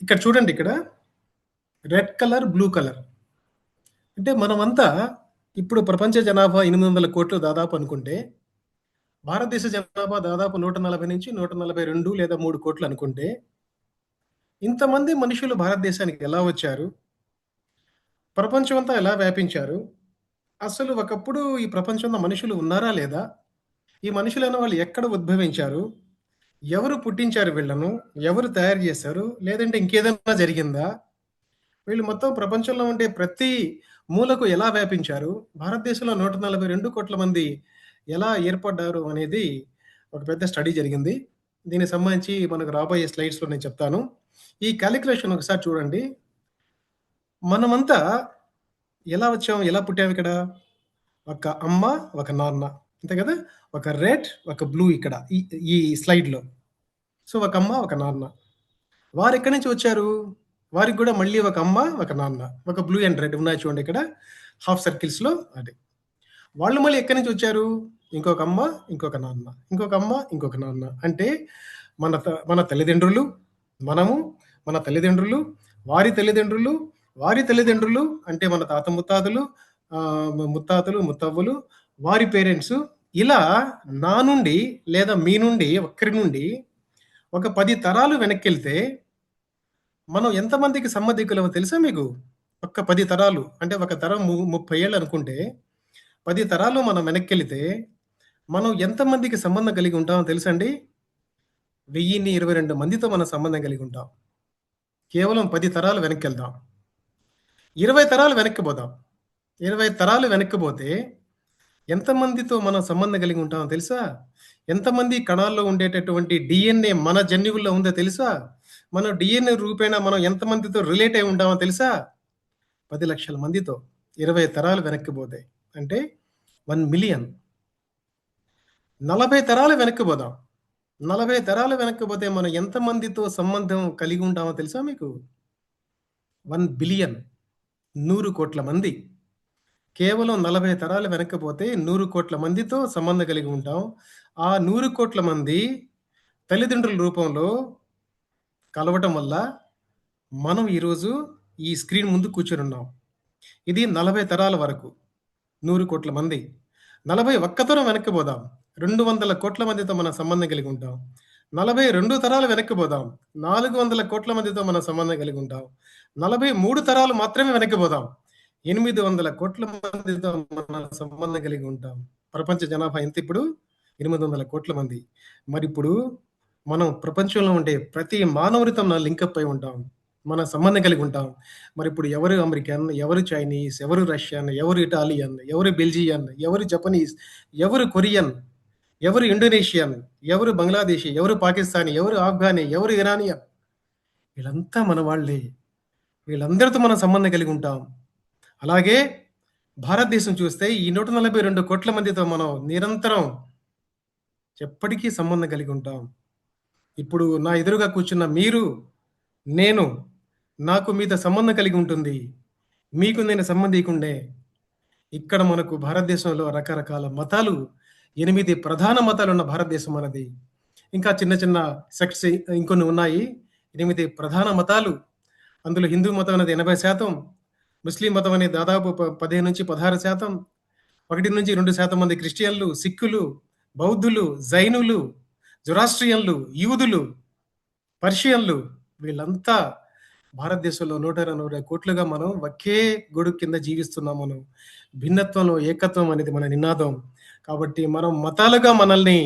ఇక్కడ చూడండి ఇక్కడ రెడ్ కలర్, బ్లూ కలర్. అంటే మనమంతా ఇప్పుడు ప్రపంచ జనాభా 800,00,00,000 దాదాపు అనుకుంటే, భారతదేశ జనాభా దాదాపు 140-142 లేదా 3 కోట్లు అనుకుంటే, ఇంతమంది మనుషులు భారతదేశానికి ఎలా వచ్చారు? ప్రపంచమంతా ఎలా వ్యాపించారు? అసలు ఒకప్పుడు ఈ ప్రపంచంలో మనుషులు ఉన్నారా లేదా? ఈ మనుషులైన వాళ్ళు ఎక్కడ ఉద్భవించారు? ఎవరు పుట్టించారు వీళ్ళను? ఎవరు తయారు చేశారు? లేదంటే ఇంకేదైనా జరిగిందా? వీళ్ళు మొత్తం ప్రపంచంలో ఉండే ప్రతి మూలకు ఎలా వ్యాపించారు? భారతదేశంలో 142 కోట్ల మంది ఎలా ఏర్పడ్డారు అనేది ఒక పెద్ద స్టడీ జరిగింది. దీనికి సంబంధించి మనకు రాబోయే స్లైడ్స్‌లో నేను చెప్తాను. ఈ కాలిక్యులేషన్ ఒకసారి చూడండి. మనమంతా ఎలా వచ్చాం? ఎలా పుట్టాం ఇక్కడ? ఒక అమ్మ, ఒక నాన్న. అంతే కదా! ఒక రెడ్, ఒక బ్లూ ఇక్కడ ఈ ఈ స్లైడ్‌లో. సో, ఒక అమ్మ, ఒక నాన్న. వారెక్కడి నుంచి వచ్చారు? వారికి గూడా మళ్ళీ ఒక అమ్మ, ఒక నాన్న. ఒక బ్లూ అండ్ రెడ్ ఉన్నాయి చూడండి ఇక్కడ. హాఫ్ సర్కిల్స్‌లో అది. వాళ్ళు మళ్ళీ ఎక్కడి నుంచి వచ్చారు? ఇంకొక అమ్మ, ఇంకొక నాన్న. ఇంకొక అమ్మ, ఇంకొక నాన్న. అంటే మన తల్లిదండ్రులు, మనము, మన తల్లిదండ్రులు, వారి తల్లిదండ్రులు, వారి తల్లిదండ్రులు అంటే మన తాత ముత్తాతలు, ముత్తాతలు, ముత్తవ్వలు, వారి పేరెంట్సు ఇలా నా నుండి లేదా మీ నుండి ఒక్కరి నుండి ఒక 10 తరాలు వెనక్కెళ్తే మనం ఎంతమందికి సంబంధికులమో తెలుసా మీకు? ఒక్క 10 తరాలు. అంటే ఒక తరం 30 ఏళ్ళు అనుకుంటే, 10 తరాలు మనం వెనక్కెళితే, మనం ఎంతమందికి సంబంధం కలిగి ఉంటామో తెలుసా అండి? 1022 మందితో మనం సంబంధం కలిగి ఉంటాం. కేవలం 10 తరాలు వెనక్కెళ్దాం. 20 తరాలు వెనక్కి పోదాం. 20 తరాలు వెనక్కి పోతే ఎంతమందితో మనం సంబంధం కలిగి ఉంటామో తెలుసా? ఎంతమంది కణాల్లో ఉండేటటువంటి డీఎన్ఏ మన జన్యువుల్లో ఉందో తెలుసా? మనం డీఎన్ఏ రూపేణా మనం ఎంతమందితో రిలేట్ అయి ఉంటామో తెలుసా? 10 లక్షల మందితో 20 తరాలు వెనక్కి పోతాయి. అంటే 1,000,000. 40 తరాలు వెనక్కి పోదాం. 40 తరాలు వెనక్కి పోతే మనం ఎంతమందితో సంబంధం కలిగి ఉంటామో తెలుసా మీకు? 1 బిలియన్. 100 కోట్ల మంది. కేవలం 40 తరాలు వెనక్కిపోతే 100 కోట్ల మందితో సంబంధం కలిగి ఉంటాం. ఆ 100 కోట్ల మంది తల్లిదండ్రుల రూపంలో కలవటం వల్ల మనం ఈరోజు ఈ స్క్రీన్ ముందు కూర్చొనున్నాం. ఇది 40 తరాల వరకు. 100 కోట్ల మంది. 41 తరం వెనక్కి పోదాం. 200 కోట్ల మందితో మనం సంబంధం కలిగి ఉంటాం. 42 తరాలు వెనక్కి పోదాం. 400 కోట్ల మందితో మనం సంబంధం కలిగి ఉంటాం. 43 తరాలు మాత్రమే వెనక్కి పోదాం. 800 కోట్ల మందితో మనం సంబంధం కలిగి ఉంటాం. ప్రపంచ జనాభా ఎంత ఇప్పుడు? 800 కోట్ల మంది. మరిప్పుడు మనం ప్రపంచంలో ఉండే ప్రతి మానవుడితో మనం లింకప్ అయి ఉంటాం. మనం సంబంధం కలిగి ఉంటాం. మరిప్పుడు ఎవరు అమెరికన్, ఎవరు చైనీస్, ఎవరు రష్యన్, ఎవరు ఇటాలియన్, ఎవరు బెల్జియన్, ఎవరు జపనీస్, ఎవరు కొరియన్, ఎవరు ఇండోనేషియన్, ఎవరు బంగ్లాదేశీ, ఎవరు పాకిస్తానీ, ఎవరు ఆఫ్ఘనీ, ఎవరు ఇరానియన్, వీళ్ళంతా మన వాళ్ళే. వీళ్ళందరితో మనం సంబంధం కలిగి ఉంటాం. అలాగే భారతదేశం చూస్తే ఈ 142 కోట్ల మందితో మనం నిరంతరం ఎప్పటికీ సంబంధం కలిగి ఉంటాం. ఇప్పుడు నా ఎదురుగా కూర్చున్న మీరు, నేను, నాకు మీతో సంబంధం కలిగి ఉంటుంది. మీకు నేను సంబంధీకుండే. ఇక్కడ మనకు భారతదేశంలో రకరకాల మతాలు 8 ప్రధాన మతాలున్న భారతదేశం మనది. ఇంకా చిన్న చిన్న సెక్ట్స్ ఇంకొన్ని ఉన్నాయి. 8 ప్రధాన మతాలు. అందులో హిందూ మతం అనేది 80%, ముస్లిం మతం అనేది దాదాపు 15-16%, 1-2% మంది క్రిస్టియన్లు, సిక్కులు, బౌద్ధులు, జైనులు, జొరాస్ట్రియన్లు, యూదులు, పర్షియన్లు వీళ్ళంతా భారతదేశంలో 120 కోట్లుగా మనం ఒకే గొడుగు కింద జీవిస్తున్నాం మనం. భిన్నత్వంలో ఏకత్వం అనేది మన నినాదం. కాబట్టి మనం మతాలుగా మనల్ని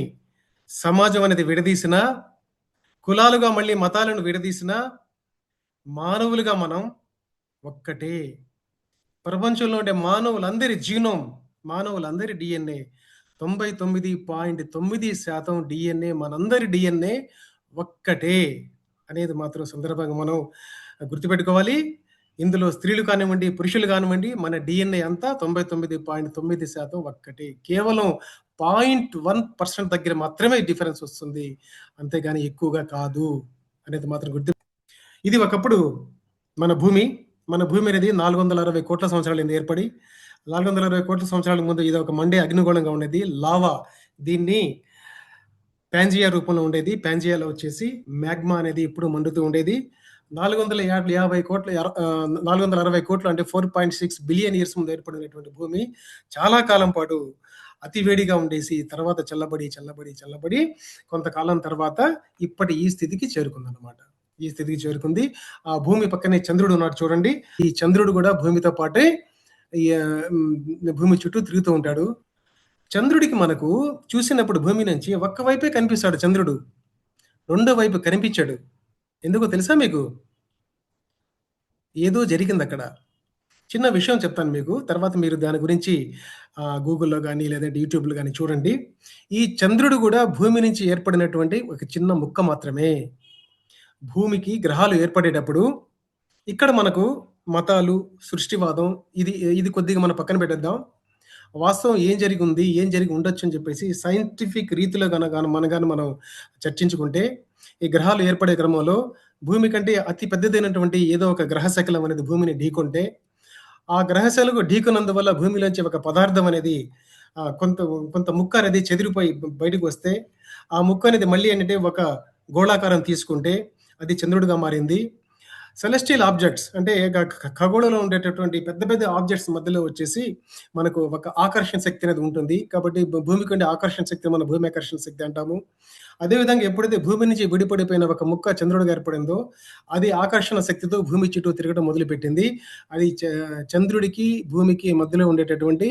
సమాజం అనేది విడదీసినా, కులాలుగా మళ్ళీ మతాలను విడదీసినా, మానవులుగా మనం ఒక్కటే. ప్రపంచంలో ఉండే మానవులందరి జీనోమ్, మానవులందరి డిఎన్ఏ 99.9% డిఎన్ఏ, మనందరి డిఎన్ఏ ఒక్కటే అనేది మాత్రం సందర్భంగా మనం గుర్తుపెట్టుకోవాలి. ఇందులో స్త్రీలు కానివ్వండి, పురుషులు కానివ్వండి, మన డిఎన్ఏ అంతా 99.9% ఒక్కటే. కేవలం 0.1% దగ్గర మాత్రమే డిఫరెన్స్ వస్తుంది. అంతేగాని ఎక్కువగా కాదు అనేది మాత్రం ఇది ఒకప్పుడు మన భూమి. మన భూమి అనేది 460 కోట్ల సంవత్సరాలు ఏర్పడి 460 కోట్ల సంవత్సరాల ముందు ఇది ఒక మండే అగ్నిగోళంగా ఉండేది. లావా. దీన్ని పాంజియా రూపంలో ఉండేది. పాంజియాలో వచ్చేసి మాగ్మా అనేది ఎప్పుడు మండుతూ ఉండేది. 460 కోట్లు అంటే 4.6 బిలియన్ ఇయర్స్ ముందు ఏర్పడినటువంటి భూమి చాలా కాలం పాటు అతి వేడిగా ఉండేసి తర్వాత చల్లబడి, చల్లబడి, చల్లబడి కొంతకాలం తర్వాత ఇప్పటి ఈ స్థితికి చేరుకుందనమాట. ఈ స్థితికి చేరుకుంది. ఆ భూమి పక్కనే చంద్రుడు ఉన్నాడు చూడండి. ఈ చంద్రుడు కూడా భూమితో పాటే ఈ భూమి చుట్టూ తిరుగుతూ ఉంటాడు. చంద్రుడికి మనకు చూసినప్పుడు భూమి నుంచి ఒక్క వైపే కనిపిస్తాడు చంద్రుడు. రెండో వైపు కనిపించాడు. ఎందుకో తెలుసా మీకు? ఏదో జరిగిందక్కడ. చిన్న విషయం చెప్తాను మీకు. తర్వాత మీరు దాని గురించి గూగుల్‌లో గాని, లేదంటే యూట్యూబ్‌లో గాని చూడండి. ఈ చంద్రుడు గూడా భూమి నుంచి ఏర్పడినటువంటి ఒక చిన్న ముక్క మాత్రమే. భూమికి గ్రహాలు ఏర్పడేటప్పుడు ఇక్కడ మనకు మతాలు, సృష్టివాదం ఇది ఇది కొద్దిగా మనం పక్కన పెట్టేద్దాం. వాస్తవం ఏం జరిగుంది, ఏం జరిగి ఉండొచ్చు అని చెప్పేసి సైంటిఫిక్ రీతిలో మనం చర్చించుకుంటే, ఈ గ్రహాలు ఏర్పడే క్రమంలో భూమి కంటే అతి పెద్దదైనటువంటి ఏదో ఒక గ్రహ శకలం అనేది భూమిని ఢీకొంటే, ఆ గ్రహశాలకు ఢీకొన్నందువల్ల భూమిలోంచి ఒక పదార్థం అనేది కొంత కొంత ముక్క అనేది చెదిరిపోయి బయటకు వస్తే, ఆ ముక్క అనేది మళ్ళీ ఏంటంటే ఒక గోళాకారం తీసుకుంటే అది చంద్రుడిగా మారింది. సెలెస్టియల్ ఆబ్జెక్ట్స్ అంటే ఖగోళంలో ఉండేటటువంటి పెద్ద పెద్ద ఆబ్జెక్ట్స్ మధ్యలో వచ్చేసి మనకు ఒక ఆకర్షణ శక్తి అనేది ఉంటుంది. కాబట్టి భూమికి ఉండే ఆకర్షణ శక్తి మన భూమి ఆకర్షణ శక్తి అంటాము. అదేవిధంగా ఎప్పుడైతే భూమి నుంచి విడిపడిపోయిన ఒక ముక్క చంద్రుడిగా ఏర్పడిందో అది ఆకర్షణ శక్తితో భూమి చుట్టూ తిరగడం మొదలుపెట్టింది. అది చంద్రుడికి భూమికి మధ్యలో ఉండేటటువంటి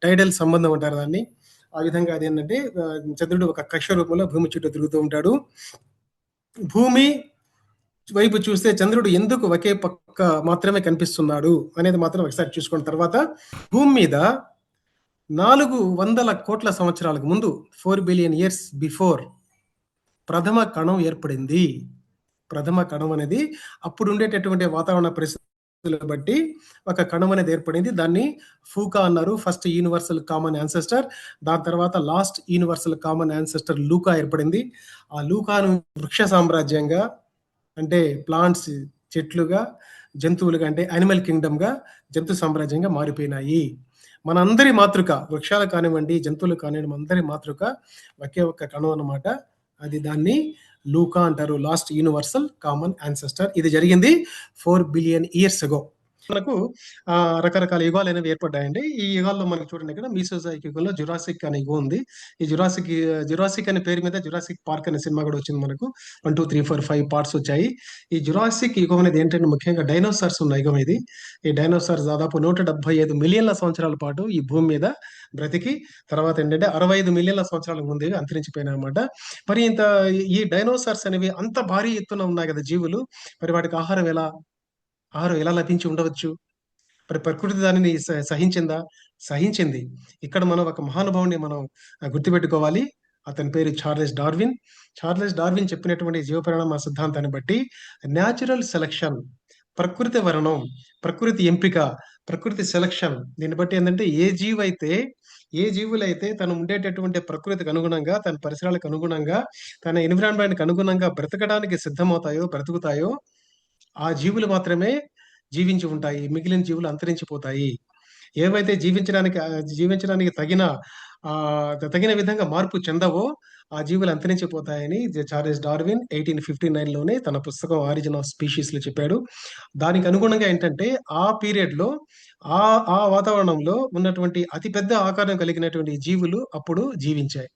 టైడల్ సంబంధం అంటారు దాన్ని. ఆ విధంగా అదేంటంటే చంద్రుడు ఒక కక్ష రూపంలో భూమి చుట్టూ తిరుగుతూ ఉంటాడు. భూమి వైపు చూస్తే చంద్రుడు ఎందుకు ఒకే పక్క మాత్రమే కనిపిస్తున్నాడు అనేది మాత్రం ఒకసారి చూసుకున్న తర్వాత భూమి మీద 400 కోట్ల సంవత్సరాలకు ముందు 4 బిలియన్ ఇయర్స్ బిఫోర్ ప్రథమ కణం ఏర్పడింది. ప్రథమ కణం అనేది అప్పుడు ఉండేటటువంటి వాతావరణ పరిస్థితులను బట్టి ఒక కణం అనేది ఏర్పడింది. దాన్ని ఫూకా అన్నారు. First universal common ancestor. దాని తర్వాత లాస్ట్ యూనివర్సల్ కామన్ యాన్సెస్టర్ లూకా ఏర్పడింది. ఆ లూకాను వృక్ష సామ్రాజ్యంగా అంటే ప్లాంట్స్ చెట్లుగా, జంతువులుగా అంటే యానిమల్ కింగ్డమ్‌గా, జంతు సామ్రాజ్యంగా మారిపోయినాయి. మనందరి మాతృక వృక్షాలు కానివ్వండి, జంతువులు కానివ్వండి, మనందరి మాతృక ఒకే ఒక్క కణం అన్నమాట. అది దాన్ని లూకా అంటారు. Last universal common ancestor. ఇది జరిగింది 4 బిలియన్ ఇయర్స్ అగో. మనకు రకరకాల యుగాలు అనేవి ఏర్పడ్డాయండి. ఈ యుగాల్లో మనకు చూడండి ఇక్కడ మీసోజాయిక్ యుగంలో జురాసిక్ అనే యుగం ఉంది. ఈ జురాసిక్ అనే పేరు మీద జురాసిక్ పార్క్ అనే సినిమా కూడా వచ్చింది మనకు. 1, 2, 3, 4, 5 పార్ట్స్ వచ్చాయి. ఈ జురాసిక్ యుగం అనేది ఏంటంటే ముఖ్యంగా డైనోసార్స్ ఉన్న యుగం ఇది. ఈ డైనోసార్స్ దాదాపు 175 మిలియన్ల సంవత్సరాల పాటు ఈ భూమి మీద బ్రతికి తర్వాత ఏంటంటే 65 మిలియన్ల సంవత్సరాల ముందే అంతరించిపోయినాయన్నమాట. మరి ఈ డైనోసార్స్ అనేవి అంత భారీ ఎత్తున ఉన్నాయి కదా జీవులు. మరి వాటికి ఆహారం ఎలా లభించి ఉండవచ్చు? మరి ప్రకృతి దానిని సహించిందా? సహించింది. ఇక్కడ మనం ఒక మహానుభావుడిని మనం గుర్తుపెట్టుకోవాలి. అతని పేరు చార్లెస్ డార్విన్. చార్లెస్ డార్విన్ చెప్పినటువంటి జీవ పరిణామ సిద్ధాంతాన్ని బట్టి న్యాచురల్ సెలక్షన్, ప్రకృతి వరణం, ప్రకృతి ఎంపిక, ప్రకృతి సెలక్షన్ దీన్ని బట్టి ఏందంటే ఏ జీవులైతే తను ఉండేటటువంటి ప్రకృతికి అనుగుణంగా, తన పరిసరాలకు అనుగుణంగా, తన ఎన్విరాన్మెంట్‌కి అనుగుణంగా బ్రతకడానికి సిద్ధమవుతాయో, బ్రతుకుతాయో ఆ జీవులు మాత్రమే జీవించి ఉంటాయి. మిగిలిన జీవులు అంతరించిపోతాయి. ఏవైతే జీవించడానికి తగిన విధంగా మార్పు చెందవో ఆ జీవులు అంతరించిపోతాయని చార్లెస్ డార్విన్ 1859లోనే తన పుస్తకం 'ఆరిజిన్ ఆఫ్ స్పీషీస్‌లో చెప్పాడు. దానికి అనుగుణంగా ఏంటంటే ఆ పీరియడ్‌లో ఆ ఆ వాతావరణంలో ఉన్నటువంటి అతిపెద్ద ఆకారం కలిగినటువంటి జీవులు అప్పుడు జీవించాయి.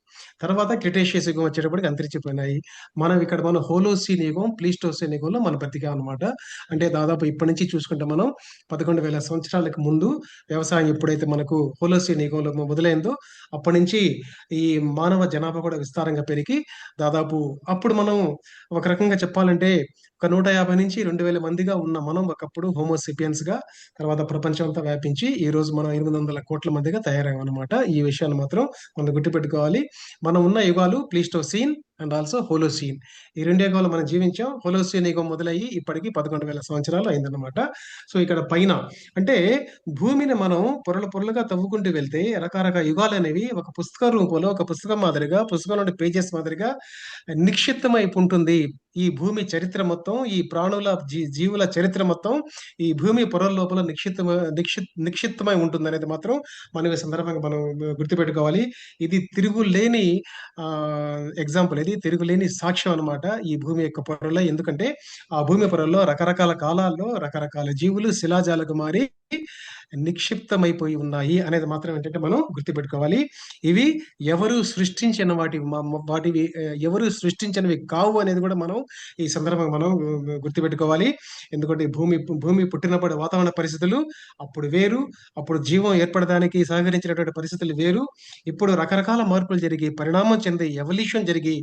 తర్వాత క్రిటేషియస్ యుగం వచ్చేటప్పటికి అంతరించిపోయినాయి. మనం హోలోసీన్ యుగం, ప్లీస్టోసీన్ యుగంలో మనం బతికామనమాట. అంటే దాదాపు ఇప్పటి నుంచి చూసుకుంటే మనం 11,000 సంవత్సరాలకు ముందు వ్యవసాయం ఎప్పుడైతే మనకు హోలోసీన్ యుగంలో మొదలైందో అప్పటి నుంచి ఈ మానవ జనాభా కూడా విస్తారంగా పెరిగి దాదాపు అప్పుడు మనం ఒక రకంగా చెప్పాలంటే ఒక 150-2,000 మందిగా ఉన్న మనం ఒకప్పుడు హోమోసేపియన్స్‌గా తర్వాత ప్రపంచం అంతా వ్యాపించి ఈరోజు మనం 800 కోట్ల మందిగా తయారయ్యామనమాట. ఈ విషయాన్ని మాత్రం మనం గుర్తుపెట్టుకోవాలి. మనం ఉన్న యుగాలు ప్లీస్టోసీన్ అండ్ ఆల్సో హోలోసీన్. ఈ 2 యుగాల్లో మనం జీవించాం. హోలోసీన్ యుగం మొదలయ్యి ఇప్పటికి 11,000 సంవత్సరాలు అయిందన్నమాట. సో, ఇక్కడ పైన అంటే భూమిని మనం పొరలు పొరలుగా తవ్వుకుంటూ వెళ్తే రకరకాల యుగాలనేవి ఒక పుస్తకం రూపంలో, ఒక పుస్తకం మాదిరిగా, పుస్తకంలోని పేజెస్ మాదిరిగా నిక్షిప్తమైపు ఉంటుంది. ఈ భూమి చరిత్ర మొత్తం, ఈ ప్రాణుల జీవుల చరిత్ర మొత్తం ఈ భూమి పొరల లోపల నిక్షిప్తమై ఉంటుందనేది మాత్రం మనం ఈ సందర్భంగా మనం గుర్తుపెట్టుకోవాలి. ఇది తిరుగులేని ఎగ్జాంపుల్, ఇది తిరుగులేని సాక్ష్యం అన్నమాట ఈ భూమి యొక్క పొరలో. ఎందుకంటే ఆ భూమి పొరల్లో రకరకాల కాలాల్లో రకరకాల జీవులు శిలాజాలకు మారి నిక్షిప్తమైపోయి ఉన్నాయి అనేది మాత్రం ఏంటంటే మనం గుర్తుపెట్టుకోవాలి. ఇవి ఎవరు సృష్టించిన వాటివి, ఎవరు సృష్టించినవి కావు అనేది కూడా మనం ఈ సందర్భంగా మనం గుర్తుపెట్టుకోవాలి. ఎందుకంటే భూమి పుట్టినప్పుడు వాతావరణ పరిస్థితులు అప్పుడు వేరు, అప్పుడు జీవం ఏర్పడడానికి సహకరించినటువంటి పరిస్థితులు వేరు. ఇప్పుడు రకరకాల మార్పులు జరిగి, పరిణామం చెంది, ఎవల్యూషన్ జరిగి,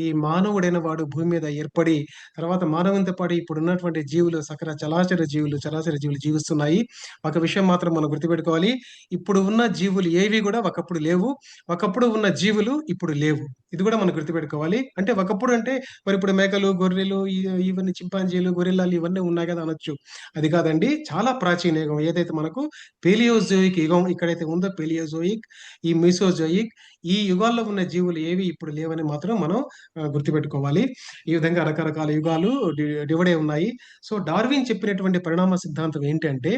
ఈ మానవుడైన వాడు భూమి మీద ఏర్పడి, తర్వాత మానవునితో పాటు ఇప్పుడు ఉన్నటువంటి జీవులు చరాచర జీవులు జీవిస్తున్నాయి. ఒక విషయం మాత్రం మనం గుర్తుపెట్టుకోవాలి. ఇప్పుడు ఉన్న జీవులు ఏవి కూడా ఒకప్పుడు లేవు. ఒకప్పుడు ఉన్న జీవులు ఇప్పుడు లేవు. ఇది కూడా మనం గుర్తుపెట్టుకోవాలి. అంటే ఒకప్పుడు అంటే మరి ఇప్పుడు మేకలు, గొర్రెలు, ఇవన్నీ చింపాంజీలు, గొరిల్లాలు ఇవన్నీ ఉన్నాయి కదా అనొచ్చు. అది కాదండి. చాలా ప్రాచీన యుగం ఏదైతే మనకు పేలియోజోయిక్ యుగం ఇక్కడైతే ఉందో, పేలియోజోయిక్, ఈ మీసోజోయిక్, ఈ యుగాల్లో ఉన్న జీవులు ఏవి ఇప్పుడు లేవని మాత్రం మనం గుర్తుపెట్టుకోవాలి. ఈ విధంగా రకరకాల యుగాలు డివైడ్ అయి ఉన్నాయి. సో డార్విన్ చెప్పినటువంటి పరిణామ సిద్ధాంతం ఏంటంటే,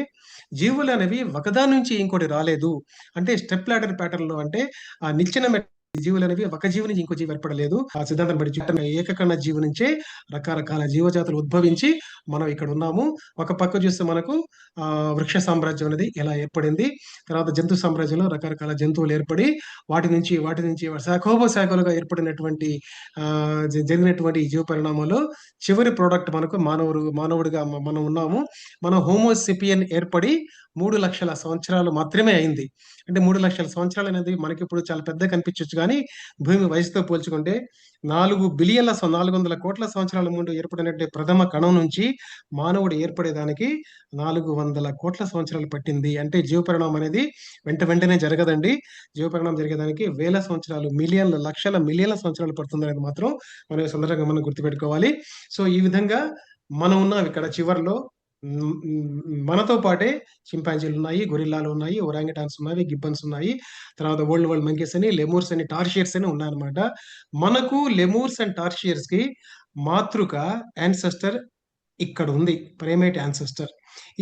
జీవులు అనేవి ఒకదాని నుంచి ఇంకోటి రాలేదు. అంటే స్టెప్ లాడర్ ప్యాటర్న్ లో, అంటే ఆ నిచ్చెన జీవులు అనేవి ఒక జీవి నుంచి ఇంకో జీవి ఏర్పడలేదు. ఆ సిద్ధాంతం బట్టి చుట్టూ ఏకకణ జీవి నుంచే రకరకాల జీవజాతులు ఉద్భవించి మనం ఇక్కడ ఉన్నాము. ఒక పక్క చూస్తే మనకు వృక్ష సామ్రాజ్యం అనేది ఎలా ఏర్పడింది, తర్వాత జంతు సామ్రాజ్యంలో రకరకాల జంతువులు ఏర్పడి వాటి నుంచి శాఖోపశాఖలుగా ఏర్పడినటువంటి జరిగినటువంటి ఈ జీవ పరిణామంలో చివరి ప్రోడక్ట్ మనకు మానవుడిగా మనం ఉన్నాము. మన హోమోసిపియన్ ఏర్పడి 3,00,000 సంవత్సరాలు మాత్రమే అయింది. అంటే 3,00,000 సంవత్సరాలు అనేది మనకి ఇప్పుడు చాలా పెద్ద కనిపించవచ్చు, కానీ భూమి వయసుతో పోల్చుకుంటే 400 కోట్ల సంవత్సరాల ముందు ఏర్పడినటువంటి ప్రథమ కణం నుంచి మానవుడు ఏర్పడేదానికి 400 కోట్ల సంవత్సరాలు పట్టింది. అంటే జీవపరిణామం అనేది వెంటనే జరగదండి. జీవపరిణామం జరిగేదానికి వేల సంవత్సరాలు, మిలియన్ల సంవత్సరాలు పడుతుంది అనేది మాత్రం మనం ఈ సందర్భంగా మనం గుర్తుపెట్టుకోవాలి. సో ఈ విధంగా మనం ఉన్నాం ఇక్కడ చివర్లో. మనతో పాటే చింపాంజీలు ఉన్నాయి, గొరిల్లాలు ఉన్నాయి, ఒరాంగిటాన్స్ ఉన్నాయి, గిబ్బన్స్ ఉన్నాయి, తర్వాత వరల్డ్ మంకీస్ అని, లెమూర్స్ అని, టార్షియర్స్ అని ఉన్నాయన్నమాట. మనకు లెమూర్స్ అండ్ టార్షియర్స్ కి మాతృక యాన్సెస్టర్ ఇక్కడ ఉంది, ప్రైమేట్ యాన్సెస్టర్.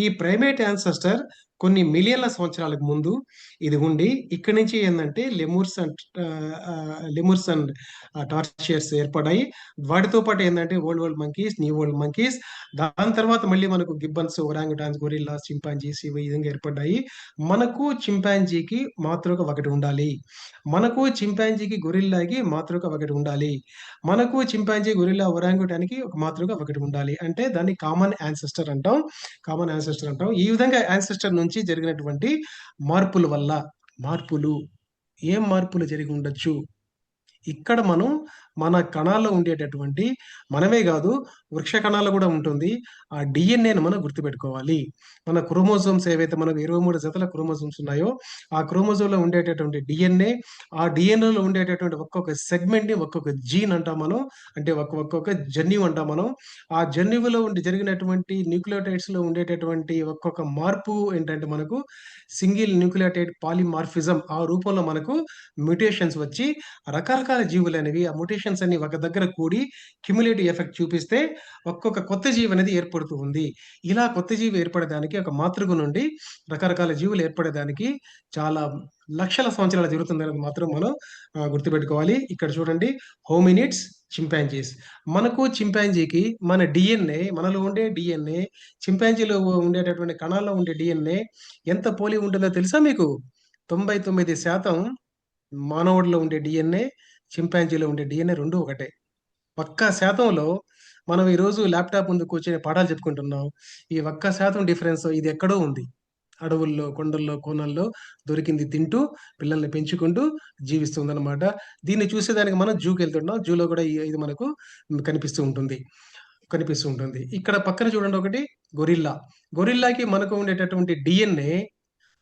ఈ ప్రైమేట్ యాన్సెస్టర్ కొన్ని మిలియన్ల సంవత్సరాలకు ముందు ఇది ఉండి, ఇక్కడి నుంచి ఏంటంటే లెమూర్స్ అండ్ టార్షియర్స్ ఏర్పడ్డాయి. వాటితో పాటు ఏంటంటే old monkeys, new world monkeys, దాని తర్వాత మళ్ళీ మనకు గిబ్బన్స్, ఒరాంగుటాన్స్, గొరిల్లాస్, చింపాంజీస్ ఈ విధంగా ఏర్పడ్డాయి. మనకు చింపాంజీకి మాతృక ఒకటి ఉండాలి, మనకు చింపాంజీకి గొరిల్లాకి మాతృక ఒకటి ఉండాలి, మనకు చింపాంజీ, గొరిల్లా, ఒరాంగుటానికి ఒక మాతృక ఒకటి ఉండాలి. అంటే దాన్ని కామన్ యాన్సెస్టర్ అంటాం. ఈ విధంగా యాన్సెస్టర్ నుంచి జరిగినటువంటి మార్పులు ఏం మార్పులు జరిగి ఉండొచ్చు? ఇక్కడ మనం మన కణాల్లో ఉండేటటువంటి, మనమే కాదు వృక్ష కణాల్లో కూడా ఉంటుంది, ఆ డిఎన్ఏను మనం గుర్తుపెట్టుకోవాలి. మన క్రోమోజోమ్స్ ఏవైతే మనకు 23 జతల క్రోమోజోమ్స్ ఉన్నాయో, ఆ క్రోమోజోమ్లో ఉండేటటువంటి డిఎన్ఏ, ఆ డిఎన్ఏలో ఉండేటటువంటి ఒక్కొక్క సెగ్మెంట్ ని ఒక్కొక్క జీన్ అంటాం మనం. అంటే ఒక్కొక్క జన్యువు అంటాం మనం. ఆ జన్యువులో జరిగినటువంటి న్యూక్లియోటైడ్స్ లో ఉండేటటువంటి ఒక్కొక్క మార్పు ఏంటంటే మనకు సింగిల్ న్యూక్లియోటైడ్ పాలిమార్ఫిజం, ఆ రూపంలో మనకు మ్యూటేషన్స్ వచ్చి రకరకాల జీవులు అనేవి ఆ మ్యూటేషన్స్ అన్ని ఒక దగ్గర కూడి క్యుములేటివ్ ఎఫెక్ట్ చూపిస్తే ఒక్కొక్క కొత్త జీవి అనేది ఏర్పడుతూ ఉంది. ఇలా కొత్త జీవి ఏర్పడడానికి, ఒక మాతృక నుండి రకరకాల జీవులు ఏర్పడేదానికి చాలా లక్షల సంవత్సరాలు జరుగుతుంది అనేది మాత్రం మనం గుర్తుపెట్టుకోవాలి. ఇక్కడ చూడండి, హోమినిడ్స్, చింపాంజీస్. మనకు చింపాంజీకి మన డిఎన్ఏ, మనలో ఉండే డిఎన్ఏ, చింపాంజీలో ఉండేటటువంటి కణాల్లో ఉండే డిఎన్ఏ ఎంత పోలి ఉంటుందో తెలుసా మీకు? 99% మానవుడిలో ఉండే డిఎన్ఏ, చింపాంజీలో ఉండే డిఎన్ఏ రెండు ఒకటే. ఒక్క శాతంలో మనం ఈరోజు ల్యాప్టాప్ ముందు కూర్చొని పాఠాలు చెప్పుకుంటున్నాం. ఈ ఒక్క శాతం డిఫరెన్స్ ఇది ఎక్కడో ఉంది. అడవుల్లో, కొండల్లో, కోనల్లో దొరికింది తింటూ, పిల్లల్ని పెంచుకుంటూ జీవిస్తుందన్నమాట. దీన్ని చూసేదానికి మనం జూకి వెళ్తున్నాం. జూలో కూడా ఇది మనకు కనిపిస్తూ ఉంటుంది. ఇక్కడ పక్కన చూడండి ఒకటి గొరిల్లాకి మనకు ఉండేటటువంటి డిఎన్ఏ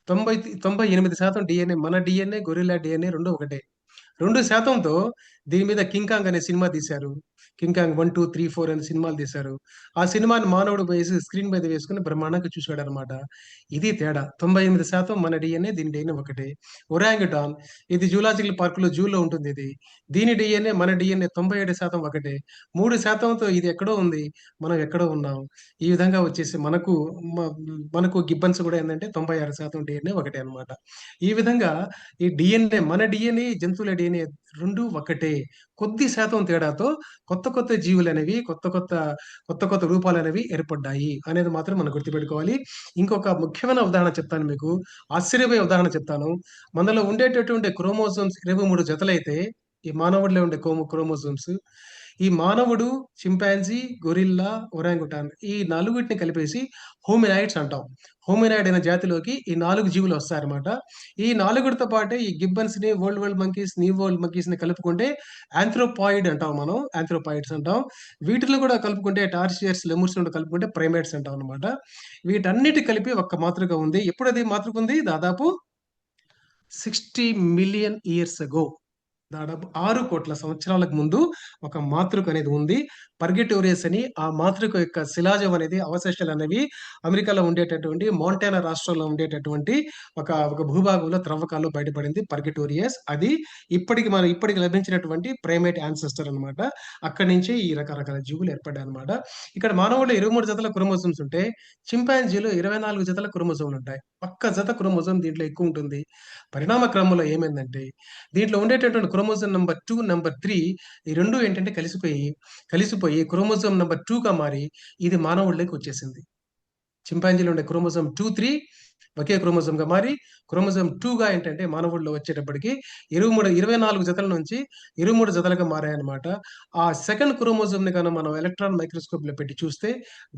98% డిఎన్ఏ, మన డిఎన్ఏ, గొరిల్లా డిఎన్ఏ రెండు ఒకటే. 2%తో దీని మీద 'కింగ్ కాంగ్' అనే సినిమా తీశారు. 'కింగ్ కాంగ్ 1, 2, 3, 4' అనే సినిమాలు తీశారు. ఆ సినిమాని మానవుడు వేసి స్క్రీన్ మీద వేసుకొని బ్రహ్మాండంగా చూసాడనమాట. ఇది తేడా. 98% మన డీఎన్ఏ, దీని డీఎన్ఏ ఒకటే. ఒరాంగుటాన్ ఇది జూలాజికల్ పార్క్‌లో జూలో ఉంటుందిది. దీని డీఎన్ఏ, మన డీఎన్ఏ 97% ఒకటే. 3%తో ఇది ఎక్కడో ఉంది. మనం ఎక్కడో ఉన్నాం. ఈ విధంగా వచ్చేసి మ మనకు గిబ్బన్స్ కూడా ఏందంటే 96% డీఎన్ఏ ఒకటే అన్నమాట. ఈ విధంగా ఈ డీఎన్ఏ, మన డీఎన్ఏ, జంతువుల డీఎన్ఏ 2 ఒకటే. కొద్ది శాతం తేడాతో కొత్త కొత్త జీవులనేవి, కొత్త కొత్త రూపాలనేవి ఏర్పడ్డాయి అనేది మాత్రం మనం గుర్తుపెట్టుకోవాలి. ఇంకొక ముఖ్యమైన ఉదాహరణ చెప్తాను మీకు. ఆశ్చర్యపోయే ఉదాహరణ చెప్తాను. మనలో ఉండేటటువంటి క్రోమోజోమ్స్ 23 జతలైతే, ఈ మానవుడిలో ఉండే క్రోమోజోమ్స్, ఈ మానవుడు, చింపాంజీ, గొరిల్లా, ఒరాంగుటాన్ ఈ నలుగుటిని కలిపేసి హోమినాయిడ్స్ అంటాం. హోమినాయిడ్ అనే జాతిలోకి ఈ 4 జీవులు వస్తాయన్నమాట. ఈ నాలుగుడితో పాటే ఈ గిబ్బన్స్‌ని, వరల్డ్ మంకీస్, న్యూ వరల్డ్ మంకీస్‌ని కలుపుకుంటే ఆంథ్రోపాయిడ్ అంటాం మనం. ఆంథ్రోపాయిడ్స్ అంటాం. వీటిలో కూడా కలుపుకుంటే టార్సియర్స్, లెమూర్స్‌ని కూడా కలుపుకుంటే ప్రైమేట్స్ అంటాం అన్నమాట. వీటన్నిటి కలిపి ఒక్క మాతృక ఉంది. ఎప్పుడది మాతృక ఉంది? దాదాపు 60 మిలియన్ ఇయర్స్ అగో. దాదాపు 6,00,00,000 సంవత్సరాలకు ముందు ఒక మాతృక అనేది ఉంది. పర్గెటోరియస్ అని ఆ మాతృక యొక్క శిలాజం అనేది, అవశేషాలనేవి అమెరికాలో ఉండేటటువంటి మోంటానా రాష్ట్రంలో ఉండేటటువంటి ఒక భూభాగంలో త్రవ్వకాల్లో బయటపడింది పర్గెటోరియస్. అది ఇప్పటికి లభించినటువంటి ప్రైమేట్ యాన్సెస్టర్ అన్నమాట. అక్కడి నుంచి ఈ రకరకాల జీవులు ఏర్పడ్డాయన్నమాట. ఇక్కడ మానవుల్లో 23 జతల క్రోమోజోమ్స్ ఉంటే, చింపాంజీలో 24 జతల క్రోమోజోమ్‌లు ఉంటాయి. ఒక్క జత క్రోమోజోమ్ దీంట్లో ఎక్కువ ఉంటుంది. పరిణామ క్రమంలో ఏమైందంటే, దీంట్లో ఉండేటటువంటి క్రోమోజోమ్ నంబర్ 2, నంబర్ 3 ఈ 2 ఏంటంటే కలిసిపోయి క్రోమోజోమ్ నంబర్ 2గా మారి ఇది మానవుడిలోకి వచ్చేసింది. చింపాంజీలో ఉండే క్రోమోజోమ్ 2, 3 ఒకే క్రోమోజోమ్‌గా మారి, క్రోమోజోమ్ 2గా ఏంటంటే మానవుడిలో వచ్చేటప్పటికి 24 జతల నుంచి 23 జతలుగా మారాయన్నమాట. ఆ సెకండ్ క్రోమోజోమ్‌ని మనం ఎలక్ట్రాన్ మైక్రోస్కోప్‌లో పెట్టి చూస్తే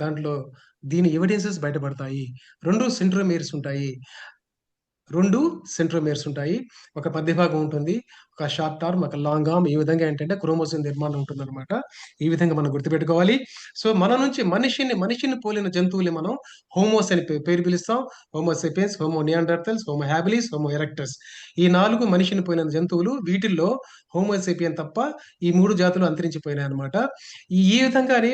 దాంట్లో దీని ఎవిడెన్సెస్ బయటపడతాయి. 2 సెంట్రోమియర్స్ ఉంటాయి. 2 సెంట్రోమియర్స్ ఉంటాయి. ఒక మధ్య భాగం ఉంటుంది. ఒక షార్ట్ ఆర్మ్, ఒక లాంగ్ ఆర్మ్, ఈ విధంగా ఏంటంటే క్రోమోజోమ్ నిర్మాణం ఉంటుందన్నమాట. ఈ విధంగా మనం గుర్తుపెట్టుకోవాలి. సో, మన నుంచి మనిషిని పోలిన జంతువుల్ని మనం హోమోస్ అని పేరు పిలుస్తాం. Homo sapiens, homo Neanderthals, homo habilis, homo erectus. ఈ 4 మనిషిని పోలిన జంతువులు. వీటిల్లో హోమో సేపియన్ తప్ప ఈ 3 జాతులు అంతరించిపోయినాయన్నమాట. ఈ విధంగానే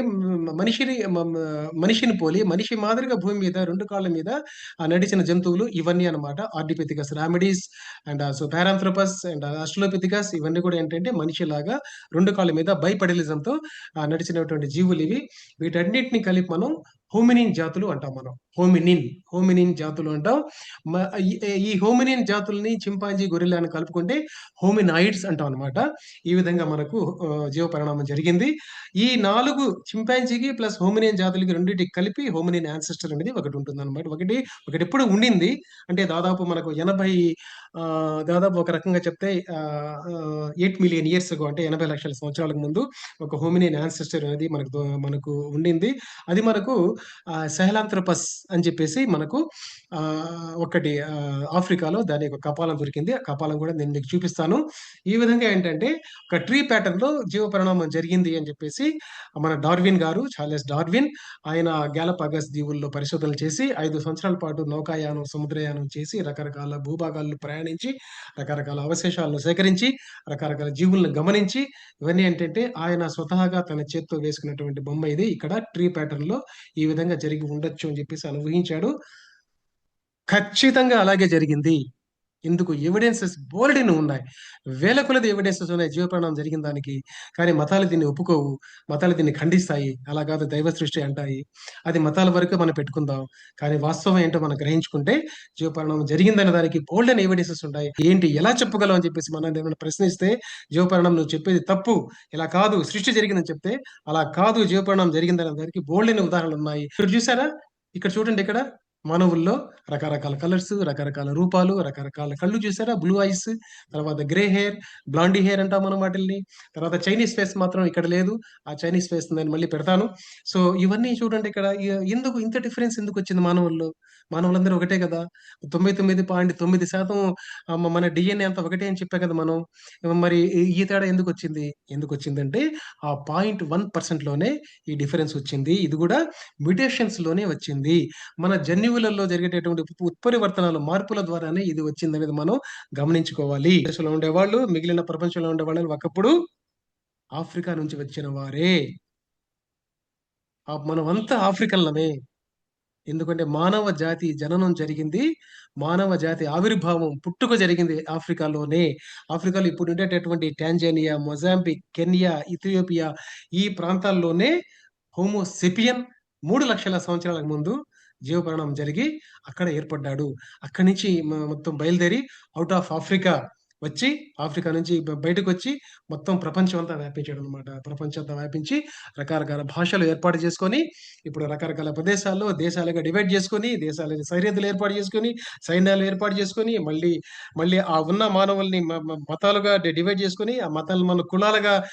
మనిషిని పోలి, మనిషి మాదిరిగా భూమి మీద 2 కాళ్ళ మీద నడిచిన జంతువులు ఇవన్నీ అన్నమాట. Ardipithecus రామిడీస్ and also పారాంథ్రోపస్ and Australopithecus ఇవన్నీ కూడా ఏంటంటే మనిషిలాగా 2 కాళ్ళ మీద బైపెడలిజంతో నడిచినటువంటి జీవులివి. వీటన్నిటిని కలిపి మనం హోమినిన్ జాతులు అంటాం మనం. హోమినిన్ జాతులు అంటాం. మ ఈ ఈ హోమినిన్ జాతుల్ని చింపాంజీ, గొరిల్లాని కలుపుకుంటే హోమినాయిడ్స్ అంటాం అన్నమాట. ఈ విధంగా మనకు జీవ పరిణామం జరిగింది. ఈ 4 చింపాంజీకి ప్లస్ హోమినిన్ జాతులకి రెండిటికి కలిపి హోమినిన్ యాన్సెస్టర్ అనేది ఒకటి ఉంటుందన్నమాట. ఒకటెప్పుడు ఉండింది. అంటే దాదాపు మనకు దాదాపు ఒక రకంగా చెప్తే 8 మిలియన్ ఇయర్స్ అగో, అంటే 80 లక్షల సంవత్సరాలకు ముందు ఒక హోమినిన్ యాన్సెస్టర్ అనేది మనకు ఉండింది. అది మనకు సెహలాంథ్రోపస్ అని చెప్పేసి మనకు ఒకటి ఆఫ్రికాలో దాని యొక్క కపాలం దొరికింది. ఆ కపాలం కూడా నేను మీకు చూపిస్తాను. ఈ విధంగా ఏంటంటే ఒక ట్రీ ప్యాటర్న్‌లో జీవ పరిణామం జరిగింది అని చెప్పేసి మన డార్విన్ గారు, చార్లెస్ డార్విన్, ఆయన గ్యాలపాగస్ దీవుల్లో పరిశోధనలు చేసి 5 సంవత్సరాల పాటు నౌకాయానం, సముద్రయానం చేసి రకరకాల భూభాగాల్లో ప్రయాణించి, రకరకాల అవశేషాలను సేకరించి, రకరకాల జీవులను గమనించి, ఇవన్నీ ఏంటంటే ఆయన స్వతహాగా తన చేత్తో వేసుకున్నటువంటి బొమ్మ ఇది. ఇక్కడ ట్రీ ప్యాటర్న్‌లో ఈ విధంగా జరిగి ఉండొచ్చు అని చెప్పేసి ఆయన ఊహించాడు. ఖచ్చితంగా అలాగే జరిగింది. ఇందుకు ఎవిడెన్సెస్ బోలెడన్ని ఉన్నాయి. వేల కొలది ఎవిడెన్సెస్ ఉన్నాయి జీవప్రమాణం జరిగిన దానికి. కానీ మతాలు దీన్ని ఒప్పుకోవు. మతాలు దీన్ని ఖండిస్తాయి. అలా కాదు, దైవ సృష్టి అంటాయి. అది మతాల వరకే మనం పెట్టుకుందాం. కానీ వాస్తవం ఏంటో మనం గ్రహించుకుంటే జీవపరిణామం జరిగిందనే దానికి బోలెడన్ని ఎవిడెన్సెస్ ఉంటాయి. ఏంటి, ఎలా చెప్పగలవు అని చెప్పేసి మనల్ని ఏమైనా ప్రశ్నిస్తే, జీవపరిణామం నువ్వు చెప్పేది తప్పు, ఇలా కాదు సృష్టి జరిగిందని చెప్తే, అలా కాదు జీవపరిణామం జరిగిందనే దానికి బోలెడన్ని ఉదాహరణలున్నాయి. ఇక్కడ చూసారా? ఇక్కడ చూడండి ఇక్కడ. మానవుల్లో రకరకాల కలర్స్, రకరకాల రూపాలు, రకరకాల కళ్ళు చూసారా? బ్లూ ఐస్, తర్వాత గ్రే హెయిర్, బ్లాండీ హెయిర్ అంటాం మనం వాటిల్ని. తర్వాత చైనీస్ ఫేస్ మాత్రం ఇక్కడ లేదు. ఆ చైనీస్ ఫేస్ నేను మళ్ళీ పెడతాను. సో, ఇవన్నీ చూడండి ఇక్కడ. ఎందుకు ఇంత డిఫరెన్స్ ఎందుకొచ్చింది మానవుల్లో? మానవులందరూ ఒకటే కదా! 99.9% మన డీఎన్ఏ అంతా ఒకటే అని చెప్పా కదా మనం. మరి ఈ తేడా ఎందుకొచ్చింది? ఎందుకొచ్చిందంటే ఆ 0.1% లోనే ఈ డిఫరెన్స్ వచ్చింది. ఇది కూడా మ్యుటేషన్స్ లోనే వచ్చింది. మన జన్యు జీవులలో జరిగేటటువంటి ఉత్పరివర్తనాలు, మార్పుల ద్వారానే ఇది వచ్చిందనేది మనం గమనించుకోవాలి. దేశంలో ఉండేవాళ్ళు, మిగిలిన ప్రపంచంలో ఉండేవాళ్ళు ఒకప్పుడు ఆఫ్రికా నుంచి వచ్చిన వారే. మనమంతా ఆఫ్రికన్‌లమే. ఎందుకంటే మానవ జాతి జననం జరిగింది, మానవ జాతి ఆవిర్భావం, పుట్టుక జరిగింది ఆఫ్రికాలోనే. ఆఫ్రికాలో ఇప్పుడు ఉండేటటువంటి టాంజానియా, మొజాంబిక్, కెన్యా, ఇథియోపియా ఈ ప్రాంతాల్లోనే హోమో సెపియన్ 3,00,000 సంవత్సరాలకు ముందు జీవపరిణామం జరిగి అక్కడ ఏర్పడ్డాడు. అక్కడి నుంచి మొత్తం బయలుదేరి ఔట్ ఆఫ్ ఆఫ్రికా వచ్చి, ఆఫ్రికా నుంచి బయటకొచ్చి మొత్తం ప్రపంచం అంతా వ్యాపించాడనమాట. ప్రపంచం అంతా వ్యాపించి రకరకాల భాషలు ఏర్పాటు చేసుకొని, ఇప్పుడు రకరకాల ప్రదేశాల్లో దేశాలుగా డివైడ్ చేసుకొని, దేశాలని సరిహద్దులు ఏర్పాటు చేసుకొని, సైన్యాలు ఏర్పాటు చేసుకొని, మళ్ళీ ఆ ఉన్న మానవుల్ని మతాలుగా డివైడ్ చేసుకొని, ఆ మతాలను మన కులాలుగా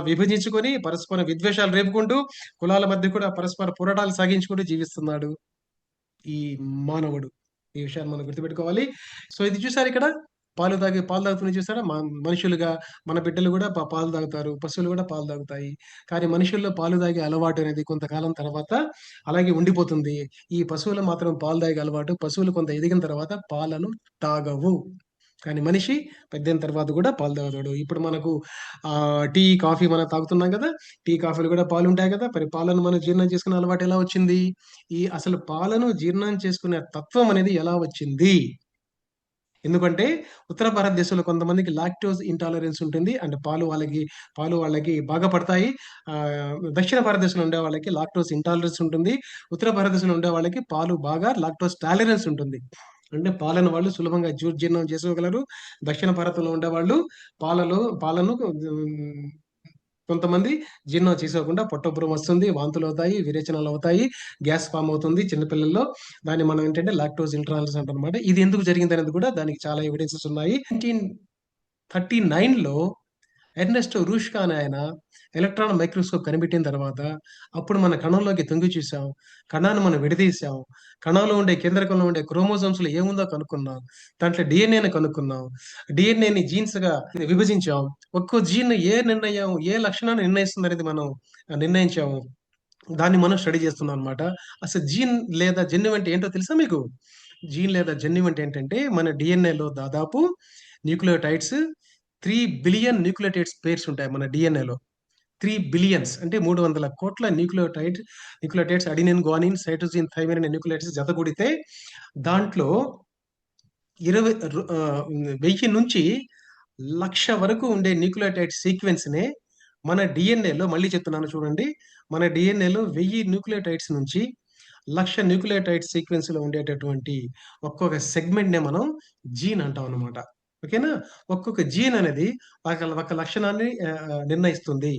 విభజించుకొని, పరస్పర విద్వేషాలు రేపుకుంటూ, కులాల మధ్య కూడా పరస్పర పోరాటాలు సాగించుకుంటూ జీవిస్తున్నాడు ఈ మానవుడు. ఈ విషయాన్ని మనం గుర్తుపెట్టుకోవాలి. సో, ఇది చూసారిక్కడ? పాలు తాగుతున్నాయి చూసారా? మనుషులుగా మన బిడ్డలు గూడా పాలు తాగుతారు. పశువులు గూడా పాలు తాగుతాయి. కానీ మనుషుల్లో పాలు తాగే అలవాటు అనేది కొంతకాలం తర్వాత అలాగే ఉండిపోతుంది. ఈ పశువులు మాత్రం పాలు తాగే అలవాటు. పశువులు కొంత ఎదిగిన తర్వాత పాలను తాగవు. కానీ మనిషి పెద్దయిన తర్వాత గూడా పాలు తాగుతాడు. ఇప్పుడు మనకు టీ, కాఫీ మనం తాగుతున్నాం గదా! టీ, కాఫీలో గూడా పాలుంటాయి గదా! మరి పాలను మనం జీర్ణం చేసుకునే అలవాటు ఎలా వచ్చింది? అసలు పాలను జీర్ణం చేసుకునే తత్వం అనేది ఎలా వచ్చింది? ఎందుకంటే ఉత్తర భారతదేశంలో కొంతమందికి లాక్టోస్ ఇంటాలరెన్స్ ఉంటుంది. అంటే పాలు వాళ్ళకి బాగా పడతాయి. దక్షిణ భారతదేశంలో ఉండే వాళ్ళకి లాక్టోస్ ఇంటాలరెన్స్ ఉంటుంది. ఉత్తర భారతదేశంలో ఉండే వాళ్ళకి పాలు బాగా లాక్టోస్ టాలరెన్స్ ఉంటుంది. అంటే పాలను వాళ్ళు సులభంగా జీర్ణం చేసుకోగలరు. దక్షిణ భారతంలో ఉండేవాళ్ళు పాలను కొంతమంది జీర్ణం చేసుకోకుండా పొట్టపురం వస్తుంది, వాంతులవుతాయి, విరేచనాలవుతాయి, గ్యాస్ ఫార్మ్ అవుతుంది చిన్న పిల్లల్లో. దాన్ని మనం ఏంటంటే లాక్టోస్ ఇంటాలరెన్స్ అంటామనమాట. ఇది ఎందుకు జరిగిందనేది కూడా దానికి చాలా ఎవిడెన్సెస్ ఉన్నాయి. 1939లో ఎర్నెస్ట్ రూష్కా అనే ఆయన ఎలక్ట్రాన్ మైక్రోస్కోప్ కనిపెట్టిన తర్వాత, అప్పుడు మన కణంలోకి తొంగి చూసాం. కణాన్ని మనం విడదీశాం. కణంలో ఉండే కేంద్రకంలో ఉండే క్రోమోజోమ్స్‌లో ఏముందో కనుక్కున్నాం. దాంట్లో డీఎన్ఏని కనుక్కున్నాం. డీఎన్ఏని జీన్స్‌గా విభజించాం. ఒక్కో జీన్ ఏ లక్షణాన్ని నిర్ణయిస్తుందనేది మనం నిర్ణయించాము. దాన్ని మనం స్టడీ చేస్తున్నాం అన్నమాట. అసలు జీన్ లేదా జన్యువు అంటే ఏంటో తెలుసా మీకు? జీన్ లేదా జన్యువు అంటే ఏంటంటే, మన డీఎన్ఏలో దాదాపు న్యూక్లియోటైడ్స్ 3 బిలియన్ న్యూక్లియోటైడ్స్ ఉంటాయి మన డీఎన్ఏలో. 3 బిలియన్స్ అంటే 300,00,00,000 nucleotides adenine, guanine, cytosine, thymine అనే న్యూక్లియోటైడ్స్ జతగూడితే దాంట్లో 1000 నుంచి 1,00,000 వరకు ఉండే న్యూక్లియోటైడ్ సీక్వెన్స్‌నే మన డీఎన్ఏలో మళ్ళీ చెప్తున్నాను చూడండి. మన డీఎన్ఏలో 1000 న్యూక్లియోటైడ్స్ నుంచి 1,00,000 న్యూక్లియోటైడ్ సీక్వెన్స్‌లో ఉండేటటువంటి ఒక్కొక్క సెగ్మెంట్‌నే మనం జీన్ అంటాం అన్నమాట. ఓకేనా? ఒక్కొక్క జీన్ అనేది ఒక లక్షణాన్ని నిర్ణయిస్తుంది.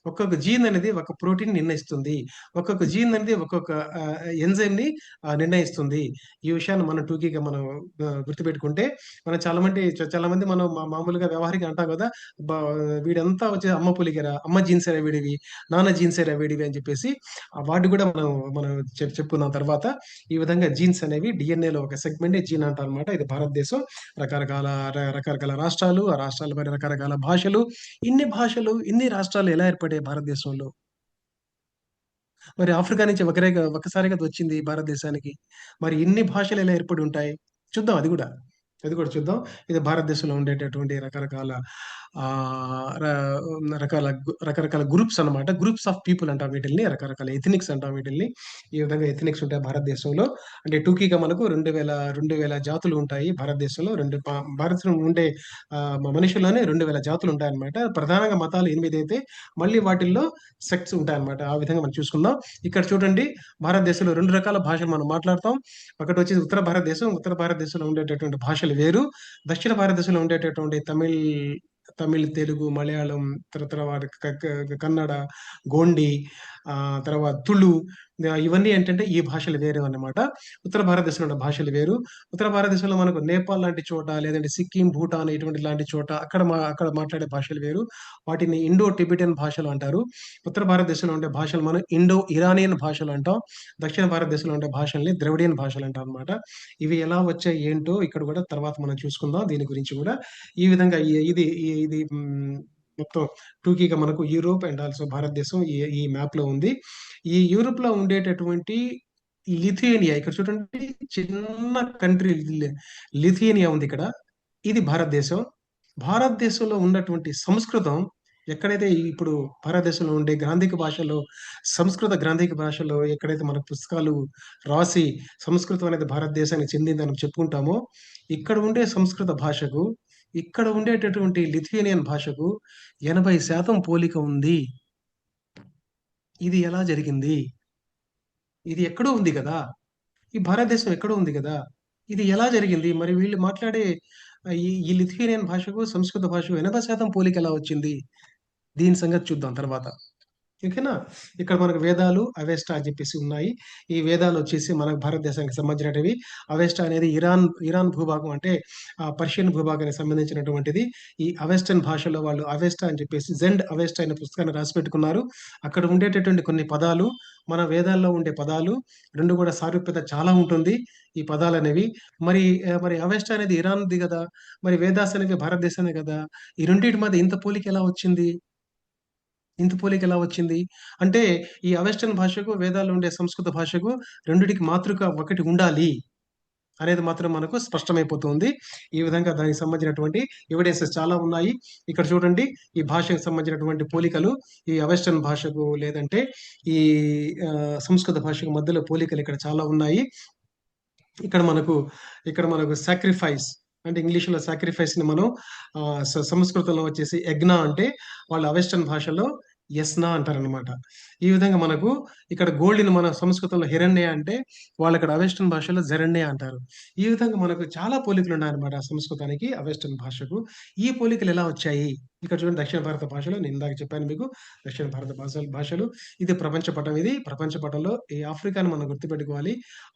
ఒక్కొక్క జీన్ అనేది ఒక ప్రోటీన్ నిర్ణయిస్తుంది. ఒక్కొక్క జీన్ అనేది ఒక్కొక్క ఎంజైమ్‌ని నిర్ణయిస్తుంది. ఈ విషయాన్ని మనం టూకీగా మనం గుర్తుపెట్టుకుంటే, చాలా మంది మనం మామూలుగా వ్యవహారికంగా అంటాం గదా! బా వీడంతా వచ్చి అమ్మ పులికెర, అమ్మ జీన్సేరా వీడివి, నాన్న జీన్సేరా వీడివి అని చెప్పేసి వాటిని గూడా మనం చెప్పుకున్నాం తర్వాత. ఈ విధంగా జీన్స్ అనేవి డీఎన్ఏలో ఒక సెగ్మెంటే జీన్ అంటారనమాట. ఇది భారతదేశం రకరకాల రాష్ట్రాలు, ఆ రాష్ట్రాల మరి రకరకాల భాషలు. ఇన్ని రాష్ట్రాలు ఎలా ఏర్పడ్డాయి భారతదేశంలో? మరి ఆఫ్రికా నుంచి ఒక్కసారిగా అదొచ్చింది భారతదేశానికి. మరి ఇన్ని భాషలు ఎలా ఏర్పడి ఉంటాయి? చూద్దాం అది గూడా. అది కూడా చూద్దాం. ఇది భారతదేశంలో ఉండేటటువంటి రకరకాల ఆహ్, ర రకరకాల గ్రూప్స్ అన్నమాట. గ్రూప్స్ ఆఫ్ పీపుల్ అంటాం వీటిల్ని. రకరకాల ఎథనిక్స్ అంటాం వీటిల్ని. ఈ విధంగా ఎథనిక్స్ ఉంటాయి భారతదేశంలో. అంటే టూకీగా మనకు 2000 జాతులు ఉంటాయి భారతదేశంలో. భారతదేశంలో ఉండే మనుషుల్లోనే 2000 జాతులు ఉంటాయన్నమాట. ప్రధానంగా మతాలు 8 అయితే మళ్ళీ వాటిల్లో సెక్ట్స్ ఉంటాయన్నమాట. ఆ విధంగా మనం చూసుకుందాం. ఇక్కడ చూడండి, భారతదేశంలో 2 రకాల భాషలు మనం మాట్లాడతాం. ఒకటొచ్చేసి ఉత్తర భారతదేశం. ఉత్తర భారతదేశంలో ఉండేటటువంటి భాషలు వేరు. దక్షిణ భారతదేశంలో ఉండేటటువంటి తమిళ్, తెలుగు, మలయాళం, తర్వాత కన్నడ, గోండి, తర్వాత తుళు, ఇవన్నీ ఏంటంటే ఈ భాషలు వేరేవన్నమాట. ఉత్తర భారతదేశంలో ఉన్న భాషలు వేరు. ఉత్తర భారతదేశంలో మనకు నేపాల్ లాంటి చోట, లేదంటే సిక్కిం, భూటాన్ ఇటువంటి లాంటి చోట అక్కడ మాట్లాడే భాషలు వేరు. వాటిని ఇండో టిబెటియన్ భాషలు అంటారు. ఉత్తర భారతదేశంలో ఉండే భాషలు మనం ఇండో ఇరానియన్ భాషలు అంటాం. దక్షిణ భారతదేశంలో ఉండే భాషల్ని ద్రవిడియన్ భాషలు అంటామన్నమాట. ఇవి ఎలా వచ్చాయి ఏంటో ఇక్కడ కూడా తర్వాత మనం చూసుకుందాం దీని గురించి గూడా. ఈ విధంగా ఇది మొత్తం టూకీగా మనకు యూరోప్ అండ్ ఆల్సో భారతదేశం ఈ మ్యాప్‌లో ఉంది. ఈ యూరోప్‌లో ఉండేటటువంటి లిథుయేనియా ఇక్కడ చూడండి, చిన్న కంట్రీ లిథుయేనియా ఉంది ఇక్కడ. ఇది భారతదేశం. భారతదేశంలో ఉన్నటువంటి సంస్కృతం ఎక్కడైతే ఇప్పుడు భారతదేశంలో ఉండే గ్రాంధిక భాషలో, సంస్కృత గ్రాంధిక భాషలో ఎక్కడైతే మన పుస్తకాలు రాసి సంస్కృతం అనేది భారతదేశానికి చెందిందని చెప్పుకుంటామో, ఇక్కడ ఉండే సంస్కృత భాషకు, ఇక్కడ ఉండేటటువంటి లిథుయేనియన్ భాషకు 80% పోలిక ఉంది. ఇది ఎలా జరిగింది? ఇది ఎక్కడో ఉంది కదా! ఈ భారతదేశం ఎక్కడో ఉంది గదా! ఇది ఎలా జరిగింది? మరి వీళ్ళు మాట్లాడే ఈ లిథుయేనియన్ భాషకు, సంస్కృత భాషకు 80% పోలిక ఎలా వచ్చింది? దీని సంగతి చూద్దాం తర్వాత. ఓకేనా? ఇక్కడ మనకు వేదాలు, అవెస్టా అని చెప్పేసి ఉన్నాయి. ఈ వేదాలొచ్చేసి మన భారతదేశానికి సంబంధించినటివి. అవెస్టా అనేది ఇరాన్ భూభాగం అంటే పర్షియన్ భూభాగానికి సంబంధించినటువంటిది. ఈ అవెస్టన్ భాషలో వాళ్ళు అవెస్టా అని చెప్పేసి జెండ్ అవెస్టా అనే పుస్తకాన్ని రాసిపెట్టుకున్నారు. అక్కడ ఉండేటటువంటి కొన్ని పదాలు, మన వేదాల్లో ఉండే పదాలు 2 కూడా సారూప్యత చాలా ఉంటుంది. ఈ పదాలనేవి. మరి అవెస్టా అనేది ఇరాన్‌ది గదా! మరి వేదాస్ అనేవి భారతదేశానిదే గదా! ఈ రెండిటి మధ్య ఇంత పోలిక ఎలా వచ్చింది? ఇంత పోలిక ఎలా వచ్చింది? అంటే ఈ అవెస్టర్న్ భాషకు, వేదాల్లో ఉండే సంస్కృత భాషకు రెండిటికి మాతృక ఒకటి ఉండాలి అనేది మాత్రం మనకు స్పష్టమైపోతుంది. ఈ విధంగా దానికి సంబంధించినటువంటి ఎవిడెన్సెస్ చాలా ఉన్నాయి. ఇక్కడ చూడండి, ఈ భాషకు సంబంధించినటువంటి పోలికలు ఈ అవెస్టర్న్ భాషకు లేదంటే ఈ సంస్కృత భాషకు మధ్యలో పోలికలు ఇక్కడ చాలా ఉన్నాయి. ఇక్కడ మనకు సాక్రిఫైస్ అంటే ఇంగ్లీష్‌లో సాక్రిఫైస్‌ని మనం సంస్కృతంలో వచ్చేసి యజ్ఞ అంటే వాళ్ళు అవెస్టర్న్ భాషలో యస్నా అంటారనమాట. ఈ విధంగా మనకు ఇక్కడ గోల్డ్‌ని మన సంస్కృతంలో హిరణ్య అంటే వాళ్ళక్కడ అవెస్టర్న్ భాషలో జరణ్య అంటారు. ఈ విధంగా మనకు చాలా పోలికలున్నాయన్నమాట సంస్కృతానికి, అవెస్టర్న్ భాషకు. ఈ పోలికలు ఎలా వచ్చాయి? ఇక్కడ చూడండి, దక్షిణ భారత భాషలో నేను ఇందాక చెప్పాను మీకు. దక్షిణ భారత భాషలు ఇది ప్రపంచ పటం ఇది. ప్రపంచ పటంలో ఈ ఆఫ్రికాని మనం గుర్తుపెట్టుకోవాలి.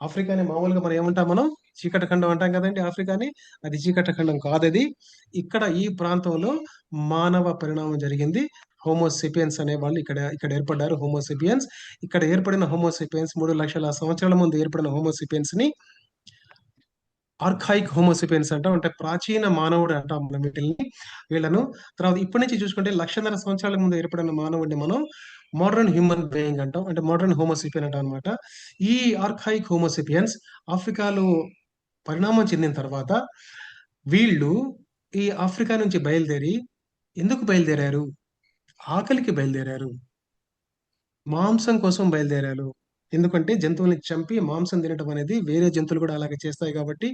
ఆఫ్రికాని మామూలుగా మనం ఏమంటాం మనం? చీకటి ఖండం అంటాం కదండీ ఆఫ్రికాని. అది చీకటి ఖండం కాదది. ఇక్కడ ఈ ప్రాంతంలో మానవ పరిణామం జరిగింది. హోమో సేపియన్స్ అనేవాళ్ళు ఇక్కడ ఇక్కడ ఏర్పడ్డారు. Homo sapiens. ఇక్కడ ఏర్పడిన హోమో సేపియన్స్ 3,00,000 సంవత్సరాల ముందు ఏర్పడిన హోమో సేపియన్స్‌ని ఆర్కాయిక్ హోమో సేపియన్స్ అంటాం. అంటే ప్రాచీన మానవుడు అంటాం మనం వీటిల్ని. వీళ్ళను తర్వాత ఇప్పటి నుంచి చూసుకుంటే 1,50,000 సంవత్సరాల ముందు ఏర్పడిన మానవుడిని మనం మోడర్న్ హ్యూమన్ బీయింగ్ అంటాం. అంటే మోడర్న్ హోమో సేపియన్ అంటాం అన్నమాట. ఈ ఆర్కాయిక్ హోమో సేపియన్స్ ఆఫ్రికాలో పరిణామం చెందిన తర్వాత వీళ్ళు ఈ ఆఫ్రికా నుంచి బయలుదేరి ఎందుకు బయలుదేరారు? ఆకలికి బయలుదేరారు. మాంసం కోసం బయలుదేరారు. ఎందుకంటే జంతువుల్ని చంపి మాంసం తినటం అనేది వేరే జంతువులు కూడా అలాగే చేస్తాయి కాబట్టి,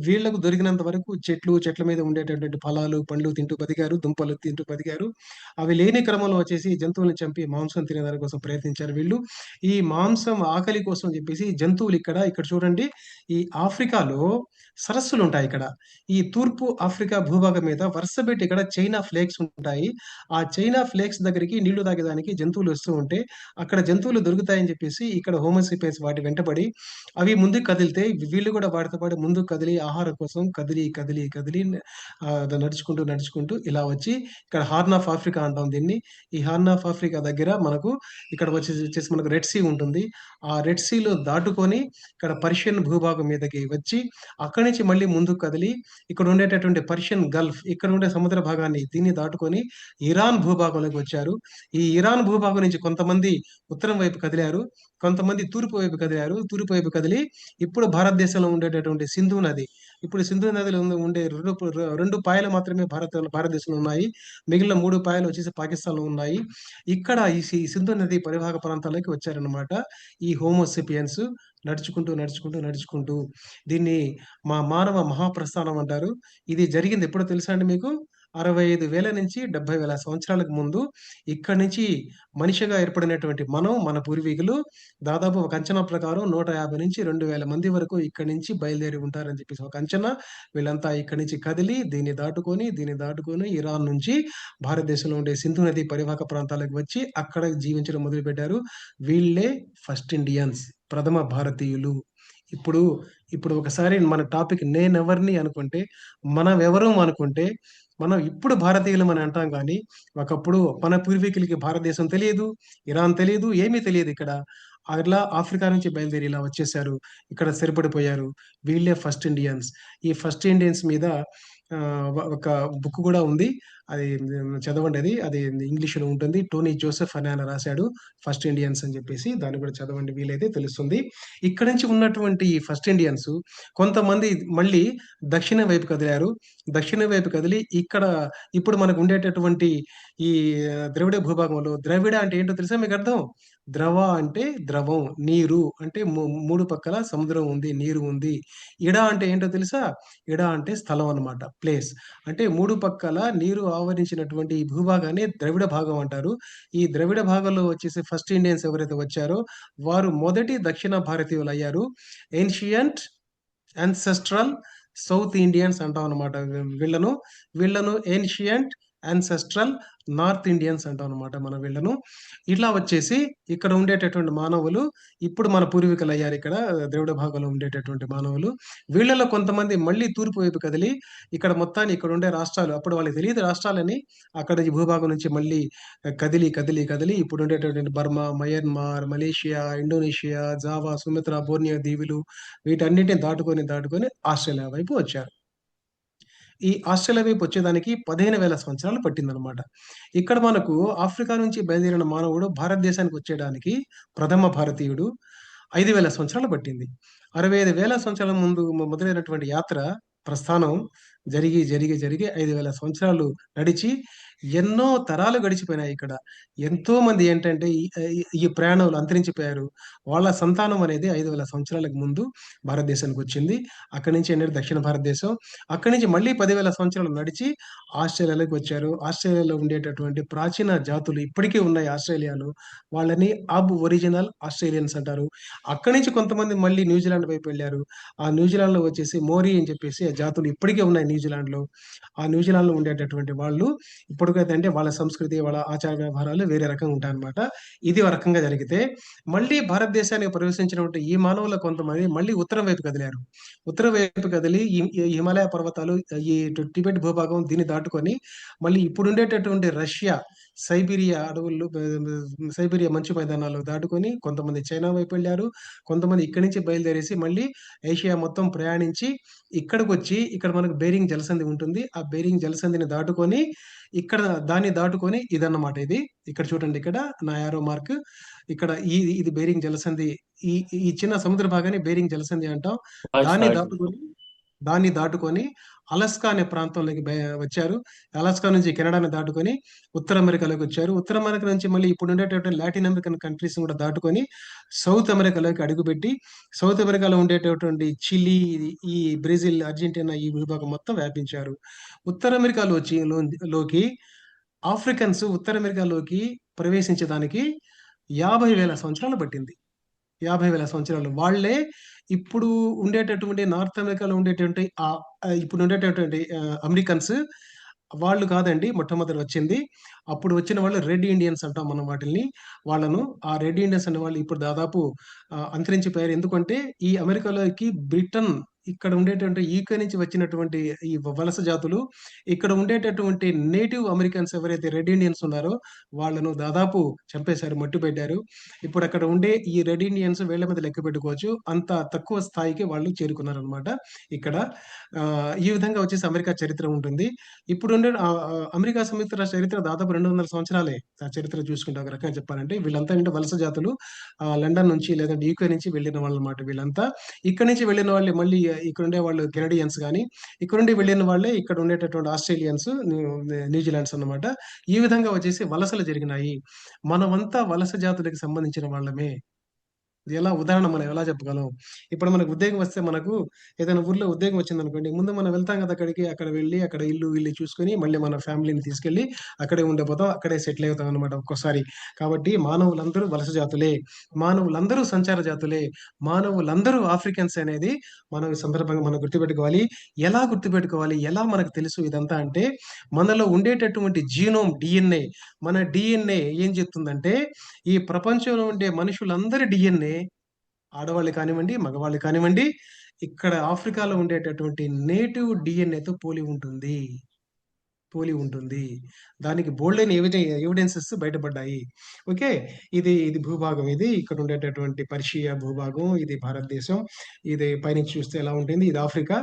వీళ్ళకు దొరికినంత వరకు చెట్ల మీద ఉండేటటువంటి ఫలాలు, పండ్లు తింటూ బతికారు. దుంపలు తింటూ బతికారు. అవి లేని క్రమంలో వచ్చేసి జంతువుల్ని చంపి మాంసం తినేదాని కోసం ప్రయత్నించారు వీళ్ళు. ఈ మాంసం ఆకలి కోసం చెప్పేసి జంతువులు ఇక్కడ చూడండి, ఈ ఆఫ్రికాలో సరస్సులుంటాయి ఇక్కడ. ఈ తూర్పు ఆఫ్రికా భూభాగం మీద వరుసబెట్టి ఇక్కడ చైనా ఫ్లేక్స్ ఉంటాయి. ఆ చైనా ఫ్లేక్స్ దగ్గరికి నీళ్లు తాగేదానికి జంతువులు వస్తూ ఉంటే, అక్కడ జంతువులు దొరుకుతాయని చెప్పేసి ఇక్కడ హోమో సేపియన్స్ వాటి వెంటబడి అవి ముందుకు కదిలితే వీళ్ళు కూడా వాటితో పాటు ముందుకు కదిలి ఆహారం కోసం కదిలి నడుచుకుంటూ ఇలా వచ్చి ఇక్కడ హార్న్ ఆఫ్ ఆఫ్రికా అంటాం దీన్ని. ఈ హార్న్ ఆఫ్ ఆఫ్రికా దగ్గర మనకు ఇక్కడ వచ్చేసి మనకు రెడ్ సీ ఉంటుంది. ఆ రెడ్ సీలో దాటుకొని ఇక్కడ పర్షియన్ భూభాగం మీదకి వచ్చి అక్కడి నుంచి మళ్ళీ ముందుకు కదిలి ఇక్కడ ఉండేటటువంటి పర్షియన్ గల్ఫ్ ఇక్కడ ఉండే సముద్ర భాగాన్ని దీన్ని దాటుకొని ఇరాన్ భూభాగంలోకి వచ్చారు. ఈ ఇరాన్ భూభాగం నుంచి కొంతమంది ఉత్తరం వైపు కదిలారు. కొంతమంది తూర్పు వైపు కదిలారు. తూర్పు వైపు కదిలి ఇప్పుడు భారతదేశంలో ఉండేటటువంటి సింధు నది. ఇప్పుడు సింధు నదిలో ఉండే 2 పాయలు మాత్రమే భారతదేశంలో ఉన్నాయి. మిగిలిన 3 పాయలు వచ్చేసి పాకిస్తాన్‌లో ఉన్నాయి. ఇక్కడ ఈ సింధు నది పరివాహక ప్రాంతాల్లోకి వచ్చారన్నమాట. ఈ హోమో సేపియన్స్ నడుచుకుంటూ దీన్ని మానవ మహాప్రస్థానం అంటారు. ఇది జరిగింది ఎప్పుడో తెలుసా అండి మీకు? 65,000 నుంచి 70,000 సంవత్సరాలకు ముందు ఇక్కడి నుంచి మనిషిగా ఏర్పడినటువంటి మన పూర్వీకులు దాదాపు ఒక అంచనా ప్రకారం 150-2,000 మంది వరకు ఇక్కడి నుంచి బయలుదేరి ఉంటారని చెప్పేసి ఒక అంచనా. వీళ్ళంతా ఇక్కడి నుంచి కదిలి దీన్ని దాటుకొని ఇరాన్ నుంచి భారతదేశంలో ఉండే సింధు నది పరివాహక ప్రాంతాలకు వచ్చి అక్కడ జీవించడం మొదలుపెట్టారు. వీళ్ళే ఫస్ట్ ఇండియన్స్, ప్రథమ భారతీయులు. ఇప్పుడు ఇప్పుడు ఒకసారి మన టాపిక్ నేనెవరిని అనుకుంటే, మనమెవరం అనుకుంటే, మనం ఇప్పుడు భారతీయులం అని అంటాం గానీ, ఒకప్పుడు మన పూర్వీకులకి భారతదేశం తెలీదు, ఇరాన్ తెలీదు, ఏమీ తెలీదిక్కడ. అట్లా ఆఫ్రికా నుంచి బయలుదేరి ఇలా వచ్చేసారు. ఇక్కడ స్థిరపడిపోయారు. వీళ్ళే ఫస్ట్ ఇండియన్స్. ఈ ఫస్ట్ ఇండియన్స్ మీద ఒక బుక్ కూడా ఉంది. అది చదవండి అది. అది ఇంగ్లీష్‌లో ఉంటుంది. టోనీ జోసెఫ్ అనే ఆయన రాసాడు. ఫస్ట్ ఇండియన్స్ అని చెప్పేసి. దాన్ని కూడా చదవండి వీలైతే తెలుస్తుంది. ఇక్కడి నుంచి ఉన్నటువంటి ఈ ఫస్ట్ ఇండియన్స్ కొంతమంది మళ్ళీ దక్షిణం వైపు కదిలారు. దక్షిణం వైపు కదిలి ఇక్కడ ఇప్పుడు మనకు ఉండేటటువంటి ఈ ద్రవిడ భూభాగంలో ద్రవిడ అంటే ఏంటో తెలుసా మీకు అర్థం? ద్రవ అంటే ద్రవం, నీరు అంటే 3 పక్కల సముద్రం ఉంది, నీరు ఉంది. ఇడ అంటే ఏంటో తెలుసా? ఇడ అంటే స్థలం అన్నమాట. ప్లేస్. అంటే 3 పక్కల నీరు ఆవరించినటువంటి ఈ భూభాగాన్ని ద్రవిడ భాగం అంటారు. ఈ ద్రవిడ భాగంలో వచ్చేసి ఫస్ట్ ఇండియన్స్ ఎవరైతే వచ్చారో వారు మొదటి దక్షిణ భారతీయులయ్యారు. ఏన్షియంట్ యాన్సెస్ట్రల్ సౌత్ ఇండియన్స్ అంటాం అన్నమాట వీళ్ళను. వీళ్ళను ఏన్షియంట్ యాన్సెస్ట్రల్ నార్త్ ఇండియన్స్ అంటాం అన్నమాట మనం వీళ్ళను. ఇట్లా వచ్చేసి ఇక్కడ ఉండేటటువంటి మానవులు ఇప్పుడు మన పూర్వీకులు అయ్యారు ఇక్కడ ద్రవిడ భాగంలో ఉండేటటువంటి మానవులు. వీళ్ళలో కొంతమంది మళ్ళీ తూర్పు వైపు కదిలి ఇక్కడ మొత్తాన్ని ఇక్కడ ఉండే రాష్ట్రాలు అప్పుడు వాళ్ళకి తెలియదు రాష్ట్రాలని. అక్కడ ఈ భూభాగం నుంచి మళ్ళీ కదిలి, కదిలి, కదిలి ఇప్పుడు ఉండేటటువంటి Burma, Myanmar, Malaysia, Indonesia, Java, Sumitra, Borneo దీవులు వీటన్నిటిని దాటుకొని, దాటుకొని ఆస్ట్రేలియా వైపు వచ్చారు. ఈ ఆస్ట్రేలియా వైపు వచ్చేదానికి 15,000 సంవత్సరాలు పట్టిందనమాట. ఇక్కడ మనకు ఆఫ్రికా నుంచి బయలుదేరిన మానవుడు భారతదేశానికి వచ్చేయడానికి ప్రథమ భారతీయుడు 5,000 సంవత్సరాలు పట్టింది. 65,000 సంవత్సరాల ముందు మొదలైనటువంటి యాత్ర ప్రస్థానం జరిగి, జరిగి, జరిగి 5,000 సంవత్సరాలు నడిచి ఎన్నో తరాలు గడిచిపోయినాయి ఇక్కడ. ఎంతోమంది ఏంటంటే ఈ ప్రయాణంలో అంతరించిపోయారు. వాళ్ళ సంతానం అనేది 5,000 సంవత్సరాలకు ముందు భారతదేశానికొచ్చింది. అక్కడి నుంచి ఏంటంటే దక్షిణ భారతదేశం. అక్కడి నుంచి మళ్ళీ 10,000 సంవత్సరాలు నడిచి ఆస్ట్రేలియాలోకి వచ్చారు. ఆస్ట్రేలియాలో ఉండేటటువంటి ప్రాచీన జాతులు ఇప్పటికీ ఉన్నాయి ఆస్ట్రేలియాలో. వాళ్ళని ఒరిజినల్ ఆస్ట్రేలియన్స్ అంటారు. అక్కడి నుంచి కొంతమంది మళ్ళీ న్యూజిలాండ్ వైపు వెళ్లారు. ఆ న్యూజిలాండ్‌లో వచ్చేసి మోరీ అని చెప్పేసి ఆ జాతులు ఇప్పటికే ఉన్నాయి న్యూజిలాండ్‌లో. ఆ న్యూజిలాండ్‌లో ఉండేటటువంటి వాళ్ళు ఇప్పటికైతే అంటే వాళ్ళ సంస్కృతి, వాళ్ళ ఆచార వ్యవహారాలు వేరే రకంగా ఉంటాయన్నమాట. ఇది ఒక రకంగా జరిగితే, మళ్ళీ భారతదేశానికి ప్రవేశించినటువంటి ఈ మానవులు కొంతమంది మళ్ళీ ఉత్తరం వైపు కదిలారు. ఉత్తరం వైపు కదిలి ఈ హిమాలయ పర్వతాలు, ఈ టిబెట్ భూభాగం దీన్ని దాటుకొని మళ్ళీ ఇప్పుడుండేటటువంటి రష్యా, సైబీరియా అడవులు సైబీరియా మంచు మైదానాలు దాటుకొని కొంతమంది చైనా వైపు వెళ్లారు. కొంతమంది ఇక్కడి నుంచి బయలుదేరేసి మళ్ళీ ఏషియా మొత్తం ప్రయాణించి ఇక్కడికొచ్చి ఇక్కడ మనకు బేరింగ్ జలసంధి ఉంటుంది. ఆ బేరింగ్ జలసంధిని దాటుకొని ఇక్కడ దాన్ని దాటుకొని ఇదన్నమాట ఇది. ఇక్కడ చూడండి ఇక్కడ నా యారో మార్క్. ఇక్కడ ఇది బేరింగ్ జలసంధి. ఈ ఈ చిన్న సముద్ర భాగాన్ని బేరింగ్ జలసంధి అంటాం. వాయిస్ దాన్ని రావట్లేదు. దాటుకొని దాన్ని దాటుకొని అలస్కా అనే ప్రాంతంలోకి వచ్చారు. అలస్కా నుంచి కెనడాని దాటుకొని ఉత్తర అమెరికాలోకి వచ్చారు. ఉత్తర అమెరికా నుంచి మళ్ళీ ఇప్పుడు ఉండేటటువంటి లాటిన్ అమెరికన్ కంట్రీస్ కూడా దాటుకొని సౌత్ అమెరికాలోకి అడుగుపెట్టి సౌత్ అమెరికాలో ఉండేటటువంటి చిలీ, ఈ బ్రెజిల్, అర్జెంటీనా ఈ విభాగం మొత్తం వ్యాపించారు. ఉత్తర అమెరికాలో లోకి ఆఫ్రికన్స్ ఉత్తర అమెరికాలోకి ప్రవేశించడానికి 50,000 సంవత్సరాలు పట్టింది. 50,000 సంవత్సరాలు. వాళ్ళే ఇప్పుడు ఉండేటటువంటి నార్త్ అమెరికాలో ఉండేటువంటి ఇప్పుడు ఉండేటటువంటి అమెరికన్స్ వాళ్ళు కాదండి మొట్టమొదట వచ్చింది. అప్పుడు వచ్చిన వాళ్ళు రెడ్ ఇండియన్స్ అంటాం మనం వాటిల్ని. వాళ్ళను ఆ రెడ్ ఇండియన్స్ అనే వాళ్ళు ఇప్పుడు దాదాపు అంతరించిపోయారు. ఎందుకంటే ఈ అమెరికాలోకి బ్రిటన్ ఇక్కడ ఉండేటువంటి యూకే నుంచి వచ్చినటువంటి ఈ వలస జాతులు ఇక్కడ ఉండేటటువంటి నేటివ్ అమెరికన్స్ ఎవరైతే రెడ్ ఇండియన్స్ ఉన్నారో వాళ్ళను దాదాపు చంపేశారు, మట్టుపెట్టారు. ఇప్పుడు అక్కడ ఉండే ఈ రెడ్ ఇండియన్స్ వేళ్ల మీద లెక్క పెట్టుకోవచ్చు. అంత తక్కువ స్థాయికి వాళ్ళు చేరుకున్నారనమాట ఇక్కడ. ఈ విధంగా వచ్చేసి అమెరికా చరిత్ర ఉంటుంది. ఇప్పుడుండే అమెరికా సంయుక్త రాష్ట్ర చరిత్ర దాదాపు 200 సంవత్సరాలే. ఆ చరిత్ర చూసుకుంటే ఒక రకంగా చెప్పాలంటే వీళ్ళంతా ఏంటంటే వలస జాతులు. లండన్ నుంచి లేదంటే యూకే నుంచి వెళ్ళిన వాళ్ళనమాట వీళ్ళంతా. ఇక్కడి నుంచి వెళ్ళిన వాళ్ళే మళ్ళీ ఇక్కడ ఉండే వాళ్ళు కెనడియన్స్ గాని, ఇక్కడ నుండి వెళ్ళిన వాళ్ళే ఇక్కడ ఉండేటటువంటి ఆస్ట్రేలియన్స్, న్యూజిలాండ్స్ అన్నమాట. ఈ విధంగా వచ్చేసి వలసలు జరిగినాయి. మనమంతా వలస జాతులకు సంబంధించిన వాళ్ళమే. ఎలా ఉదాహరణ మనం ఎలా చెప్పగలం? ఇప్పుడు మనకు ఉద్యోగం వస్తే మనకు ఏదైనా ఊర్లో ఉద్యోగం వచ్చిందనుకోండి, ముందు మనం వెళ్తాం కదా అక్కడికి. అక్కడ వెళ్ళి అక్కడ ఇల్లు చూసుకొని మళ్ళీ మన ఫ్యామిలీని తీసుకెళ్ళి అక్కడే ఉండిపోతాం. అక్కడే సెటిల్ అవుతాం అన్నమాట ఒక్కోసారి. కాబట్టి మానవులందరూ వలస జాతులే. మానవులందరూ సంచార జాతులే. మానవులందరూ ఆఫ్రికన్స్ అనేది మనం ఈ సందర్భంగా మనం గుర్తుపెట్టుకోవాలి. ఎలా గుర్తుపెట్టుకోవాలి? ఎలా మనకు తెలుసు ఇదంతా అంటే మనలో ఉండేటటువంటి జీనోమ్ డిఎన్ఏ, మన డిఎన్ఏ ఏం చెప్తుందంటే ఈ ప్రపంచంలో ఉండే మనుషులందరి డిఎన్ఏ ఆడవాళ్ళు కానివ్వండి, మగవాళ్ళు కానివ్వండి, ఇక్కడ ఆఫ్రికాలో ఉండేటటువంటి నేటివ్ డిఎన్ఏతో పోలి ఉంటుంది. పోలి ఉంటుంది. దానికి బోలెడన్ని ఎవిడెన్సెస్ బయటపడ్డాయి. ఓకే. ఇది భూభాగం ఇది. ఇక్కడ ఉండేటటువంటి పర్షియా భూభాగం. ఇది భారతదేశం. ఇది పైనుంచి చూస్తే ఎలా ఉంటుంది. ఇది ఆఫ్రికా.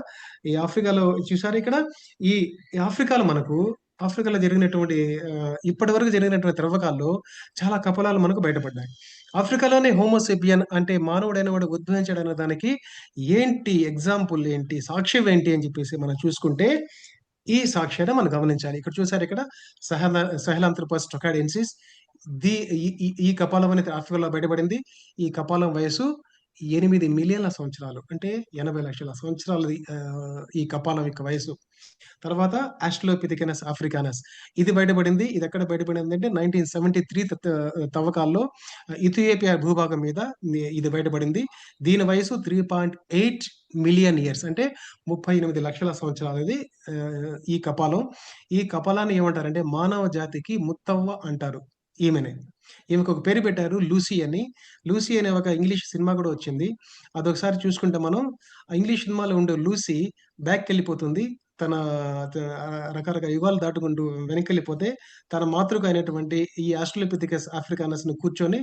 ఈ ఆఫ్రికాలో చూసారా ఇక్కడ? ఈ ఈ ఆఫ్రికాలో మనకు ఆఫ్రికాలో జరిగినటువంటి ఇప్పటివరకు జరిగినటువంటి త్రవ్వకాల్లో చాలా కపలాలు మనకు బయటపడ్డాయి. ఆఫ్రికాలోనే హోమోసేపియన్ అంటే మానవుడైన వాడు ఉద్భవించాడన్న దానికి ఏంటి ఎగ్జాంపుల్ ఏంటి? సాక్ష్యం ఏంటి అని చెప్పేసి మనం చూసుకుంటే, ఈ సాక్ష్యాన్ని మనం గమనించాలి. ఇక్కడ చూసారా ఇక్కడ సహెలాంథ్రోపస్ టొకాడెన్సిస్ ది ఈ ఈ ఈ కపాలం అనేది ఆఫ్రికాలో బయటపడింది. ఈ కపాలం వయస్సు 8,000,000,000 సంవత్సరాలు. అంటే 80,00,000 సంవత్సరాలది ఈ కపాలం యొక్క వయస్సు. తర్వాత ఆస్ట్రలోపిథెకనస్ ఆఫ్రికానస్ ఇది బయటపడింది. ఇదెక్కడ బయటపడిందంటే 1973 తవ్వకాల్లో ఇథియోపియా భూభాగం మీద ఇది బయటపడింది. దీని వయస్సు 3.8 మిలియన్ ఇయర్స్ అంటే 38,00,000 సంవత్సరాలది ఈ కపాలం. ఈ కపాలాన్ని ఏమంటారంటే మానవ జాతికి ముత్తవ్వ అంటారు ఈమెని. ఈమెకొక పేరు పెట్టారు లూసీ అని. లూసీ అనే ఒక ఇంగ్లీష్ సినిమా కూడా వచ్చింది. అదొకసారి చూసుకుంటే మనం ఆ ఇంగ్లీష్ సినిమాలో ఉండే లూసీ బ్యాక్‌కెళ్ళిపోతుంది. తన రకరకాల యుగాలు దాటుకుంటూ వెనక్కెళ్ళిపోతే, తన మాతృక అయినటువంటి ఈ ఆస్ట్రలోపిథెకస్ ఆఫ్రికానస్‌ని కూర్చొని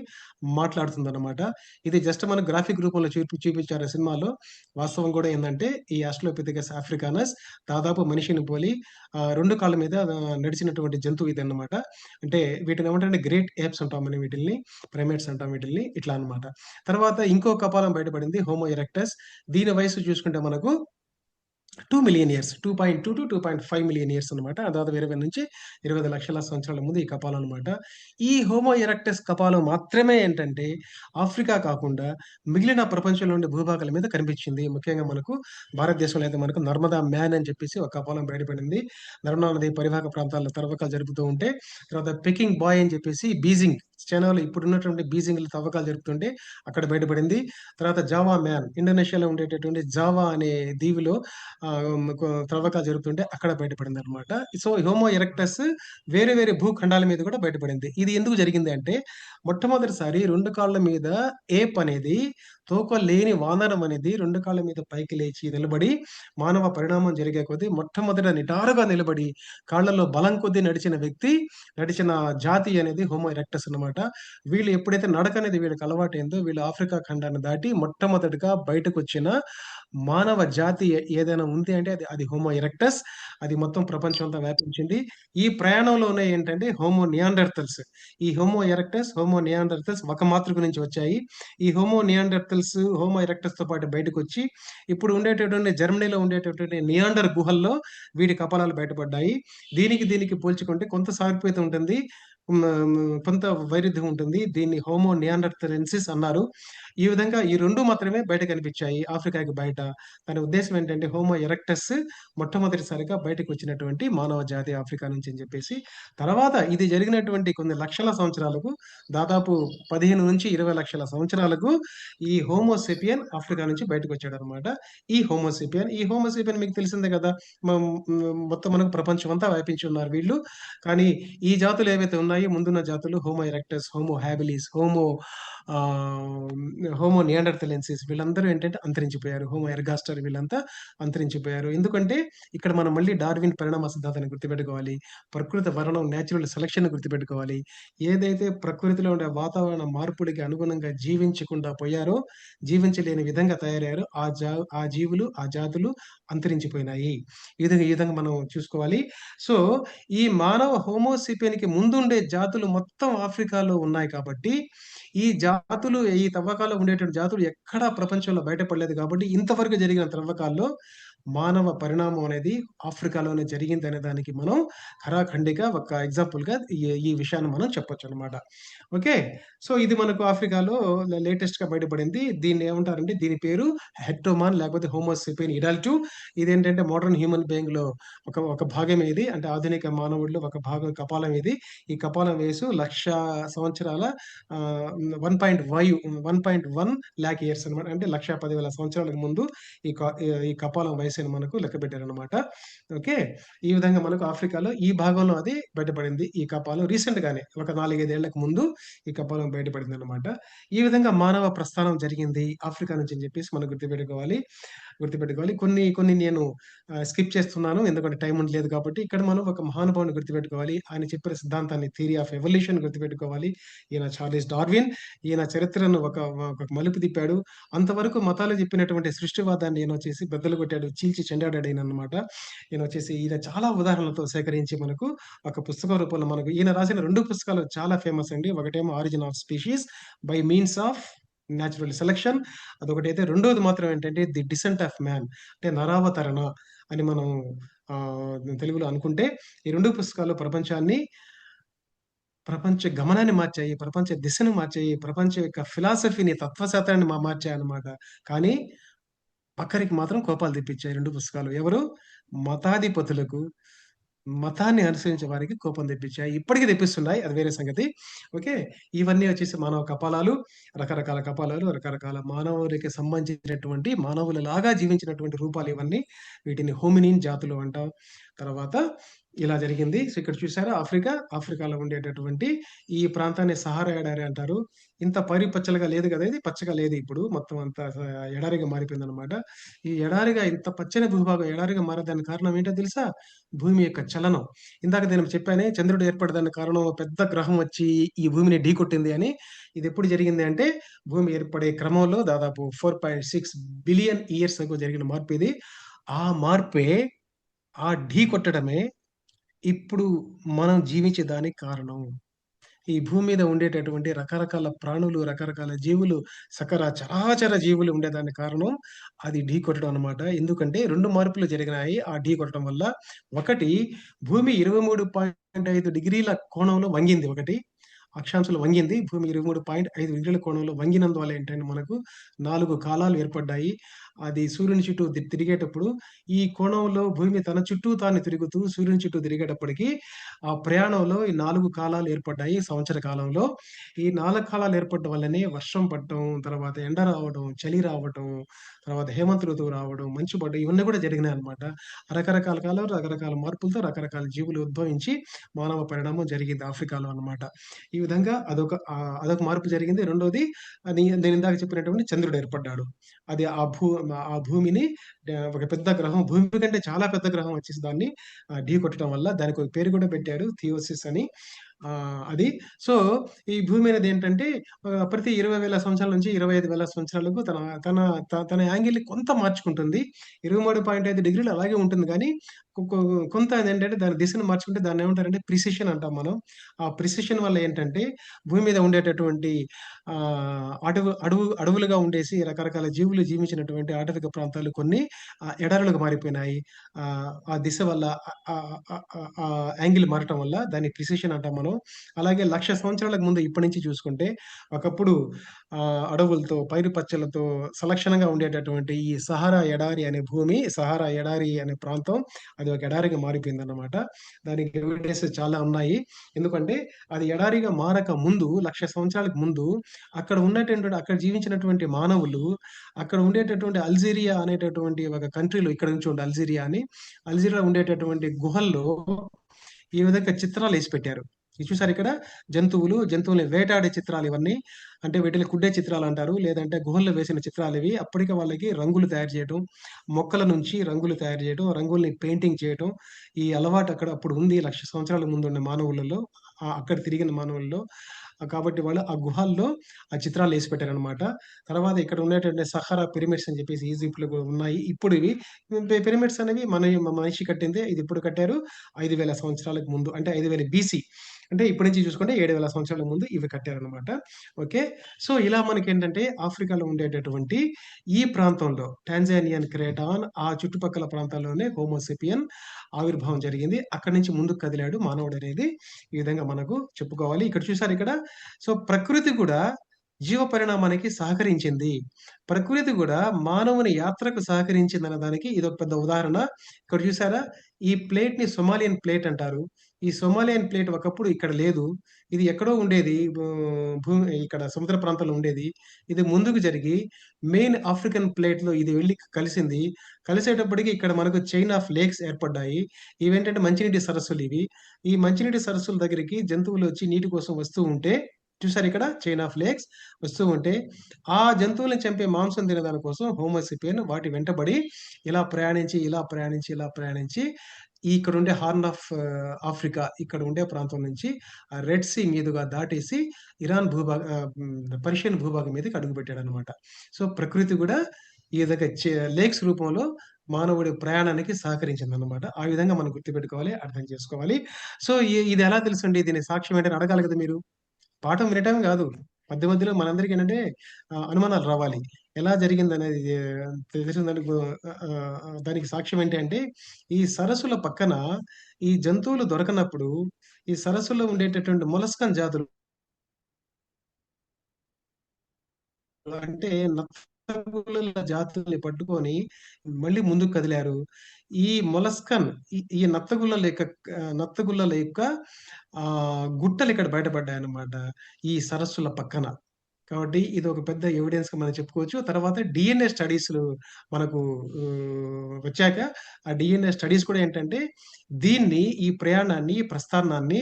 మాట్లాడుతుందన్నమాట. ఇది జస్ట్ మనకు గ్రాఫిక్ రూపంలో చూపించారు ఆ సినిమాలో. వాస్తవం కూడా ఏందంటే, ఈ ఆస్ట్రలోపిథెకస్ ఆఫ్రికానస్ దాదాపు మనిషిని పోలి 2 కాళ్ళ మీద నడిచినటువంటి జంతువు ఇదన్నమాట. అంటే వీటిని ఏమంటారంటే గ్రేట్ ఏప్స్ అంటాం మనం వీటిల్ని. ప్రైమేట్స్ అంటాం వీటిల్ని. ఇట్లా అన్నమాట. తర్వాత ఇంకో కపాలం బయటపడింది హోమో ఎరెక్టస్. దీని వయస్సు చూసుకుంటే మనకు 2 మిలియన్ ఇయర్స్. 2.2-2.5 మిలియన్ ఇయర్స్ అన్నమాట. దాదాపు 20-25 లక్షల సంవత్సరాల ముందు ఈ కపాలం అన్నమాట. ఈ హోమో ఎరెక్టస్ కపాలం మాత్రమే ఏంటంటే ఆఫ్రికా కాకుండా మిగిలిన ప్రపంచంలో ఉండే భూభాగాల మీద కనిపించింది. ముఖ్యంగా మనకు భారతదేశంలో అయితే మనకు నర్మదా మ్యాన్ అని చెప్పేసి ఒక కపాలం బయటపడింది. నర్మదా నది పరివాహక ప్రాంతాల్లో తవ్వకాలు జరుపుతూ ఉంటే, తర్వాత పెకింగ్ బాయ్ అని చెప్పేసి బీజింగ్ చైనాలో ఇప్పుడున్నటువంటి బీజింగ్‌లో తవ్వకాలు జరుపుతుంటే అక్కడ బయటపడింది. తర్వాత జావా మ్యాన్ ఇండోనేషియాలో ఉండేటటువంటి జావా అనే దీవిలో త్రవ్వకాలు జరుగుతుంటే అక్కడ బయటపడిందనమాట. సో, హోమో ఎరెక్టస్ వేరే వేరే భూఖండాల మీద కూడా బయటపడింది. ఇది ఎందుకు జరిగింది అంటే, మొట్టమొదటిసారి 2 కాళ్ళ మీద ఏప్ అనేది తోక లేని వానరం అనేది 2 కాళ్ళ మీద పైకి లేచి నిలబడి, మానవ పరిణామం జరిగే కొద్దీ మొట్టమొదట నిటారుగా నిలబడి, కాళ్ళలో బలం కొద్దీ నడిచిన వ్యక్తి, నడిచిన జాతి అనేది హోమో ఎరెక్టస్ అన్నమాట. వీళ్ళు ఎప్పుడైతే నడక అనేది వీళ్ళకి అలవాటయిందో, వీళ్ళు ఆఫ్రికా ఖండాన్ని దాటి మొట్టమొదటగా బయటకొచ్చిన మానవ జాతి ఏదైనా ఉంది అంటే అది హోమో ఎరెక్టస్. అది మొత్తం ప్రపంచం అంతా వ్యాపించింది. ఈ ప్రయాణంలోనే ఏంటంటే హోమో నియాండర్తల్స్. ఈ హోమో ఎరెక్టస్, హోమో నియాండర్తల్స్ ఒక మాతృక నుంచి వచ్చాయి. ఈ హోమో నియాండర్తల్స్, హోమో ఎరెక్టస్‌తో పాటు బయటకొచ్చి ఇప్పుడు ఉండేటటువంటి జర్మనీలో ఉండేటటువంటి నియాండర్ గుహల్లో వీటి కపాలాలు బయటపడ్డాయి. దీనికి పోల్చుకుంటే కొంత సారూప్యత ఉంటుంది. కొంత వైరుధ్యం ఉంటుంది. దీన్ని హోమో నియాండర్తలెన్సిస్ అన్నారు. ఈ విధంగా ఈ 2 మాత్రమే బయట కనిపించాయి ఆఫ్రికాకి బయట. దాని ఉద్దేశ్యం ఏంటంటే హోమో ఎరెక్టస్ మొట్టమొదటిసారిగా బయటకొచ్చినటువంటి మానవ జాతి ఆఫ్రికా నుంచి అని చెప్పేసి. తర్వాత ఇది జరిగినటువంటి కొన్ని లక్షల సంవత్సరాలకు దాదాపు 15-20 లక్షల సంవత్సరాలకు ఈ హోమో సేపియన్ ఆఫ్రికా నుంచి బయటకొచ్చాడన్నమాట. ఈ హోమో సేపియన్ మీకు తెలిసిందే కదా! మం మొత్తం మనకు ప్రపంచం అంతా వ్యాపించి ఉన్నారు వీళ్ళు. కానీ ఈ జాతులు ఏవైతే ఉన్నాయో ముందున్న జాతులు హోమో ఎరెక్టస్, హోమో హాబిలిస్, ఆహ్, హోమో నియాండర్తలెన్సిస్ వీళ్ళందరూ ఏంటంటే అంతరించిపోయారు. హోమో ఎర్గాస్టర్ వీళ్ళంతా అంతరించిపోయారు. ఎందుకంటే ఇక్కడ మనం మళ్ళీ డార్విన్ పరిణామ సిద్ధాంతాన్ని గుర్తుపెట్టుకోవాలి. ప్రకృతి వరణం నేచురల్ సెలక్షన్‌ని గుర్తుపెట్టుకోవాలి. ఏదైతే ప్రకృతిలో ఉండే వాతావరణ మార్పులకి అనుగుణంగా జీవించకుండా పోయారో, జీవించలేని విధంగా తయారయ్యారో ఆ జీవులు, ఆ జాతులు అంతరించిపోయినాయి. ఈ విధంగా మనం చూసుకోవాలి. సో, ఈ మానవ హోమోసేపియన్‌కి ముందుండే జాతులు మొత్తం ఆఫ్రికాలో ఉన్నాయి కాబట్టి, ఈ తవ్వకాల్లో ఉండేటువంటి జాతులు ఎక్కడా ప్రపంచంలో బయటపడలేదు కాబట్టి, ఇంతవరకు జరిగిన త్రవ్వకాల్లో మానవ పరిణామం అనేది ఆఫ్రికాలోనే జరిగిందనే దానికి మనం ఖరాఖండిగా ఒక ఎగ్జాంపుల్‌గా ఈ విషయాన్ని మనం చెప్పొచ్చనమాట. ఓకే. సో, ఇది మనకు ఆఫ్రికాలో లేటెస్ట్‌గా బయటపడింది. దీన్నేమంటారంటే దీని పేరు హెక్టోమాన్ లేకపోతే హోమోసేపియన్ ఇడాల్టు. ఇదేంటంటే మోడర్న్ హ్యూమన్ బీయింగ్‌లో ఒక భాగమే ఇది. అంటే ఆధునిక మానవుడిలో ఒక భాగం కపాలం ఇది. ఈ కపాలం వయస్సు 1,00,000 సంవత్సరాల 1.1 లాక్ ఇయర్స్ అన్నమాట. అంటే 1,10,000 సంవత్సరాలకు ముందు ఈ కపాలం వయస్సుని మనకు లెక్కపెట్టారన్నమాట. ఓకే. ఈ విధంగా మనకు ఆఫ్రికాలో ఈ భాగంలో అది బయటపడింది. ఈ కపాలం రీసెంట్‌గానే ఒక 4, 5 ఏళ్లకు ముందు ఈ కపాలం బయటపడిందన్నమాట. ఈ విధంగా మానవ ప్రస్థానం జరిగింది ఆఫ్రికా నుంచి అని చెప్పేసి మనం గుర్తుపెట్టుకోవాలి. గుర్తుపెట్టుకోవాలి. కొన్ని కొన్ని నేను స్కిప్ చేస్తున్నాను. ఎందుకంటే టైం ఉండలేదు కాబట్టి. ఇక్కడ మనం ఒక మహానుభావుడిని గుర్తుపెట్టుకోవాలి. ఆయన చెప్పిన సిద్ధాంతాన్ని థియరీ ఆఫ్ ఎవల్యూషన్ గుర్తుపెట్టుకోవాలి. ఈయన చార్లెస్ డార్విన్. ఈయన చరిత్రను ఒక మలుపు తిప్పాడు. అంతవరకు మతాలు చెప్పినటువంటి సృష్టివాదాన్ని ఈయనొచ్చేసి బద్దలు కొట్టాడు. చీల్చి చెండాడాడు ఈయననమాట. ఈయన చాలా ఉదాహరణలతో సేకరించి మనకు ఒక పుస్తకం రూపంలో మనకు ఈయన రాసిన 2 పుస్తకాలు చాలా ఫేమస్ అండి. ఒకటేమో 'origin of species by means of natural selection' అదొకటైతే రెండోది మాత్రం ఏంటంటే 'ది డిసెంట్ ఆఫ్ మ్యాన్' అంటే నరావతరణ అని మనం తెలుగులో అనుకుంటే ఈ 2 పుస్తకాలు ప్రపంచ గమనాన్ని మార్చాయి. ప్రపంచ దిశను మార్చాయి. ప్రపంచం యొక్క ఫిలాసఫీని, తత్వశాస్త్రాన్ని మార్చాయన్నమాట. కానీ ఆఖరికి మాత్రం కోపాలు తెప్పించాయి 2 పుస్తకాలు. ఎవరు? మతాధిపతులకు, మతాన్ని అనుసరించే వారికి కోపం తెప్పించాయి. ఇప్పటికి తెప్పిస్తున్నాయి. అది వేరే సంగతి. ఓకే. ఇవన్నీ వచ్చేసి మానవ కపాలాలు, రకరకాల కపాలాలు, రకరకాల మానవునికి సంబంధించినటువంటి మానవులలాగా జీవించినటువంటి రూపాలు ఇవన్నీ. వీటిని హోమినిన్ జాతులు అంటాం. తర్వాత ఇలా జరిగింది. సో, ఇక్కడ చూసారా ఆఫ్రికాలో ఉండేటటువంటి ఈ ప్రాంతాన్ని సహారా ఎడారి అంటారు. ఇంత పచ్చలుగా లేదు గదా! ఇది పచ్చగా లేదు ఇప్పుడు. మొత్తం అంతా ఎడారిగా మారిపోయిందనమాట. ఈ ఎడారిగా ఇంత పచ్చని భూభాగం ఎడారిగా మారడానికి కారణం ఏంటో తెలుసా? భూమి యొక్క చలనం. ఇందాక నేను చెప్పానే చంద్రుడు ఏర్పడడానికి కారణం పెద్ద గ్రహం వచ్చి ఈ భూమిని ఢీకొట్టింది అని. ఇదెప్పుడు జరిగింది అంటే భూమి ఏర్పడే క్రమంలో దాదాపు 4.6 బిలియన్ ఇయర్స్ అగో జరిగిన మార్పిది. ఆ మార్పే, ఆ ఢీకొట్టడమే ఇప్పుడు మనం జీవించే దానికి కారణం. ఈ భూమి మీద ఉండేటటువంటి రకరకాల ప్రాణులు, రకరకాల జీవులు, చరాచర జీవులు ఉండేదానికి కారణం అది ఢీకొట్టడం అన్నమాట. ఎందుకంటే 2 మార్పులు జరిగినాయి ఆ ఢీకొట్టడం వల్ల. ఒకటి భూమి 23.5 డిగ్రీల కోణంలో వంగింది ఒకటి. అక్షాంశాలు వంగింది. భూమి 23.5 డిగ్రీల కోణంలో వంగినందువల్ల ఏంటంటే మనకు 4 కాలాలు ఏర్పడ్డాయి. అది సూర్యుని చుట్టూ తిరిగేటప్పుడు ఈ కోణంలో భూమి తన చుట్టూ తాను తిరుగుతూ సూర్యుని చుట్టూ తిరిగేటప్పటికి ఆ ప్రయాణంలో ఈ 4 కాలాలు ఏర్పడ్డాయి సంవత్సర కాలంలో. ఈ 4 కాలాలు ఏర్పడడం వల్లనే వర్షం పడటం, తర్వాత ఎండ రావడం, చలి రావటం, తర్వాత హేమంత ఋతువు రావడం, మంచు పడడం ఇవన్నీ కూడా జరిగినాయన్నమాట. రకరకాల కాలాలు, రకరకాల మార్పులతో రకరకాల జీవులు ఉద్భవించి మానవ పరిణామం జరిగింది ఆఫ్రికాలో అన్నమాట. ఈ విధంగా అదొక మార్పు జరిగింది. రెండోది నేను ఇందాక చెప్పినటువంటి చంద్రుడు ఏర్పడ్డాడు. అది ఆ భూమిని ఒక పెద్ద గ్రహం భూమి కంటే చాలా పెద్ద గ్రహం వచ్చేసి దాన్ని ఢీకొట్టడం వల్ల దానికొక పేరు కూడా పెట్టారు థియోసిస్ అని. అది. సో, ఈ భూమి అనేదేంటంటే ప్రతి 20,000 సంవత్సరాల నుంచి 25,000 సంవత్సరాలకు తన తన తన యాంగిల్‌ని కొంత మార్చుకుంటుంది. 23.5 డిగ్రీలు అలాగే ఉంటుంది గానీ, కొ కొ కొంత అదేంటంటే దాని దిశను మార్చుకుంటే దాన్నేమంటారంటే ప్రిసిషన్ అంటాం మనం. ఆ ప్రిసిషన్ వల్ల ఏంటంటే భూమి మీద ఉండేటటువంటి అడవులుగా ఉండేసి రకరకాల జీవులు జీవించినటువంటి అటవిక ప్రాంతాలు కొన్ని ఎడారులుగా మారిపోయినాయి. ఆ దిశ వల్ల యాంగిల్ మారటం వల్ల దాన్ని ప్రిసిషన్ అంటాం మనం. అలాగే 1,00,000 సంవత్సరాలకు ముందు ఇప్పటి నుంచి చూసుకుంటే ఒకప్పుడు అడవులతో, పైరు పచ్చలతో సలక్షణంగా ఉండేటటువంటి ఈ సహారా ఎడారి అనే ప్రాంతం అది ఒక ఎడారిగా మారిపోయిందన్నమాట. దానికి ఎవిడెన్స్ చాలా ఉన్నాయి. ఎందుకంటే అది ఎడారిగా మారక ముందు 1,00,000 సంవత్సరాలకు ముందు అక్కడ జీవించినటువంటి మానవులు అక్కడ ఉండేటటువంటి అల్జీరియా అనేటటువంటి ఒక కంట్రీలో ఇక్కడ నుంచి ఉండే అల్జీరియా అని. అల్జీరియాలో ఉండేటటువంటి గుహల్లో ఈ విధంగా చిత్రాలేసి పెట్టారు. ఇది చూసారా ఇక్కడ? జంతువుల్ని వేటాడే చిత్రాలు ఇవన్నీ. అంటే వీటిని కుడ్డే చిత్రాలంటారు. లేదంటే గుహల్లో వేసిన చిత్రాలివి. అప్పటికే వాళ్ళకి రంగులు తయారు చేయటం, మొక్కల నుంచి రంగులు తయారు చేయటం, రంగుల్ని పెయింటింగ్ చేయటం, ఈ అలవాటు అప్పుడు ఉంది 1,00,000 సంవత్సరాల ముందున్న మానవులలో. అక్కడ తిరిగిన మానవుల్లో. కాబట్టి వాళ్ళు ఆ గుహల్లో ఆ చిత్రాలేసి పెట్టారనమాట. తర్వాత ఇక్కడ ఉండేటువంటి సహారా పిరమిడ్స్ అని చెప్పేసి ఈజిప్ట్‌లో కూడా ఉన్నాయి. ఇప్పుడు ఇవి పిరమిడ్స్ అనేవి మనిషి కట్టిందే. ఇది ఎప్పుడు కట్టారు? 5,000 సంవత్సరాలకు ముందు. అంటే 5,000 బీసీ. అంటే ఇప్పటి నుంచి చూసుకుంటే 7,000 సంవత్సరాల ముందు ఇవి కట్టారనమాట. ఓకే. సో, ఇలా మనకేంటంటే ఆఫ్రికాలో ఉండేటటువంటి ఈ ప్రాంతంలో టాంజానియన్ క్రేటాన్ ఆ చుట్టుపక్కల ప్రాంతాల్లోనే హోమోసేపియన్ ఆవిర్భావం జరిగింది. అక్కడి నుంచి ముందుకు కదిలాడు మానవుడనేది ఈ విధంగా మనకు చెప్పుకోవాలి. ఇక్కడ చూసారా ఇక్కడ? సో, ప్రకృతి కూడా జీవ పరిణామానికి సహకరించింది. ప్రకృతి గూడా మానవుని యాత్రకు సహకరించిందన్న దానికి ఇదొక పెద్ద ఉదాహరణ. ఇక్కడ చూసారా? ఈ ప్లేట్‌ని సొమాలియన్ ప్లేట్ అంటారు. ఈ సొమాలియన్ ప్లేట్ ఒకప్పుడు ఇక్కడ లేదు. ఇది ఎక్కడో ఉండేది. ఇక్కడ సముద్ర ప్రాంతంలో ఉండేది. ఇది ముందుకు జరిగి మెయిన్ ఆఫ్రికన్ ప్లేట్‌లో ఇది వెళ్లి కలిసింది. కలిసేటప్పటికి ఇక్కడ మనకు చైన్ ఆఫ్ లేక్స్ ఏర్పడ్డాయి. ఇవేంటంటే మంచినీటి సరస్సులివి. ఈ మంచినీటి సరస్సుల దగ్గరికి జంతువులొచ్చి నీటి కోసం వస్తూ ఉంటే చూసారు ఇక్కడ చైన్ ఆఫ్ లేక్స్ వస్తూ ఉంటే ఆ జంతువులను చంపే మాంసం తినదాని కోసం హోమోసిపియన్ వాటి వెంటబడి ఇలా ప్రయాణించి ఇలా ప్రయాణించి ఇలా ప్రయాణించి ఇక్కడ ఉండే హార్న్ ఆఫ్ ఆఫ్రికా ఇక్కడ ఉండే ప్రాంతం నుంచి ఆ రెడ్ సీ మీదుగా దాటేసి ఇరాన్ భూభాగ పర్షియన్ భూభాగం మీదకి అడుగుపెట్టాడు అనమాట. సో ప్రకృతి కూడా ఈ విధంగా లేక్స్ రూపంలో మానవుడి ప్రయాణానికి సహకరించిందనమాట. ఆ విధంగా మనం గుర్తుపెట్టుకోవాలి, అర్థం చేసుకోవాలి. సో ఇది ఎలా తెలుసండి? దీని సాక్ష్యం ఏంటని అడగాలి కదా మీరు. పాఠం వినటం గాదు. మధ్య మధ్యలో మనందరికి ఏంటంటే అనుమానాలు రావాలి. ఎలా జరిగిందనేది తెలిసిందని దానికి సాక్ష్యం ఏంటి అంటే, ఈ సరస్సుల పక్కన ఈ జంతువులు దొరకనప్పుడు, ఈ సరస్సులో ఉండేటటువంటి మొలస్కన్ జాతులు అంటే నత్తగుల్లల జాతుల్ని పట్టుకొని మళ్ళీ ముందుకు కదిలారు. ఈ మొలస్కన్ ఈ నత్తగుల్లల యొక్క గుట్టలు ఇక్కడ బయటపడ్డాయన్నమాట. ఈ సరస్సుల పక్కన. కాబట్టి ఇది ఒక పెద్ద ఎవిడెన్స్‌గా మనం చెప్పుకోవచ్చు. తర్వాత డీఎన్ఏ స్టడీస్‌లు మనకు వచ్చాక ఆ డీఎన్ఏ స్టడీస్ కూడా ఏంటంటే దీన్ని ఈ ప్రయాణాన్ని, ఈ ప్రస్థానాన్ని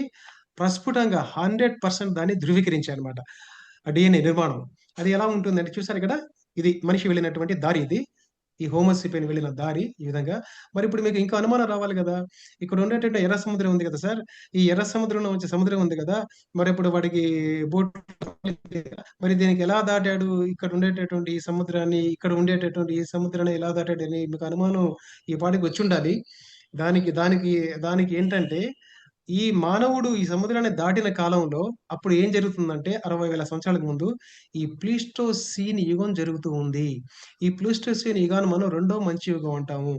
ప్రస్ఫుటంగా 100% దాన్ని ధృవీకరించాయన్నమాట. ఆ డీఎన్ఏ నిర్మాణం. అది ఎలా ఉంటుందంటే చూసారు ఇక్కడ? ఇది మనిషి వెళ్ళినటువంటి దారి ఇది. ఈ హోమోసేపియన్ వెళ్ళిన దారి ఈ విధంగా. మరిప్పుడు మీకు ఇంకా అనుమానం రావాలి గదా! ఇక్కడ ఉండేటువంటి ఎర్ర సముద్రం ఉంది కదా సార్! ఈ ఎర్ర సముద్రంలో వచ్చే సముద్రం ఉంది గదా! మరిప్పుడు వాడికి బోట్ మరి దీనికి ఎలా దాటాడు? ఇక్కడ ఉండేటటువంటి ఈ సముద్రాన్ని, ఇక్కడ ఉండేటటువంటి ఈ సముద్రాన్ని ఎలా దాటాడని మీకు అనుమానం ఈ పాటికి వచ్చుండాలి. దానికి దానికి దానికి ఏంటంటే ఈ మానవుడు ఈ సముద్రాన్ని దాటిన కాలంలో అప్పుడు ఏం జరుగుతుందంటే 60,000 సంవత్సరాలకు ముందు ఈ ప్లీస్టోసీన్ యుగం జరుగుతూ ఉంది. ఈ ప్లీస్టోసీన్ యుగాన్ని మనం రెండో మంచు యుగం అంటాము.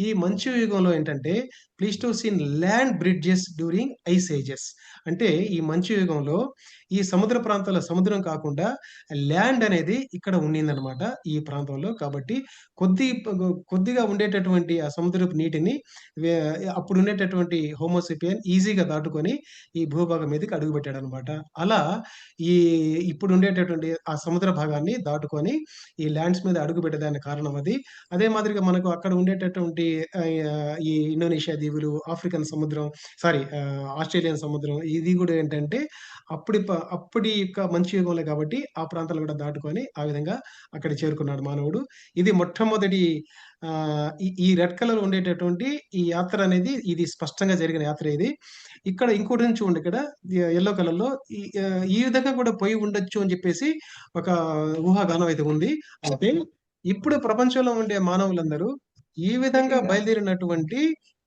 ఈ మంచు యుగంలో ఏంటంటే Pleistocene land bridges during ice ages. అంటే ఈ మంచు యుగంలో ఈ సముద్ర ప్రాంతాల సముద్రం కాకుండా ల్యాండ్ అనేది ఇక్కడ ఉండిందనమాట ఈ ప్రాంతంలో. కాబట్టి కొద్దిగా ఉండేటటువంటి ఆ సముద్రపు నీటిని వే అప్పుడు ఉండేటటువంటి హోమోసేపియన్ ఈజీగా దాటుకొని ఈ భూభాగం మీదకి అడుగుపెట్టాడనమాట. అలా ఈ ఇప్పుడు ఉండేటటువంటి ఆ సముద్ర భాగాన్ని దాటుకొని ఈ ల్యాండ్స్ మీద అడుగుపెట్టడానికి కారణం అది. అదే మాదిరిగా మనకు అక్కడ ఉండేటటువంటి ఈ ఇండోనేషియా దీవులు, ఆఫ్రికన్ సముద్రం ఆస్ట్రేలియన్ సముద్రం ఇది గూడా ఏంటంటే అప్పటి యొక్క మంచు యుగంలో కాబట్టి ఆ ప్రాంతాలు కూడా దాటుకొని ఆ విధంగా అక్కడికి చేరుకున్నాడు మానవుడు. ఇది మొట్టమొదటి ఈ రెడ్ కలర్ ఉండేటటువంటి ఈ యాత్ర అనేది ఇది స్పష్టంగా జరిగిన యాత్ర ఇది. ఇక్కడ ఇంకోటి చూడండి ఇక్కడ యెల్లో కలర్‌లో ఈ విధంగా కూడా పోయి ఉండొచ్చు అని చెప్పేసి ఒక ఊహాగానం అయితే ఉంది. అయితే ఇప్పుడు ప్రపంచంలో ఉండే మానవులందరూ ఈ విధంగా బయలుదేరినటువంటి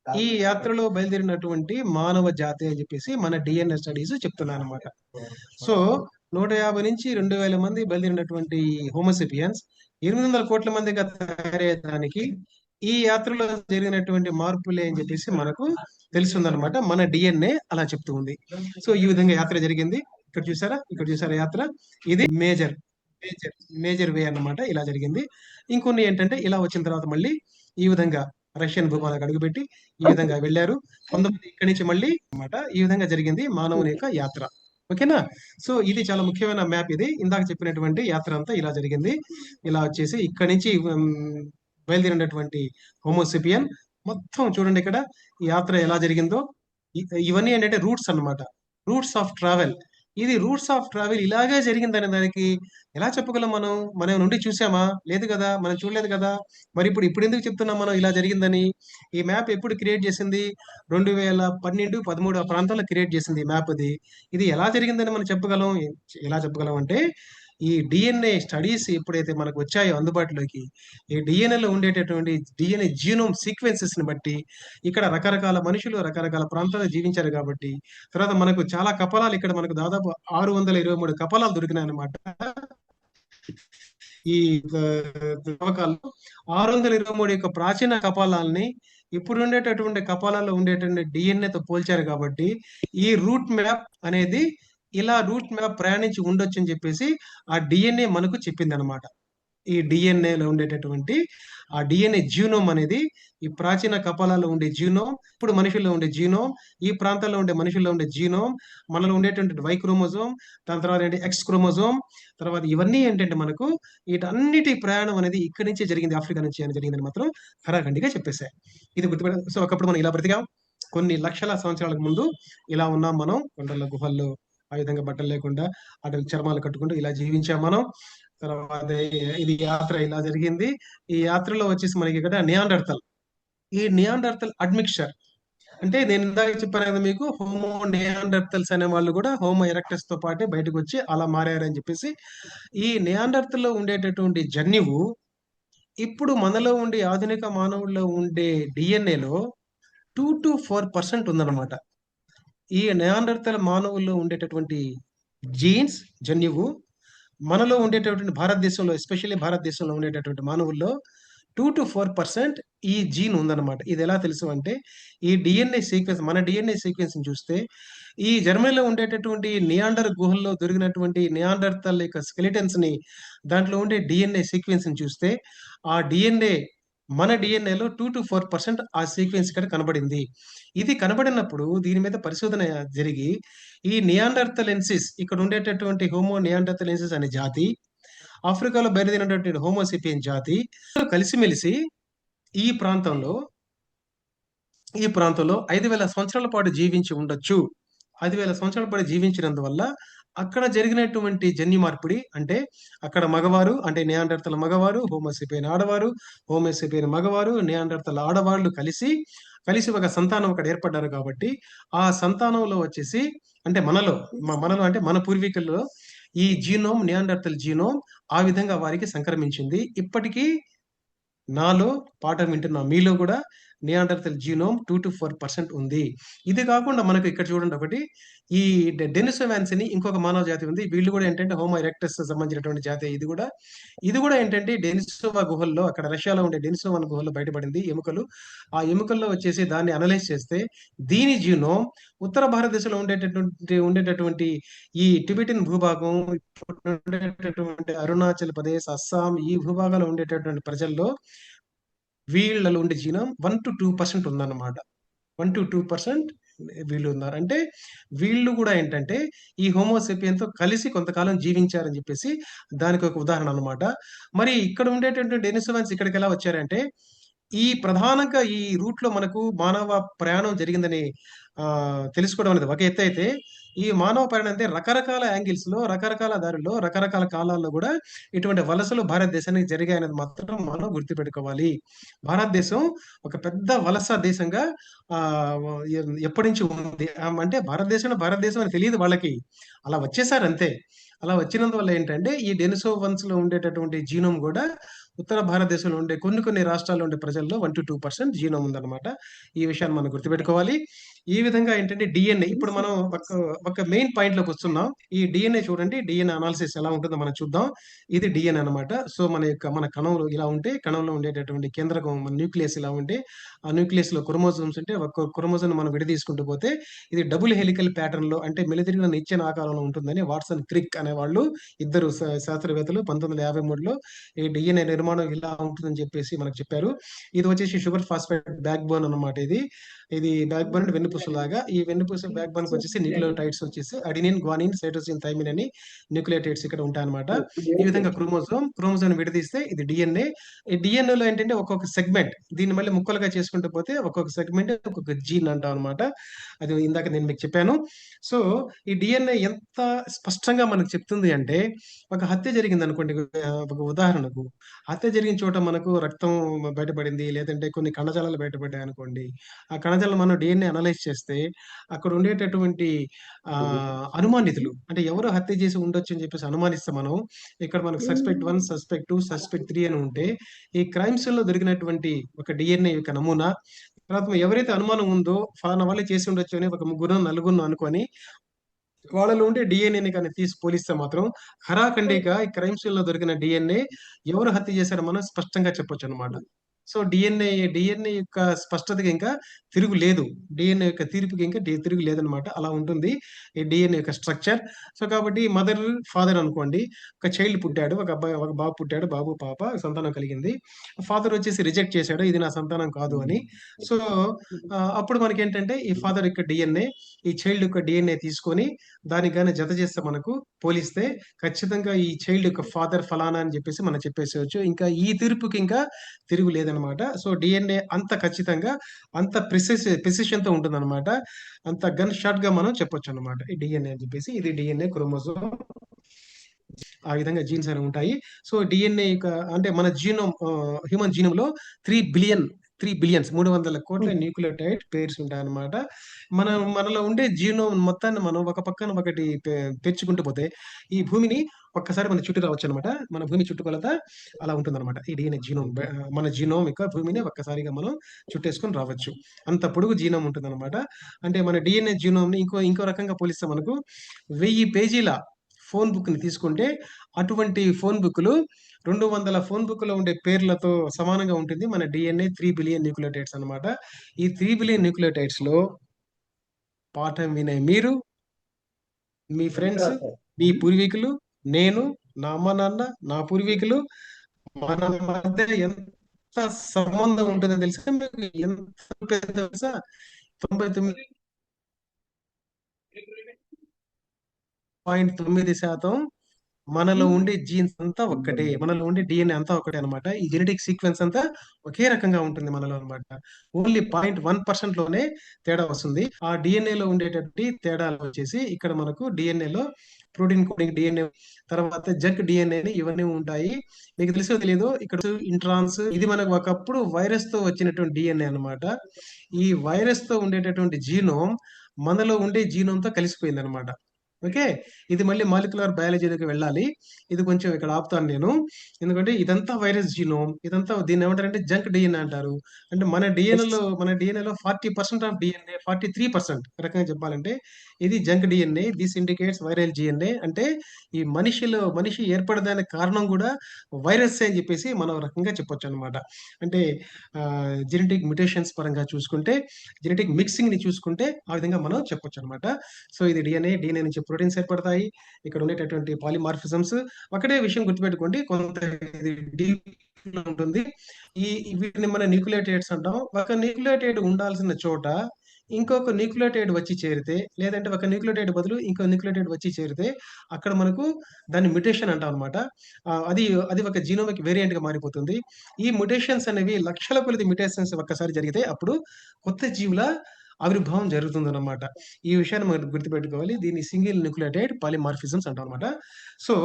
ఈ యాత్రలో బయలుదేరినటువంటి మానవ జాతి అని చెప్పేసి మన డీఎన్ఏ స్టడీస్ చెప్తున్నాయన్నమాట. సో 150-2,000 మంది బయలుదేరినటువంటి హోమోసేపియన్స్ 800 కోట్ల మందిగా తయారయ్యేదానికి ఈ యాత్రలో జరిగినటువంటి మార్పులే అని చెప్పేసి మనకు తెలుస్తుందన్నమాట. మన డిఎన్ఏ అలా చెప్తూ ఉంది. సో ఈ విధంగా యాత్ర జరిగింది. ఇక్కడ చూసారా? ఇక్కడ చూసారా యాత్ర? ఇది మేజర్ మేజర్ వే అన్నమాట. ఇలా జరిగింది. ఇంకొన్ని ఏంటంటే ఇలా వచ్చిన తర్వాత మళ్ళీ ఈ విధంగా రష్యన్ భూభాగానికి అడుగుపెట్టి ఈ విధంగా వెళ్లారు. కొంతమంది ఇక్కడి నుంచి మళ్ళీ అన్నమాట. ఈ విధంగా జరిగింది మానవుని యొక్క యాత్ర. ఓకేనా? సో ఇది చాలా ముఖ్యమైన మ్యాప్ ఇది. ఇందాక చెప్పినటువంటి యాత్ర అంతా ఇలా జరిగింది. ఇలా వచ్చేసి ఇక్కడి నుంచి బయలుదేరినటువంటి హోమోసేపియన్ మొత్తం చూడండి ఇక్కడ ఈ యాత్ర ఎలా జరిగిందో. ఇవన్నీ ఏంటంటే రూట్స్ అన్నమాట. Roots of travel. ఇది రూట్స్ ఆఫ్ ట్రావెల్ ఇలాగే జరిగిందనే దానికి ఎలా చెప్పగలం మనం? మనం నుండి చూసామా? లేదు గదా! మనం చూడలేదు గదా! మరి ఇప్పుడు ఎందుకు చెప్తున్నాం మనం ఇలా జరిగిందని? ఈ మ్యాప్ ఎప్పుడు క్రియేట్ చేసింది? 2012, 13 ఆ ప్రాంతంలో క్రియేట్ చేసింది ఈ మ్యాప్ అది. ఇది ఎలా జరిగిందని మనం చెప్పగలం? ఎలా చెప్పగలం అంటే ఈ డీఎన్ఏ స్టడీస్ ఎప్పుడైతే మనకు వచ్చాయో అందుబాటులోకి, ఈ డీఎన్ఏలో ఉండేటటువంటి డీఎన్ఏ జీనోమ్ సీక్వెన్సెస్‌ని బట్టి ఇక్కడ రకరకాల మనుషులు రకరకాల ప్రాంతాల్లో జీవించారు కాబట్టి, తర్వాత మనకు చాలా కపాలాలు ఇక్కడ మనకు దాదాపు 623 కపాలాలు దొరికినాయన్నమాట. ఈ తవ్వకాల్లో 623 యొక్క ప్రాచీన కపాలాల్ని ఇప్పుడు ఉండేటటువంటి కపాలాల్లో ఉండేటువంటి డిఎన్ఏతో పోల్చారు కాబట్టి ఈ రూట్ మ్యాప్ అనేది ఇలా రూట్ మ్యాప్ ప్రయాణించి ఉండొచ్చు అని చెప్పేసి ఆ డిఎన్ఏ మనకు చెప్పిందనమాట. ఈ డిఎన్ఏలో ఉండేటటువంటి ఆ డిఎన్ఏ జీనోమ్ అనేది ఈ ప్రాచీన కపాలాల్లో ఉండే జీనోమ్, ఇప్పుడు మనుషుల్లో ఉండే జీనోమ్, ఈ ప్రాంతాల్లో ఉండే మనుషుల్లో ఉండే జీనోమ్, మనలో ఉండేటువంటి వై క్రోమోజోమ్, దాని తర్వాత ఏంటి ఎక్స్ క్రోమోజోమ్, తర్వాత ఇవన్నీ ఏంటంటే మనకు వీటన్నిటి ప్రయాణం అనేది ఇక్కడి నుంచే జరిగింది, ఆఫ్రికా నుంచి అని జరిగిందని మాత్రం ఖరాఖండిగా చెప్పేసాయి. ఇది సో ఒకప్పుడు మనం ఇలా బ్రతికాం. కొన్ని లక్షల సంవత్సరాలకు ముందు ఇలా ఉన్నాం మనం కొండల గుహల్లో ఆ విధంగా బట్టలు లేకుండా అటు చర్మాలు కట్టుకుంటూ ఇలా జీవించాం మనం. తర్వాత ఇది యాత్ర ఇలా జరిగింది. ఈ యాత్రలో వచ్చేసి మనకి ఇక్కడ నియాండర్తల్, ఈ నియాండర్తల్ అడ్మిక్చర్ అంటే నేను ఇందాక చెప్పాను కదా మీకు, హోమో నియాండర్తల్స్ అనే వాళ్ళు కూడా హోమో ఎరెక్టస్ తో పాటే బయటకు వచ్చి అలా మారారని చెప్పేసి. ఈ నియాండర్తల్ లో ఉండేటటువంటి జన్యువు ఇప్పుడు మనలో ఉండే ఆధునిక మానవుల్లో ఉండే డిఎన్ఏలో 2 to 4% ఉందన్నమాట. ఈ నియాండర్తల్ మానవుల్లో ఉండేటటువంటి జీన్స్ జన్యువు మనలో ఉండేటటువంటి భారతదేశంలో, ఎస్పెషల్లీ భారతదేశంలో ఉండేటటువంటి మానవుల్లో 2 to 4% ఈ జీన్ ఉందన్నమాట. ఇది ఎలా తెలుసు అంటే, ఈ డిఎన్ఏ సీక్వెన్స్, మన డిఎన్ఏ సీక్వెన్స్ చూస్తే ఈ జర్మనీలో ఉండేటటువంటి నియాండర్ గుహల్లో దొరికినటువంటి నియాండర్తల్ యొక్క స్కెలిటన్స్ ని, దాంట్లో ఉండే డిఎన్ఏ సీక్వెన్స్ ని చూస్తే ఆ డిఎన్ఏ మన డిఎన్ఏలో 2 to 4% ఆ సీక్వెన్స్ ఇక్కడ కనబడింది. ఇది కనబడినప్పుడు దీని మీద పరిశోధన జరిగి ఈ నియాండర్తలెన్సిస్, ఇక్కడ ఉండేటటువంటి హోమో నియాండర్తలెన్సిస్ అనే జాతి, ఆఫ్రికాలో బయలుదేరినటువంటి హోమోసిపియన్ జాతి కలిసిమెలిసి ఈ ప్రాంతంలో ఈ ప్రాంతంలో 5,000 సంవత్సరాల పాటు జీవించి ఉండొచ్చు. 5,000 సంవత్సరాల పాటు జీవించినందువల్ల అక్కడ జరిగినటువంటి జన్యు మార్పిడి అంటే, అక్కడ మగవారు అంటే నియాండర్తల మగవారు, హోమోసేపియన్ ఆడవారు, హోమోసేపియన్ మగవారు, నియాండర్తల ఆడవాళ్ళు కలిసి ఒక సంతానం అక్కడ ఏర్పడ్డారు కాబట్టి, ఆ సంతానంలో వచ్చేసి అంటే మనలో అంటే మన పూర్వీకుల్లో ఈ జీనోమ్, నియాండర్తల్ జీనోమ్ ఆ విధంగా వారికి సంక్రమించింది. ఇప్పటికీ నాలో పాఠం వింటున్న మీలో కూడా నియాండర్తల్ జీనోమ్ 2 to 4% ఉంది. ఇది కాకుండా మనకు ఇక్కడ చూడండి ఒకటి, ఈ డెనిసోవాన్స్ అని ఇంకొక మానవ జాతి ఉంది. వీళ్ళు కూడా ఏంటంటే హోమో ఎరెక్టస్ సంబంధించినటువంటి జాతి. ఇది కూడా ఏంటంటే డెనిసోవా గుహల్లో, అక్కడ రష్యాలో ఉండే డెనిసోవాన్ గుహల్లో బయటపడింది ఎముకలు. ఆ ఎముకల్లో వచ్చేసి దాన్ని అనలైజ్ చేస్తే దీని జీనోమ్ ఉత్తర భారతదేశంలో ఉండేటటువంటి ఈ టిబెటిన్ భూభాగం, ఇప్పుడు ఉండేటటువంటి అరుణాచల్ ప్రదేశ్, అస్సాం ఈ భూభాగాల్లో ఉండేటటువంటి ప్రజల్లో వీళ్ళలో ఉండే జీనోమ్ 1 to 2% ఉందన్నమాట. 1 to 2% వీళ్ళు ఉన్నారు. అంటే వీళ్ళు కూడా ఏంటంటే ఈ హోమోసేపియన్ తో కలిసి కొంతకాలం జీవించారని చెప్పేసి దానికి ఒక ఉదాహరణ అన్నమాట. మరి ఇక్కడ ఉండేటటువంటి డెనిసోవాన్స్ ఇక్కడికి ఎలా వచ్చారంటే, ఈ ప్రధానంగా ఈ రూట్ లో మనకు మానవ ప్రయాణం జరిగిందని తెలుసుకోవడం అనేది ఒక ఎత్తు అయితే, ఈ మానవ ప్రయాణం అంటే రకరకాల యాంగిల్స్ లో, రకరకాల దారుల్లో, రకరకాల కాలాల్లో కూడా ఇటువంటి వలసలు భారతదేశానికి జరిగాయనేది మాత్రం మనం గుర్తుపెట్టుకోవాలి. భారతదేశం ఒక పెద్ద వలస దేశంగా ఆ ఎప్పటి నుంచి ఉంది. అంటే భారతదేశం అని తెలియదు వాళ్ళకి, అలా వచ్చేసారు అంతే. అలా వచ్చినందువల్ల ఏంటంటే ఈ డెనిసోవన్స్ లో ఉండేటటువంటి జీనోమ్ కూడా ఉత్తర భారతదేశంలో ఉండే కొన్ని రాష్ట్రాల్లో ఉండే ప్రజల్లో 1 to 2% జీనోమ్ ఉందన్నమాట. ఈ విషయాన్ని మనం గుర్తుపెట్టుకోవాలి. ఈ విధంగా ఏంటంటే డిఎన్ఏ, ఇప్పుడు మనం ఒక మెయిన్ పాయింట్ లోకి వస్తున్నాం. ఈ డిఎన్ఏ చూడండి, డిఎన్ఏ అనాలిసిస్ ఎలా ఉంటుందో మనం చూద్దాం. ఇది డిఎన్ఏ అనమాట. సో మన కణంలో ఇలా ఉంటే, కణంలో ఉండేటటువంటి కేంద్రకం మన న్యూక్లియస్ ఇలా ఉంటే, ఆ న్యూక్లియస్ లో క్రోమోజోమ్స్ ఉంటే, ఒక క్రోమోజోమ్ మనం విడదీసుకుంటూ పోతే ఇది డబుల్ హెలికల్ ప్యాటర్న్ లో అంటే మెలితిరిగిన నిచ్చెన ఆకారంలో ఉంటుందని వాట్సన్ క్రిక్ అనే వాళ్ళు, ఇద్దరు శాస్త్రవేత్తలు 1953లో ఈ డిఎన్ఏ నిర్మాణం ఇలా ఉంటుందని చెప్పేసి మనకు చెప్పారు. ఇది వచ్చేసి షుగర్ ఫాస్ఫేట్ బ్యాక్ బోన్ అన్నమాట. ఇది బ్యాక్ బోన్ అంటే వెన్నుపూస లాగా. ఈ వెన్నుపూస బ్యాక్ బోన్ వచ్చేసి న్యూక్లియోటైడ్స్ వచ్చేసి అడినిన్, గ్వానిన్, సైటోసిన్, థైమిన్ అని న్యూక్లియోటైడ్స్ ఇక్కడ ఉంటాయన్నమాట. ఈ విధంగా క్రోమోజోమ్ విడదీస్తే ఇది డిఎన్ఏ. ఈ డిఎన్ఏ లో ఏంటంటే ఒక్కొక్క సెగ్మెంట్, దీన్ని మళ్ళీ ముక్కలుగా చేసుకుంటూ పోతే ఒక్కొక్క సెగ్మెంట్ ఒక్కొక్క జీన్ అంటాం అనమాట. అది ఇందాక నేను మీకు చెప్పాను. సో ఈ డిఎన్ఏ ఎంత స్పష్టంగా మనకు చెప్తుంది అంటే, ఒక హత్య జరిగింది అనుకోండి, ఒక ఉదాహరణకు హత్య జరిగిన చోట మనకు రక్తం బయటపడింది, లేదంటే కొన్ని కణజాలాలు బయటపడ్డాయి అనుకోండి. ఆ కణజాలం మనం డిఎన్ఏ అనలైజ్ చేస్తే అక్కడ ఉండేటటువంటి అనుమానితులు అంటే ఎవరు హత్య చేసి ఉండొచ్చు అని చెప్పేసి అనుమానిస్తాం మనం. ఇక్కడ మనకు సస్పెక్ట్ 1, సస్పెక్ట్ 2, సస్పెక్ట్ 3 అని ఉంటే, ఈ క్రైమ్స్ లో దొరికినటువంటి ఒక డిఎన్ఏ యొక్క నమూనా తర్వాత ఎవరైతే అనుమానం ఉందో ఫలానా వాళ్ళే చేసి ఉండొచ్చు అని ఒక ముగ్గురు నలుగురు అనుకొని వాళ్ళలో ఉండే డిఎన్ఏని కానీ తీసి పోలిస్తే మాత్రం ఖరాఖండిగా ఈ క్రైమ్ సీన్ లో దొరికిన డిఎన్ఏ ఎవరు హత్య చేశారో మనం స్పష్టంగా చెప్పొచ్చు అనమాట. సో డిఎన్ఏ యొక్క స్పష్టతకి ఇంకా తిరుగు లేదు, డిఎన్ఏ యొక్క తీర్పుకి ఇంకా తిరుగు లేదనమాట. అలా ఉంటుంది ఈ డిఎన్ఏ యొక్క స్ట్రక్చర్. సో కాబట్టి మదర్ ఫాదర్ అనుకోండి, ఒక చైల్డ్ పుట్టాడు, ఒక బాబు పుట్టాడు, బాబు పాప సంతానం కలిగింది. ఫాదర్ వచ్చేసి రిజెక్ట్ చేశాడు, ఇది నా సంతానం కాదు అని. సో అప్పుడు మనకి ఏంటంటే ఈ ఫాదర్ యొక్క డిఎన్ఏ ఈ చైల్డ్ యొక్క డిఎన్ఏ తీసుకొని దానికి కానీ జత చేస్తే మనకు పోలిస్తే ఖచ్చితంగా ఈ చైల్డ్ యొక్క ఫాదర్ ఫలానా అని చెప్పేసి మనం చెప్పేసేయచ్చు. ఇంకా ఈ తీర్పుకి ఇంకా తిరుగు లేదనమాట. అనమాట. సో, DNA అంత ఖచ్చితంగా, అంత ప్రిసిషన్‌తో ఉంటుందనమాట. అంత గన్ షాట్‌గా మనం చెప్పొచ్చనమాట. ఈ DNA అని చెప్పేసి. ఇది DNA క్రోమోజోమ్. ఆ విధంగా జీన్స్ అనేవి ఉంటాయి. సో, DNA యొక్క అంటే మన హ్యూమన్ జీనోమ్‌లో 3 బిలియన్స్ 300,00,00,000 న్యూక్లియోటైడ్ పెయిర్స్ ఉంటాయన్నమాట. మనలో ఉండే జీనోమ్ మొత్తాన్ని మనం ఒక పక్కన ఒకటి పేర్చుకుంటూ పోతే, ఈ భూమిని ఒక్కసారి మన చుట్టూ రావచ్చనమాట. మన భూమి చుట్టుకొలత అలా ఉంటుందన్నమాట. ఈ DNA మన జీనోమ్ యొక్క భూమిని ఒక్కసారిగా మనం చుట్టేసుకొని రావచ్చు. అంత పొడుగు జీనోమ్ ఉంటుందన్నమాట. అంటే మన DNA జీనోమ్‌ని ఇంకో రకంగా పోలిస్తే మనకు 1000 పేజీల ఫోన్ బుక్‌ని తీసుకుంటే, అటువంటి ఫోన్ బుక్‌లు 200 ఫోన్ బుక్‌లో ఉండే పేర్లతో సమానంగా ఉంటుంది. మన DNA 3 బిలియన్ న్యూక్లియోటైడ్స్ అన్నమాట. ఈ 3 బిలియన్ న్యూక్లియోటైడ్స్‌లో పాఠం వినే మీరు, మీ ఫ్రెండ్స్, మీ పూర్వీకులు, నేను, నా అమ్మ, నాన్న, నా పూర్వీకులు, మన మధ్య ఎంత సంబంధం ఉంటుందో తెలుసా మీకు? ఎంత పెద్ద తెలుసా? 99.9% మనలో ఉండే జీన్స్ అంతా ఒక్కటే. మనలో ఉండే DNA అంతా ఒకటే అన్నమాట. ఈ జెనెటిక్ సీక్వెన్స్ అంతా ఒకే రకంగా ఉంటుంది మనలో అన్నమాట. ఓన్లీ 0.1% లోనే తేడా వస్తుంది. ఆ DNAలో ఉండేటటువంటి తేడాలు వచ్చేసి ఇక్కడ మనకు DNAలో ప్రోటీన్ కోడింగ్ DNA, తర్వాత జంక్ DNA అని ఇవన్నీ ఉంటాయి. మీకు తెలుసో తెలీదో ఇక్కడ ఇంట్రాన్స్ ఇది మనకు ఒకప్పుడు వైరస్‌తో వచ్చినటువంటి DNA అన్నమాట. ఈ వైరస్‌తో ఉండేటటువంటి జీనోమ్ మనలో ఉండే జీనోమ్‌తో కలిసిపోయిందన్నమాట. ఓకే. ఇది మళ్ళీ మాలిక్యులర్ బయాలజీలోకి వెళ్ళాలి. ఇది కొంచెం ఇక్కడ ఆపుతాను నేను. ఎందుకంటే ఇదంతా వైరస్ జీనోమ్. ఇదంతా దీన్నేమంటారంటే జంక్ DNA అంటారు. అంటే మన DNAలో 40% ఆఫ్ DNA 43% ఒక రకంగా చెప్పాలంటే ఇది junk DNA. This indicates viral DNA. అంటే ఈ మనిషి ఏర్పడడానికి కారణం గూడా వైరస్సే అని జెప్పేసి మనం ఒక రకంగా చెప్పొచ్చనమాట. అంటే జెనెటిక్ మ్యుటేషన్స్ పరంగా చూసుకుంటే, జెనెటిక్ మిక్సింగ్‌ని చూసుకుంటే ఆ విధంగా మనం చెప్పొచ్చనమాట. సో, ఇది DNA నుంచి ప్రోటీన్స్ ఏర్పడతాయి. ఇక్కడ ఉండేటటువంటి పాలిమార్ఫిజమ్స్ ఒకటే విషయం గుర్తుపెట్టుకోండి. కొంత ఇది డీప్‌లో ఉంటుంది. ఈ వీటిని మనం న్యూక్లియోటైడ్స్ అంటాం. ఒక న్యూక్లియోటైడ్ ఉండాల్సిన చోట ఇంకొక న్యూక్లియోటైడ్ వచ్చి చేరితే, లేదంటే ఒక న్యూక్లియోటైడ్ బదులు ఇంకో న్యూక్లియోటైడ్ వచ్చి చేరితే, అక్కడ మనకు దాన్ని మ్యుటేషన్ అంటాం అనమాట. అది అది ఒక జీనోమిక్ వేరియంట్‌గా మారిపోతుంది. ఈ మ్యుటేషన్స్ అనేవి లక్షల కొలది మ్యుటేషన్స్ ఒక్కసారి జరిగితే అప్పుడు కొత్త జీవుల ఆవిర్భావం జరుగుతుందన్నమాట. ఈ విషయాన్ని మనం గుర్తుపెట్టుకోవాలి. దీన్ని సింగిల్ న్యూక్లియోటైడ్ పాలిమార్ఫిజమ్స్ అంటామన్నమాట. సో,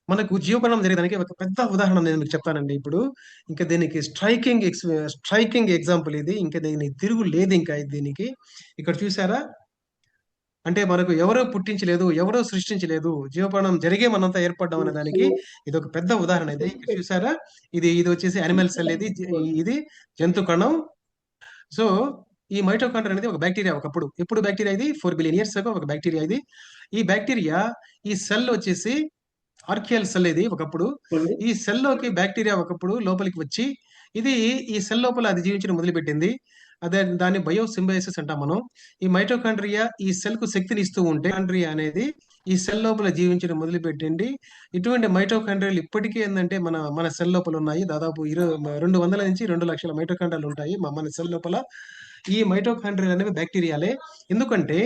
మనకు జీవకణం జరిగేదానికి ఒక పెద్ద ఉదాహరణ నేను మీకు చెప్తానండి ఇప్పుడు. ఇంకా దీనికి స్ట్రైకింగ్ ఎగ్జాంపుల్ ఇది. ఇంకా దీనికి తిరుగు లేదింకా దీనికి. ఇక్కడ చూసారా? అంటే మనకు ఎవరో పుట్టించలేదు, ఎవరో సృష్టించలేదు. జీవకణం జరిగే మనంతా ఏర్పడ్డాం అనే దానికి ఇదొక పెద్ద ఉదాహరణ ఇది. ఇక్కడ చూసారా? ఇది వచ్చేసి యానిమల్ సెల్ ఇది. ఇది జంతు కణం. సో, ఈ మైటోకాండ్రియా అనేది ఒక బాక్టీరియా ఒకప్పుడు. ఎప్పుడు బాక్టీరియా ఇది? 4 బిలియన్ ఇయర్స్ అగో ఒక బాక్టీరియా ఇది. ఈ బాక్టీరియా ఈ సెల్ వచ్చేసి ఆర్కియల్ సెల్ ఇది ఒకప్పుడు. ఈ సెల్‌లోకి బాక్టీరియా ఒకప్పుడు లోపలికి వచ్చి, ఇది ఈ సెల్ లోపల అది జీవించడం మొదలుపెట్టింది. దాన్ని బయోసింబయోసిస్ అంటాం మనం. ఈ మైటోకాండ్రియా ఈ సెల్‌కు శక్తిని ఇస్తూ ఉంటే, కాండ్రియా అనేది ఈ సెల్ లోపల జీవించడం మొదలుపెట్టింది. ఇటువంటి మైటోకాండ్రియాలు ఇప్పటికీ ఏందంటే మన సెల్ లోపల ఉన్నాయి. దాదాపు 200-2 లక్షల మైటోకాండ్రియాలు ఉంటాయి మన సెల్ లోపల. ఈ మైటోకాండ్రియాలు అనేవి బాక్టీరియాలే. ఎందుకంటే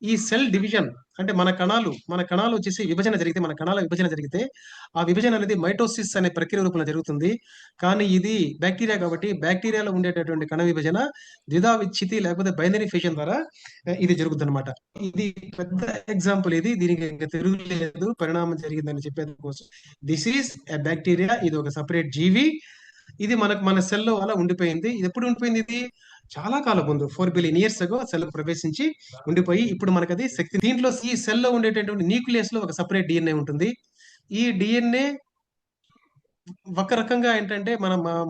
ఈ సెల్ డివిజన్ అంటే మన కణాలు వచ్చేసి మన కణాల విభజన జరిగితే, ఆ విభజన అనేది మైటోసిస్ అనే ప్రక్రియ రూపంలో జరుగుతుంది. కానీ ఇది బాక్టీరియా కాబట్టి, బాక్టీరియాలో ఉండేటటువంటి కణ విభజన ద్విధా విచ్ఛితి లేకపోతే బైనరీ ఫిషన్ ద్వారా ఇది జరుగుతుందన్నమాట. ఇది పెద్ద ఎగ్జాంపుల్ ఇది. దీనికి ఇంక తిరుగులేదు. పరిణామం జరిగిందని చెప్పేది కోసం. This is a bacteria. ఇది ఒక సెపరేట్ జీవి. ఇది మన సెల్‌లో అలా ఉండిపోయింది. ఇది ఎప్పుడు ఉండిపోయింది ఇది? చాలా కాలం ముందు 4 బిలియన్ ఇయర్స్ అగో సెల్ ప్రవేశించి ఉండిపోయి, ఇప్పుడు మనకది శక్తి. దీంట్లో ఈ సెల్‌లో ఉండేటటువంటి న్యూక్లియస్‌లో ఒక సెపరేట్ DNA ఉంటుంది. ఈ DNA ఒక రకంగా ఏంటంటే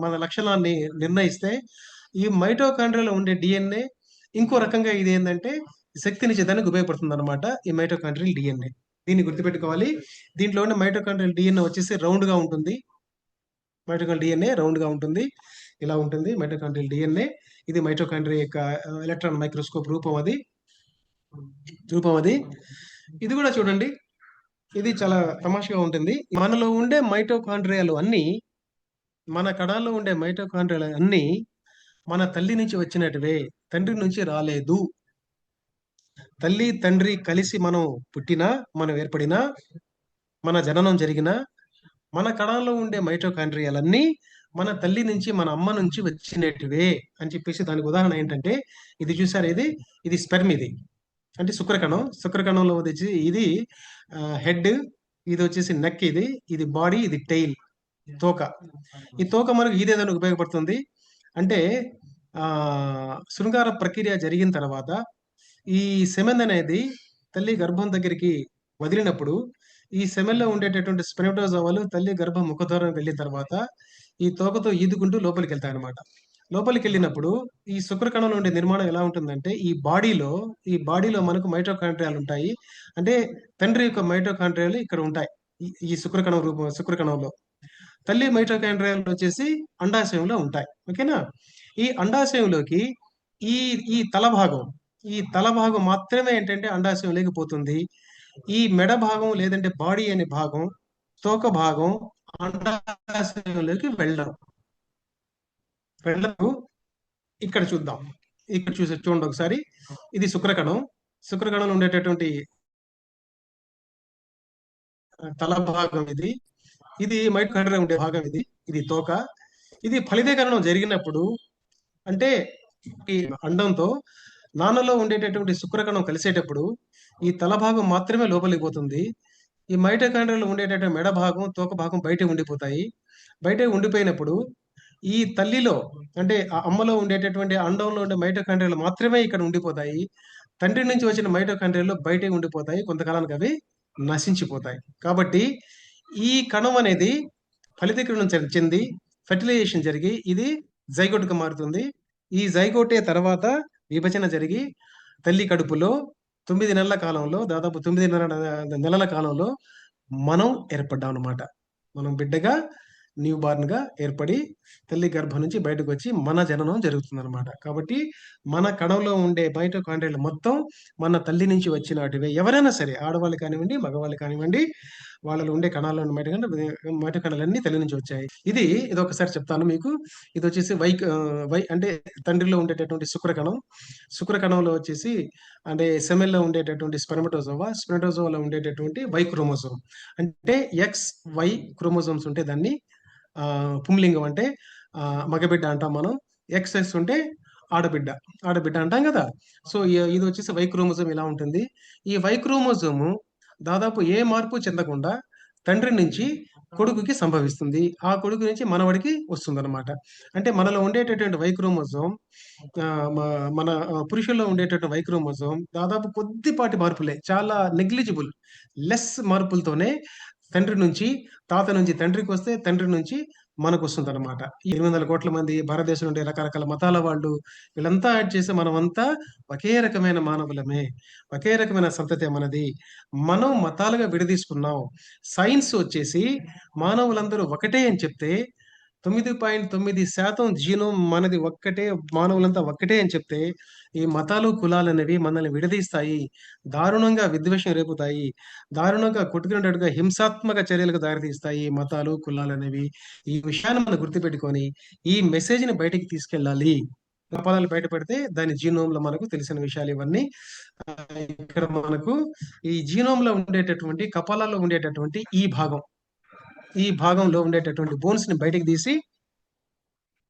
మన లక్షణాన్ని నిర్ణయిస్తే, ఈ మైటోకాండ్రియాలో ఉండే DNA ఇంకో రకంగా ఇదేందంటే శక్తినిచ్చేదానికి ఉపయోగపడుతుందన్నమాట. ఈ మైటోకాండ్రియల్ DNA. దీన్ని గుర్తుపెట్టుకోవాలి. దీంట్లో ఉన్న మైటోకాండ్రియల్ DNA వచ్చేసి రౌండ్‌గా ఉంటుంది. మైటోకాండ్రియల్ DNA రౌండ్‌గా ఉంటుంది. ఇలా ఉంటుంది మైటోకాండ్రియల్ DNA. ఇది మైటోకాండ్రియా యొక్క ఎలక్ట్రాన్ మైక్రోస్కోప్ రూపం అది. ఇది కూడా చూడండి. ఇది చాలా తమాషాగా ఉంటుంది. మనలో ఉండే మైటోకాండ్రియాలు అన్నీ, మన కణాల్లో ఉండే మైటోకాండ్రియాలు అన్నీ మన తల్లి నుంచి వచ్చినటివే. తండ్రి నుంచి రాలేదు. తల్లి, తండ్రి కలిసి మనం పుట్టినా, మనం ఏర్పడినా, మన జననం జరిగినా, మన కణాల్లో ఉండే మైటోకాండ్రియాలన్నీ మన తల్లి నుంచి, మన అమ్మ నుంచి వచ్చినటివే అని చెప్పేసి దానికి ఉదాహరణ ఏంటంటే, ఇది చూసారా ఇది? ఇది స్పెర్మ్ ఇది. అంటే శుక్రకణం. శుక్రకణంలో వచ్చి ఇది హెడ్, ఇది వచ్చేసి నెక్ ఇది. ఇది బాడీ, ఇది టెయిల్, తోక. ఈ తోక మనకు ఈదేదానికి ఉపయోగపడుతుంది. అంటే శృంగార ప్రక్రియ జరిగిన తర్వాత ఈ సెమెన్ అనేది తల్లి గర్భం దగ్గరికి వదిలినప్పుడు, ఈ సెమెన్‌లో ఉండేటటువంటి స్పెర్మటోజోవాలు తల్లి గర్భ ముఖద్వారం వెళ్ళిన తర్వాత, ఈ తోకతో ఈదుకుంటూ లోపలికెళ్తాయన్నమాట. లోపలికెళ్ళినప్పుడు ఈ శుక్రకణంలో ఉండే నిర్మాణం ఎలా ఉంటుందంటే, ఈ బాడీలో మనకు మైటోకాండ్రియాలుంటాయి. అంటే తండ్రి యొక్క మైటోకాండ్రియాలు ఇక్కడ ఉంటాయి. ఈ ఈ శుక్రకణంలో. తల్లి మైటోకాండ్రియాలు వచ్చేసి అండాశయంలో ఉంటాయి. ఓకేనా? ఈ అండాశయంలోకి ఈ ఈ తల భాగం, ఈ తల భాగం మాత్రమే ఏంటంటే అండాశయంలోకి పోతుంది. ఈ మెడ భాగం లేదంటే బాడీ అనే భాగం, తోక భాగం అండాశయంలోకి వెళ్ళదు. ఇక్కడ చూద్దాం. ఇక్కడ చూడండి ఒకసారి. ఇది శుక్రకణం. శుక్రకణంలో ఉండేటటువంటి తల భాగం ఇది. ఇది మైటోకాండ్రియా ఉండే భాగం ఇది. ఇది తోక. ఇది ఫలితీకరణం జరిగినప్పుడు, అంటే ఈ అండంతో నాన్నలో ఉండేటటువంటి శుక్రకణం కలిసేటప్పుడు ఈ తల భాగం మాత్రమే లోపలికి పోతుంది. ఈ మైటోకాండ్రియాలో ఉండేటటువంటి మెడ భాగం, తోక భాగం బయటే ఉండిపోతాయి. బయటే ఉండిపోయినప్పుడు ఈ తల్లిలో, అంటే ఆ అమ్మలో ఉండేటటువంటి అండంలో ఉండే మైటోకాండ్రియాలు మాత్రమే ఇక్కడ ఉండిపోతాయి. తండ్రి నుంచి వచ్చిన మైటోకాండ్రియాలు బయటే ఉండిపోతాయి. కొంతకాలానికి అవి నశించిపోతాయి. కాబట్టి ఈ కణం అనేది ఫలితీకరణం చెంది ఫెర్టిలైజేషన్ జరిగి ఇది జైగోట్‌గా మారుతుంది. ఈ జైగోటే తర్వాత విభజన జరిగి తల్లి కడుపులో 9 నెలల కాలంలో, దాదాపు 9.5 నెలల కాలంలో మనం ఏర్పడ్డామన్నమాట. మనం బిడ్డగా, న్యూ బార్న్‌గా ఏర్పడి తల్లి గర్భం నుంచి బయటకొచ్చి మన జననం జరుగుతుందన్నమాట. కాబట్టి మన కణంలో ఉండే మైటోకాండ్రియాలు మొత్తం మన తల్లి నుంచి వచ్చినటివే. ఎవరైనా సరే, ఆడవాళ్ళు కానివ్వండి, మగవాళ్ళు కానివ్వండి, వాళ్ళలో ఉండే కణాల్లో మైటోకాండ్రియాలన్నీ తల్లి నుంచి వచ్చాయి. ఇదొకసారి చెప్తాను మీకు. ఇదొచ్చేసి అంటే తండ్రిలో ఉండేటటువంటి శుక్రకణం. శుక్రకణంలో వచ్చేసి అంటే సెమెన్‌లో ఉండేటటువంటి స్పెర్మటోజోవాలో ఉండేటటువంటి వై క్రోమోజోమ్. అంటే ఎక్స్, వై క్రోమోజోమ్స్ ఉంటే దాన్ని పుంలింగం అంటే మగబిడ్డ అంటాం మనం. ఎక్సెస్ ఉంటే ఆడబిడ్డ. ఆడబిడ్డ అంటాం కదా! సో, ఇది వచ్చేసి వై క్రోమోజోమ్ ఇలా ఉంటుంది. ఈ వై క్రోమోజోము దాదాపు ఏ మార్పు చెందకుండా తండ్రి నుంచి కొడుకుకి సంభవిస్తుంది. ఆ కొడుకు నుంచి మనవడికి వస్తుందన్నమాట. అంటే మనలో ఉండేటటువంటి వై క్రోమోజోమ్ ఆహ్, మ మన పురుషుల్లో ఉండేటటువంటి వై క్రోమోజోమ్ దాదాపు కొద్దిపాటి మార్పులే. చాలా నెగ్లిజిబుల్, లెస్ మార్పులతోనే తండ్రి నుంచి, తాత నుంచి తండ్రికొస్తే, తండ్రి నుంచి మనకొస్తుందన్నమాట. ఈ 800,00,00,000 మంది భారతదేశంలో ఉండే రకరకాల మతాల వాళ్ళు, వీళ్ళంతా యాడ్ చేసి మనమంతా ఒకే రకమైన మానవులమే. ఒకే రకమైన సంతతే మనది. మనం మతాలుగా విడదీసుకున్నాం. సైన్స్ వచ్చేసి మానవులందరూ ఒకటే అని చెప్తే, 9.9% జీనోమ్ మనది ఒక్కటే, మానవులంతా ఒక్కటే అని చెప్తే, ఈ మతాలు, కులాలనేవి మనల్ని విడదీస్తాయి. దారుణంగా విద్వేషం రేపుతాయి. దారుణంగా కొట్టుకునేటట్టుగా హింసాత్మక చర్యలకు దారితీస్తాయి ఈ మతాలు, కులాలనేవి. ఈ విషయాన్ని మనం గుర్తుపెట్టుకొని, ఈ మెసేజ్‌ని బయటికి తీసుకెళ్ళాలి. అపదాలు బయట పెడితే దాని జీనోమ్‌లో మనకు తెలిసిన విషయాలు ఇవన్నీ. ఇక్కడ మనకు ఈ జీనోమ్‌లో ఉండేటటువంటి, కపాలాల్లో ఉండేటటువంటి ఈ భాగంలో ఉండేటటువంటి బోన్స్‌ని బయటికి తీసి,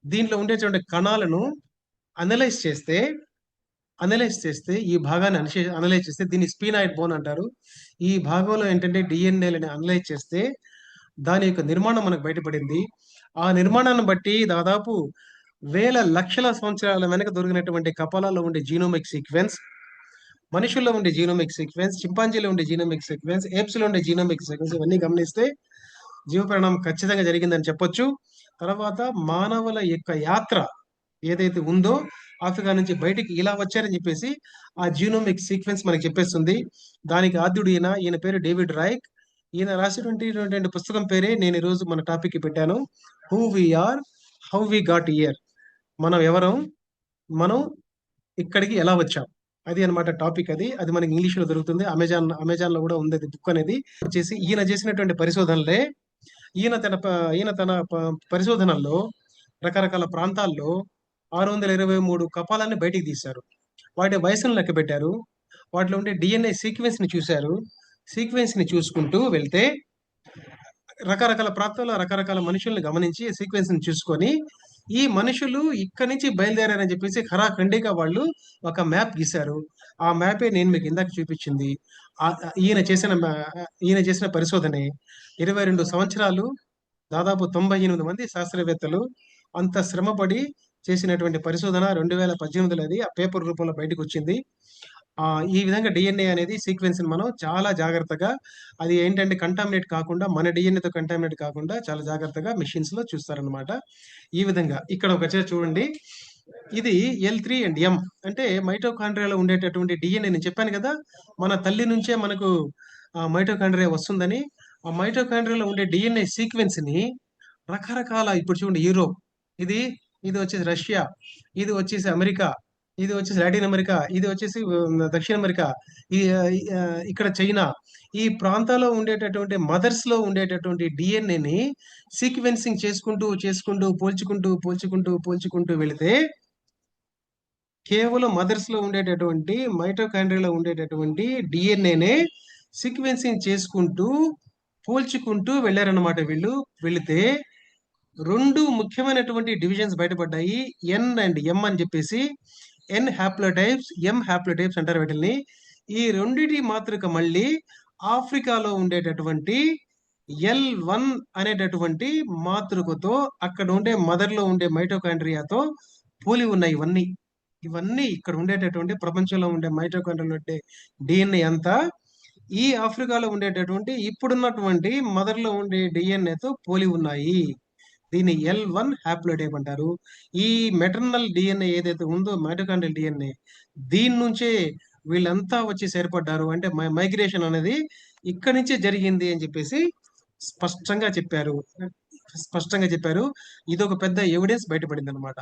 దీంట్లో ఉండేటువంటి కణాలను అనలైజ్ చేస్తే ఈ భాగాన్ని అనలైజ్ చేస్తే దీన్ని స్పీనాయిడ్ బోన్ అంటారు. ఈ భాగంలో ఏంటంటే డీఎన్ఏలని అనలైజ్ చేస్తే దాని యొక్క నిర్మాణం మనకు బయటపడింది. ఆ నిర్మాణాన్ని బట్టి దాదాపు వేల లక్షల సంవత్సరాల వెనక దొరికినటువంటి కపాలాల్లో ఉండే జీనోమిక్ సీక్వెన్స్, మనుషుల్లో ఉండే జీనోమిక్ సీక్వెన్స్, చింపాంజీలో ఉండే జీనోమిక్ సీక్వెన్స్, ఏప్స్‌లో ఉండే జీనోమిక్ సీక్వెన్స్ ఇవన్నీ గమనిస్తే జీవ పరిణామం ఖచ్చితంగా జరిగిందని చెప్పొచ్చు. తర్వాత మానవుల యొక్క యాత్ర ఏదైతే ఉందో, ఆఫ్రికా నుంచి బయటికి ఇలా వచ్చారని చెప్పేసి ఆ జీనోమిక్ సీక్వెన్స్ మనకు చెప్పేస్తుంది. దానికి ఆద్యుడు ఈయన పేరు డేవిడ్ రాయిక్. ఈయన రాసినటువంటి పుస్తకం పేరే నేను ఈరోజు మన టాపిక్‌కి పెట్టాను. Who we are, how we got here. మనం ఎవరం, మనం ఇక్కడికి ఎలా వచ్చాం. అది అన్నమాట టాపిక్ అది. అది మనకి ఇంగ్లీష్‌లో దొరుకుతుంది. అమెజాన్‌లో కూడా ఉంది అది బుక్ అనేది. వచ్చేసి ఈయన చేసినటువంటి పరిశోధనలే, ఈయన తన పరిశోధనల్లో రకరకాల ప్రాంతాల్లో 623 కపాలాన్ని బయటికి తీశారు. వాటి వయసును లెక్కబెట్టారు. వాటిలో ఉండే డీఎన్ఏ సీక్వెన్స్‌ని చూశారు. సీక్వెన్స్‌ని చూసుకుంటూ వెళ్తే రకరకాల ప్రాంతాల్లో రకరకాల మనుషుల్ని గమనించి సీక్వెన్స్‌ని చూసుకొని, ఈ మనుషులు ఇక్కడి నుంచి బయలుదేరారని చెప్పేసి ఖరాఖండిగా వాళ్ళు ఒక మ్యాప్ గీశారు. ఆ మ్యాపే నేను మీకు ఇందాక చూపించింది. ఈయన చేసిన ఈయన చేసిన పరిశోధనే. 22 సంవత్సరాలు దాదాపు 98 మంది శాస్త్రవేత్తలు అంత శ్రమపడి చేసినటువంటి పరిశోధన 2018లో అది ఆ పేపర్ రూపంలో బయటకొచ్చింది. ఈ విధంగా డీఎన్ఏ అనేది సీక్వెన్స్‌ని మనం చాలా జాగ్రత్తగా అది ఏంటంటే కంటామినేట్ కాకుండా మన డీఎన్ఏతో కంటామినేట్ కాకుండా చాలా జాగ్రత్తగా మెషిన్స్‌లో చూస్తారనమాట. ఈ విధంగా ఇక్కడ ఒక చూడండి. ఇది L3 అండ్ M అంటే మైటోకాండ్రియాలో ఉండేటటువంటి డీఎన్ఏ నేను చెప్పాను కదా! మన తల్లి నుంచే మనకు మైటోకాండ్రియా వస్తుందని. ఆ మైటోకాండ్రియాలో ఉండే డీఎన్ఏ సీక్వెన్స్‌ని రకరకాల ఇప్పుడు చూడండి యూరోప్, ఇది ఇది వచ్చేసి రష్యా, ఇది వచ్చేసి అమెరికా, ఇది వచ్చేసి లాటిన్ అమెరికా, ఇది వచ్చేసి దక్షిణ అమెరికా, ఈ ఇక్కడ చైనా. ఈ ప్రాంతాల్లో ఉండేటటువంటి మదర్స్‌లో ఉండేటటువంటి డీఎన్ఏని సీక్వెన్సింగ్ చేసుకుంటూ, పోల్చుకుంటూ వెళితే కేవలం మదర్స్‌లో ఉండేటటువంటి మైటోకాండ్రియాలో ఉండేటటువంటి డీఎన్ఏనే సీక్వెన్సింగ్ పోల్చుకుంటూ వెళ్లారన్నమాట వీళ్ళు. వెళితే 2 ముఖ్యమైనటువంటి డివిజన్స్ బయటపడ్డాయి. ఎన్ అండ్ ఎం అని చెప్పేసి. ఎన్ హ్యాప్లోటైప్స్, ఎం హ్యాప్లోటైప్స్ అంటారు వీటిల్ని. ఈ రెండిటి మాతృక మళ్ళీ ఆఫ్రికాలో ఉండేటటువంటి L1 అనేటటువంటి మాతృకతో అక్కడ ఉండే మదర్‌లో ఉండే మైటోకాండ్రియాతో పోలి ఉన్నాయి ఇవన్నీ. ఇవన్నీ ఇక్కడ ఉండేటటువంటి ప్రపంచంలో ఉండే మైటోకాండ్రియాలో ఉండే డీఎన్ఏ అంతా ఈ ఆఫ్రికాలో ఉండేటటువంటి ఇప్పుడున్నటువంటి మదర్‌లో ఉండే డీఎన్ఏతో పోలి ఉన్నాయి. దీన్ని L1 హ్యాప్లోటైప్ అంటారు. ఈ మెటర్నల్ డీఎన్ఏ ఏదైతే ఉందో మైటోకాండ్రియల్ డీఎన్ఏ దీని నుంచే వీళ్ళంతా వచ్చేసి ఏర్పడ్డారు. అంటే మైగ్రేషన్ అనేది ఇక్కడి నుంచే జరిగింది అని చెప్పేసి స్పష్టంగా చెప్పారు. స్పష్టంగా చెప్పారు. ఇదొక పెద్ద ఎవిడెన్స్ బయటపడిందనమాట.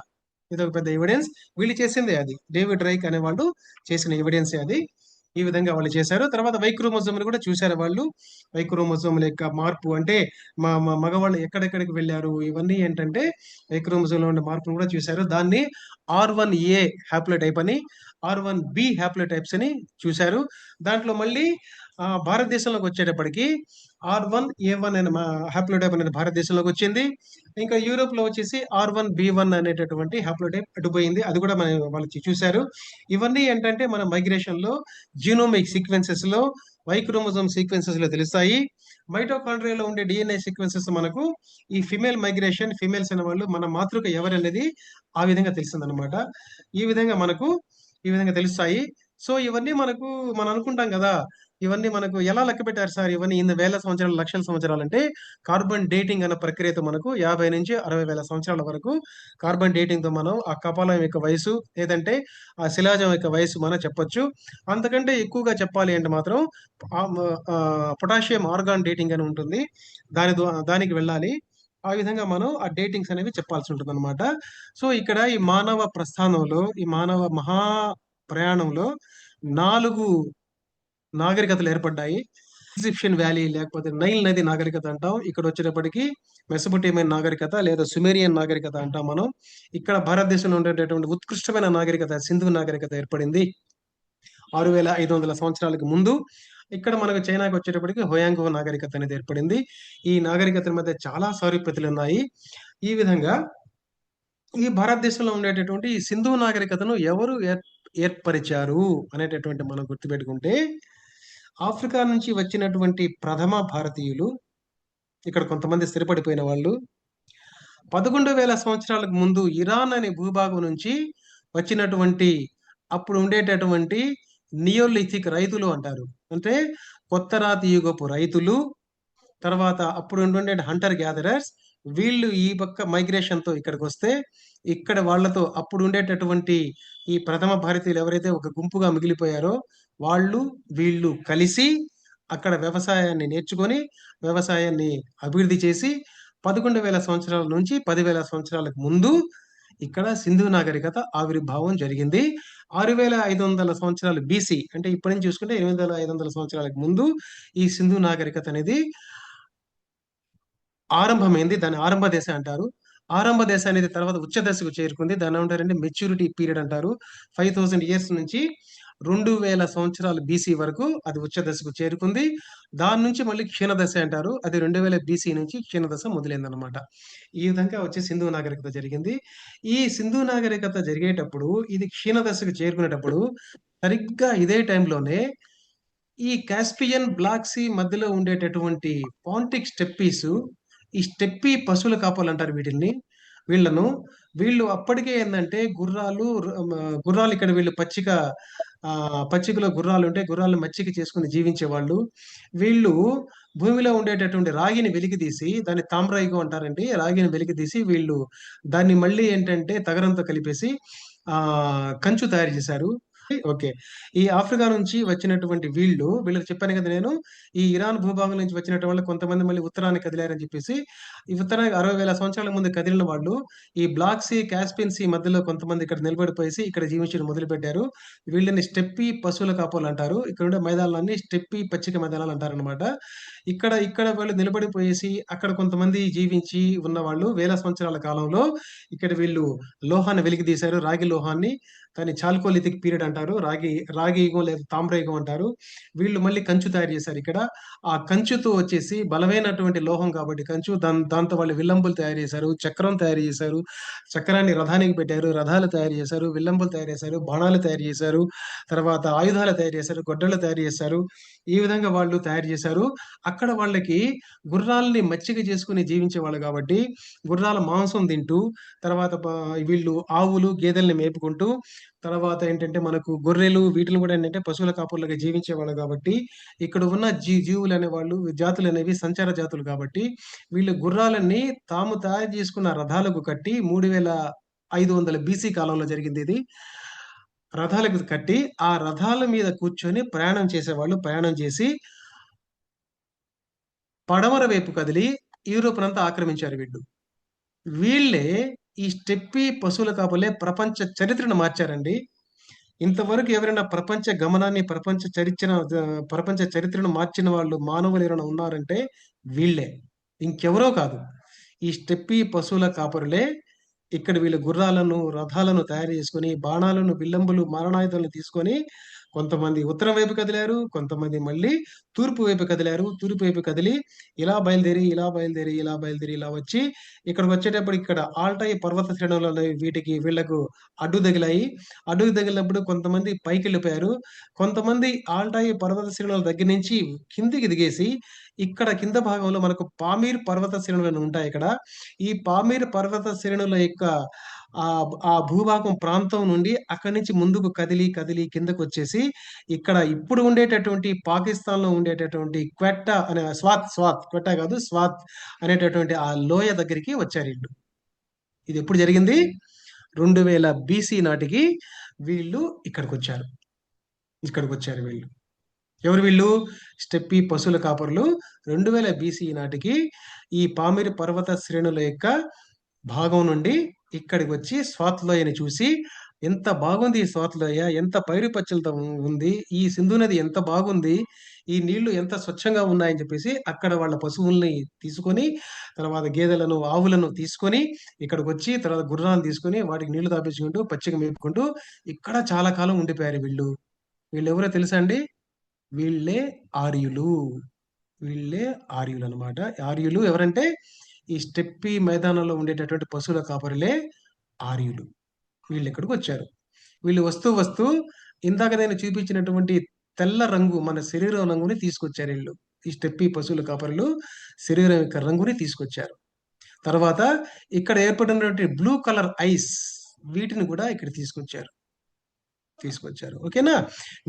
ఇదొక పెద్ద ఎవిడెన్స్. వీళ్ళు చేసిందే అది. డేవిడ్ రైక్ అనే వాళ్ళు చేసిన ఎవిడెన్సే అది. ఈ విధంగా వాళ్ళు చేశారు. తర్వాత వై క్రోమోజోమ్‌ని కూడా చూసారు వాళ్ళు. వై క్రోమోజోమ్‌ల యొక్క మార్పు అంటే మగవాళ్ళు ఎక్కడెక్కడికి వెళ్లారు ఇవన్నీ ఏంటంటే వై క్రోమోజోమ్‌లో ఉండే మార్పును కూడా చూసారు. దాన్ని R1A హ్యాప్లోటైప్ అని, R1B హ్యాప్లోటైప్స్ అని చూసారు. దాంట్లో మళ్ళీ భారతదేశంలోకి వచ్చేటప్పటికి R1A1 అనే హ్యాప్లోటైప్ అనేది భారతదేశంలోకి వచ్చింది. ఇంకా యూరోప్‌లో వచ్చేసి R1B1 అనేటటువంటి హ్యాప్లోటైప్ అటుపోయింది. అది కూడా వాళ్ళు చూసారు. ఇవన్నీ ఏంటంటే మన మైగ్రేషన్‌లో జీనోమిక్ సీక్వెన్సెస్‌లో వై క్రోమోజోమ్ సీక్వెన్సెస్‌లో తెలుస్తాయి. మైటోకాండ్రియాలో ఉండే డీఎన్ఏ సీక్వెన్సెస్ మనకు ఈ ఫీమేల్ మైగ్రేషన్, ఫీమేల్స్ అనేవాళ్ళు మన మాతృక ఎవరనేది ఆ విధంగా తెలిసిందనమాట. ఈ విధంగా మనకు ఈ విధంగా తెలుస్తాయి. సో, ఇవన్నీ మనం అనుకుంటాం గదా! ఇవన్నీ మనకు ఎలా లెక్కపెట్టారు సార్ ఇవన్నీ ఇన్ని వేల సంవత్సరాలు, లక్షల సంవత్సరాలంటే కార్బన్ డేటింగ్ అన్న ప్రక్రియతో మనకు 50-60 వేల సంవత్సరాల వరకు కార్బన్ డేటింగ్‌తో మనం ఆ కపాలం యొక్క వయసు లేదంటే ఆ శిలాజం యొక్క వయసు మనం చెప్పొచ్చు. అంతకంటే ఎక్కువగా చెప్పాలి అంటే మాత్రం పొటాషియం ఆర్గాన్ డేటింగ్ అని ఉంటుంది. దానికి వెళ్ళాలి. ఆ విధంగా మనం ఆ డేటింగ్స్ అనేవి చెప్పాల్సి ఉంటుందన్నమాట. సో, ఇక్కడ ఈ మానవ ప్రస్థానంలో, ఈ మానవ మహా ప్రయాణంలో 4 నాగరికతలు ఏర్పడ్డాయి. ఈజిప్షియన్ వ్యాలీ లేకపోతే నైల్ నది నాగరికత అంటాం. ఇక్కడొచ్చేటప్పటికి మెసొపొటేమియన్ నాగరికత లేదా సుమేరియన్ నాగరికత అంటాం మనం. ఇక్కడ భారతదేశంలో ఉండేటటువంటి ఉత్కృష్టమైన నాగరికత సింధు నాగరికత ఏర్పడింది. 6500 సంవత్సరాలకు ముందు. ఇక్కడ మనకు చైనాకి వచ్చేటప్పటికి హోయాంగో నాగరికత అనేది ఏర్పడింది. ఈ నాగరికతల మధ్య చాలా సారూప్యతలున్నాయి. ఈ విధంగా ఈ భారతదేశంలో ఉండేటటువంటి ఈ సింధు నాగరికతను ఎవరు ఏర్పరిచారు అనేటటువంటి మనం గుర్తుపెట్టుకుంటే ఆఫ్రికా నుంచి వచ్చినటువంటి ప్రథమ భారతీయులు, ఇక్కడ కొంతమంది స్థిరపడిపోయిన వాళ్ళు 11,000 సంవత్సరాలకు ముందు ఇరాన్ అనే భూభాగం నుంచి వచ్చినటువంటి అప్పుడు ఉండేటటువంటి నియోలిథిక్ రైతులు అంటారు. అంటే కొత్త రాతి యుగపు రైతులు, తర్వాత అప్పుడు ఉండే హంటర్ గ్యాదరర్స్ వీళ్ళు ఈ పక్క మైగ్రేషన్‌తో ఇక్కడికొస్తే, ఇక్కడ వాళ్ళతో అప్పుడు ఉండేటటువంటి ఈ ప్రథమ భారతీయులు ఎవరైతే ఒక గుంపుగా మిగిలిపోయారో వీళ్ళు కలిసి అక్కడ వ్యవసాయాన్ని నేర్చుకొని, వ్యవసాయాన్ని అభివృద్ధి చేసి 11,000 సంవత్సరాల నుంచి 10,000 సంవత్సరాలకు ముందు ఇక్కడ సింధు నాగరికత ఆవిర్భావం జరిగింది. 6,500 సంవత్సరాలు బీసీ అంటే ఇప్పటి నుంచి చూసుకుంటే 8,500 సంవత్సరాలకు ముందు ఈ సింధు నాగరికత అనేది ఆరంభమైంది. దాన్ని ఆరంభ దశ అంటారు. ఆరంభ దశ అనేది తర్వాత ఉచ్చ దశకు చేరుకుంది. దాన్నేమంటారంటే మెచ్యూరిటీ పీరియడ్ అంటారు. 5000 ఇయర్స్ నుంచి 2000 సంవత్సరాలు బీసీ వరకు అది ఉచ్చ దశకు చేరుకుంది. దాని నుంచి మళ్ళీ క్షీణదశ అంటారు. అది 2000 బీసీ నుంచి క్షీణదశ మొదలైందనమాట. ఈ విధంగా వచ్చి సింధు నాగరికత జరిగింది. ఈ సింధు నాగరికత జరిగేటప్పుడు ఇది క్షీణదశకు చేరుకునేటప్పుడు సరిగ్గా ఇదే టైంలోనే ఈ కాస్పియన్, బ్లాక్ సీ మధ్యలో ఉండేటటువంటి పాంటిక్ స్టెప్పీసు, ఈ స్టెప్పీ పశువుల కాపరులంటారు వీటిల్ని. వీళ్ళను వీళ్ళు అప్పటికే ఏందంటే గుర్రాలు ఇక్కడ వీళ్ళు పచ్చికలో గుర్రాలుంటే గుర్రాలను మచ్చిక చేసుకొని జీవించేవాళ్ళు. వీళ్ళు భూమిలో ఉండేటటువంటి రాగిని వెలికితీసి దాన్ని తామ్రయుగం అంటారండి. రాగిని వెలికితీసి వీళ్ళు దాన్ని మళ్ళీ ఏంటంటే తగరంతో కలిపేసి కంచు తయారు చేశారు. ఓకే. ఈ ఆఫ్రికా నుంచి వచ్చినటువంటి వీళ్ళకి చెప్పాను కదా నేను. ఈ ఇరాన్ భూభాగం నుంచి వచ్చినటువంటి వాళ్ళు కొంతమంది మళ్ళీ ఉత్తరానికి కదిలారని చెప్పేసి. ఈ ఉత్తరానికి 60,000 సంవత్సరాల ముందు కదిలిన వాళ్ళు ఈ బ్లాక్ సీ, కాస్పియన్ సీ మధ్యలో కొంతమంది ఇక్కడ నిలబడిపోయేసి ఇక్కడ జీవించడం మొదలుపెట్టారు. వీళ్ళని స్టెప్పీ పశువుల కాపరులంటారు. ఇక్కడుండే మైదానాలన్నీ స్టెప్పీ పచ్చిక మైదానాలు అంటారనమాట. ఇక్కడ ఇక్కడ వాళ్ళు నిలబడిపోయేసి అక్కడ కొంతమంది జీవించి ఉన్నవాళ్ళు వేల సంవత్సరాల కాలంలో ఇక్కడ వీళ్ళు లోహాన్ని వెలికితీశారు. రాగి లోహాన్ని. దాన్ని చాల్కోలిథిక్ పీరియడ్ అంటారు. రాగి యుగం లేదా తామ్ర యుగం అంటారు. వీళ్ళు మళ్ళీ కంచు తయారు చేశారు ఇక్కడ. ఆ కంచుతో వచ్చేసి బలమైనటువంటి లోహం కాబట్టి కంచు దాంతో వాళ్ళు విల్లంబులు తయారు చేశారు. చక్రం తయారు చేశారు. చక్రాన్ని రథానికి పెట్టారు. రథాలు తయారు చేశారు. విల్లంబులు తయారు చేశారు. బాణాలు తయారు చేశారు. తర్వాత ఆయుధాలు తయారు చేశారు. గొడ్డళ్ళు తయారు చేశారు. ఈ విధంగా వాళ్ళు తయారు చేశారు. అక్కడ వాళ్ళకి గుర్రాలని మచ్చిక చేసుకుని జీవించేవాళ్ళు కాబట్టి గుర్రాల మాంసం తింటూ తర్వాత వీళ్ళు ఆవులు, గేదెల్ని మేపుకుంటూ తర్వాత ఏంటంటే మనకు గొర్రెలు వీటిని కూడా ఏంటంటే పశువుల కాపుర్లుగా జీవించేవాళ్ళు కాబట్టి ఇక్కడ ఉన్న జీవులు అనేవాళ్ళు జాతులు అనేవి సంచార జాతులు కాబట్టి వీళ్ళు గుర్రాలన్నీ తాము తయారు చేసుకున్న రథాలకు కట్టి 3500 బీసీ కాలంలో జరిగింది ఇది. రథాలకు కట్టి ఆ రథాల మీద కూర్చొని ప్రయాణం చేసేవాళ్ళు. ప్రయాణం చేసి పడమర వైపు కదిలి యూరోప్‌నంతా ఆక్రమించారు వీళ్ళు. వీళ్ళే ఈ స్టెప్పీ పశువుల కాపరులే ప్రపంచ చరిత్రను మార్చారండి. ఇంతవరకు ఎవరైనా ప్రపంచ చరిత్రను మార్చిన వాళ్ళు మానవులు ఎవరైనా ఉన్నారంటే వీళ్ళే. ఇంకెవరో కాదు. ఈ స్టెప్పీ పశువుల కాపరులే ఇక్కడ వీళ్ళు గుర్రాలను, రథాలను తయారు చేసుకొని, బాణాలను, విల్లంబులు, మారణాయుధాలను తీసుకొని కొంతమంది ఉత్తరం వైపు కదిలారు. కొంతమంది మళ్ళీ తూర్పు వైపు కదిలారు. తూర్పు వైపు కదిలి ఇలా బయలుదేరి, ఇలా బయలుదేరి, ఇలా బయలుదేరి, ఇలా వచ్చి ఇక్కడికొచ్చేటప్పుడు ఇక్కడ ఆల్టాయి పర్వత శ్రేణులు అనేవి వీళ్ళకు అడ్డు తగిలాయి. అడ్డుకు తగిలినప్పుడు కొంతమంది పైకెళ్ళిపోయారు. కొంతమంది ఆల్టాయి పర్వత శ్రేణుల దగ్గర నుంచి కిందికి దిగేసి ఇక్కడ కింద భాగంలో మనకు పామీర్ పర్వత శ్రేణులు అని ఉంటాయిక్కడ. ఈ పామీర్ పర్వత శ్రేణుల యొక్క ఆ భూభాగం ప్రాంతం నుండి అక్కడి నుంచి ముందుకు కదిలి, కదిలి కిందకొచ్చేసి ఇక్కడ ఇప్పుడు ఉండేటటువంటి పాకిస్తాన్‌లో ఉండేటటువంటి క్వెట్టా కాదు స్వాత్ అనేటటువంటి ఆ లోయ దగ్గరికి వచ్చారీళ్ళు. ఇది ఎప్పుడు జరిగింది? 2000 బీసీ నాటికి వీళ్ళు ఇక్కడికొచ్చారు. ఇక్కడికొచ్చారు వీళ్ళు. ఎవరు వీళ్ళు? స్టెప్పీ పశువుల కాపరులు 2000 బీసీ నాటికి ఈ పామిరి పర్వత శ్రేణుల యొక్క భాగం నుండి ఇక్కడికి వచ్చి స్వాత్ లోయని చూసి ఎంత బాగుంది ఈ స్వాత్ లోయ, ఎంత పైరు పచ్చలతో ఉంది, ఈ సింధు నది ఎంత బాగుంది, ఈ నీళ్లు ఎంత స్వచ్ఛంగా ఉన్నాయని చెప్పేసి అక్కడ వాళ్ళ పశువుల్ని తీసుకొని తర్వాత గేదెలను, ఆవులను తీసుకొని ఇక్కడికి వచ్చి తర్వాత గుర్రాలను తీసుకొని వాటికి నీళ్లు తాపించుకుంటూ పచ్చిక మేపుకుంటూ ఇక్కడ చాలా కాలం ఉండిపోయారు వీళ్ళు. వీళ్ళెవరో తెలుసా అండి? వీళ్ళే ఆర్యులు. వీళ్ళే ఆర్యులనమాట. ఆర్యులు ఎవరంటే ఈ స్టెప్పీ మైదానంలో ఉండేటటువంటి పశువుల కాపరులే ఆర్యులు. వీళ్ళిక్కడికొచ్చారు. వీళ్ళు వస్తూ ఇందాక నేను చూపించినటువంటి తెల్ల రంగు మన శరీరం రంగుని తీసుకొచ్చారీళ్ళు. ఈ స్టెప్పీ పశువుల కాపరులు శరీరం యొక్క రంగుని తీసుకొచ్చారు. తర్వాత ఇక్కడ ఏర్పడినటువంటి బ్లూ కలర్ ఐస్ వీటిని కూడా ఇక్కడ తీసుకొచ్చారు. ఓకేనా?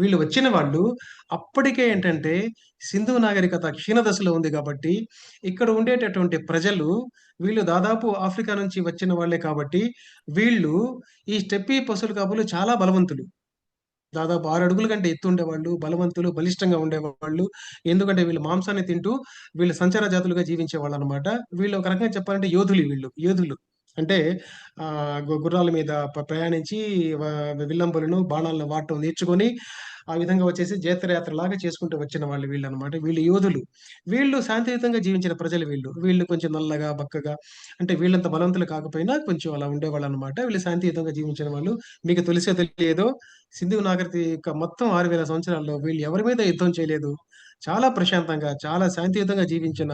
వీళ్ళు వచ్చిన వాళ్ళు అప్పటికే ఏంటంటే సింధు నాగరికత క్షీణదశలో ఉంది కాబట్టి ఇక్కడ ఉండేటటువంటి ప్రజలు వీళ్ళు దాదాపు ఆఫ్రికా నుంచి వచ్చిన వాళ్ళే కాబట్టి వీళ్ళు ఈ స్టెప్పీ పశువుల కాపరులు చాలా బలవంతులు. దాదాపు 6 అడుగుల కంటే ఎత్తు ఉండేవాళ్ళు, బలవంతులు, బలిష్టంగా ఉండేవాళ్ళు. ఎందుకంటే వీళ్ళు మాంసాన్ని తింటూ వీళ్ళు సంచార జాతులుగా జీవించేవాళ్ళనమాట. వీళ్ళు ఒక రకంగా చెప్పాలంటే యోధులు వీళ్ళు. యోధులు. అంటే గుర్రాల మీద ప్రయాణించి విల్లంబులను, బాణాలను వాడటం నేర్చుకొని ఆ విధంగా వచ్చేసి జైత్రయాత్రలాగా చేసుకుంటూ వచ్చిన వాళ్ళు వీళ్ళనమాట. వీళ్ళు యోధులు. వీళ్ళు శాంతియుతంగా జీవించిన ప్రజలు వీళ్ళు. వీళ్ళు కొంచెం నల్లగా, బక్కగా అంటే వీళ్ళంత బలవంతులు కాకపోయినా కొంచెం అలా ఉండేవాళ్ళనమాట. వీళ్ళు శాంతియుతంగా జీవించిన వాళ్ళు. మీకు తెలిసో తెలియదో సింధు నాగరిక మొత్తం 6000 సంవత్సరాల్లో వీళ్ళు ఎవరి మీద యుద్ధం చేయలేదు. చాలా ప్రశాంతంగా, చాలా శాంతియుతంగా జీవించిన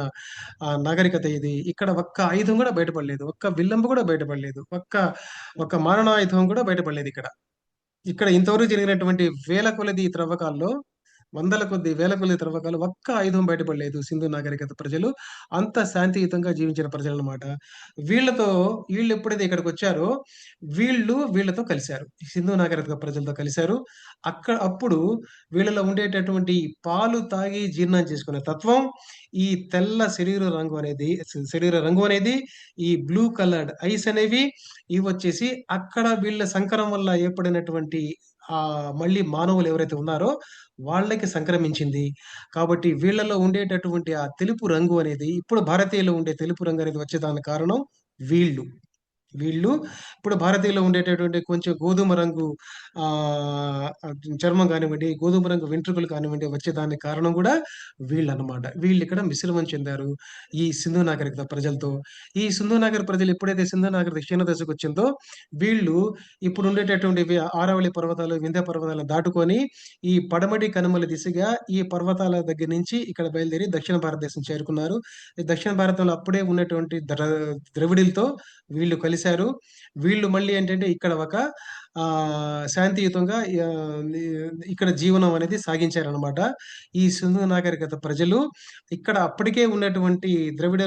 నాగరికత ఇది. ఇక్కడ ఒక్క ఆయుధం గూడా బయటపడలేదు. ఒక్క విల్లంబు గూడా బయటపడలేదు. ఒక్క మారణాయుధం గూడా బయటపడలేదిక్కడ. ఇక్కడ ఇంతవరకు జరిగినటువంటి వేల కొలది త్రవ్వకాల్లో, వందల కొద్దీ, వేల కొలది త్రవ్వకాలు ఒక్క ఆయుధం బయటపడలేదు సింధు నాగరికత ప్రజలు. అంత శాంతియుతంగా జీవించిన ప్రజలనమాట. వీళ్ళతో వీళ్ళెప్పుడైతే ఇక్కడికొచ్చారో, వీళ్ళతో కలిసారు. సింధు నాగరికత ప్రజలతో కలిసారు. అప్పుడు వీళ్ళలో ఉండేటటువంటి పాలు తాగి జీర్ణం చేసుకునే తత్వం, ఈ తెల్ల శరీర రంగు అనేది, ఈ బ్లూ కలర్డ్ ఐస్ అనేవి, ఇవొచ్చేసి అక్కడ వీళ్ళ సంకరం వల్ల ఏర్పడినటువంటి మళ్ళీ మానవులు ఎవరైతే ఉన్నారో వాళ్ళకి సంక్రమించింది. కాబట్టి వీళ్ళలో ఉండేటటువంటి ఆ తెలుపు రంగు అనేది ఇప్పుడు భారతీయుల్లో ఉండే తెలుపు రంగు అనేది వచ్చేదానికి కారణం వీళ్ళు. వీళ్ళు ఇప్పుడు భారతీయుల్లో ఉండేటటువంటి కొంచెం గోధుమ రంగు ఆహ్, చర్మం కానివ్వండి, గోధుమ రంగు వెంట్రుకలు కానివ్వండి వచ్చేదానికి కారణం గూడా వీళ్ళనమాట. వీళ్ళిక్కడ మిశ్రమం చెందారు ఈ సింధు నాగరికత ప్రజలతో. ఈ సింధు నాగరిక ప్రజలు ఎప్పుడైతే సింధు నాగరికత క్షీణ దశకొచ్చిందో వీళ్ళు ఇప్పుడుండేటటువంటి ఆరావళి పర్వతాలు, వింధ్య పర్వతాలను దాటుకొని ఈ పడమటి కనుమల దిశగా ఈ పర్వతాల దగ్గర నుంచి ఇక్కడ బయలుదేరి దక్షిణ భారతదేశం చేరుకున్నారు. ఈ దక్షిణ భారతంలో అప్పుడే ఉన్నటువంటి ద్రవిడులతో వీళ్ళు కలిసారు. వీళ్ళు మళ్ళీ ఏంటంటే ఇక్కడ ఒక శాంతియుతంగా ఇక్కడ జీవనం అనేది సాగించారనమాట. ఈ సింధు నాగరికత ప్రజలు ఇక్కడ అప్పటికే ఉన్నటువంటి ద్రవిడ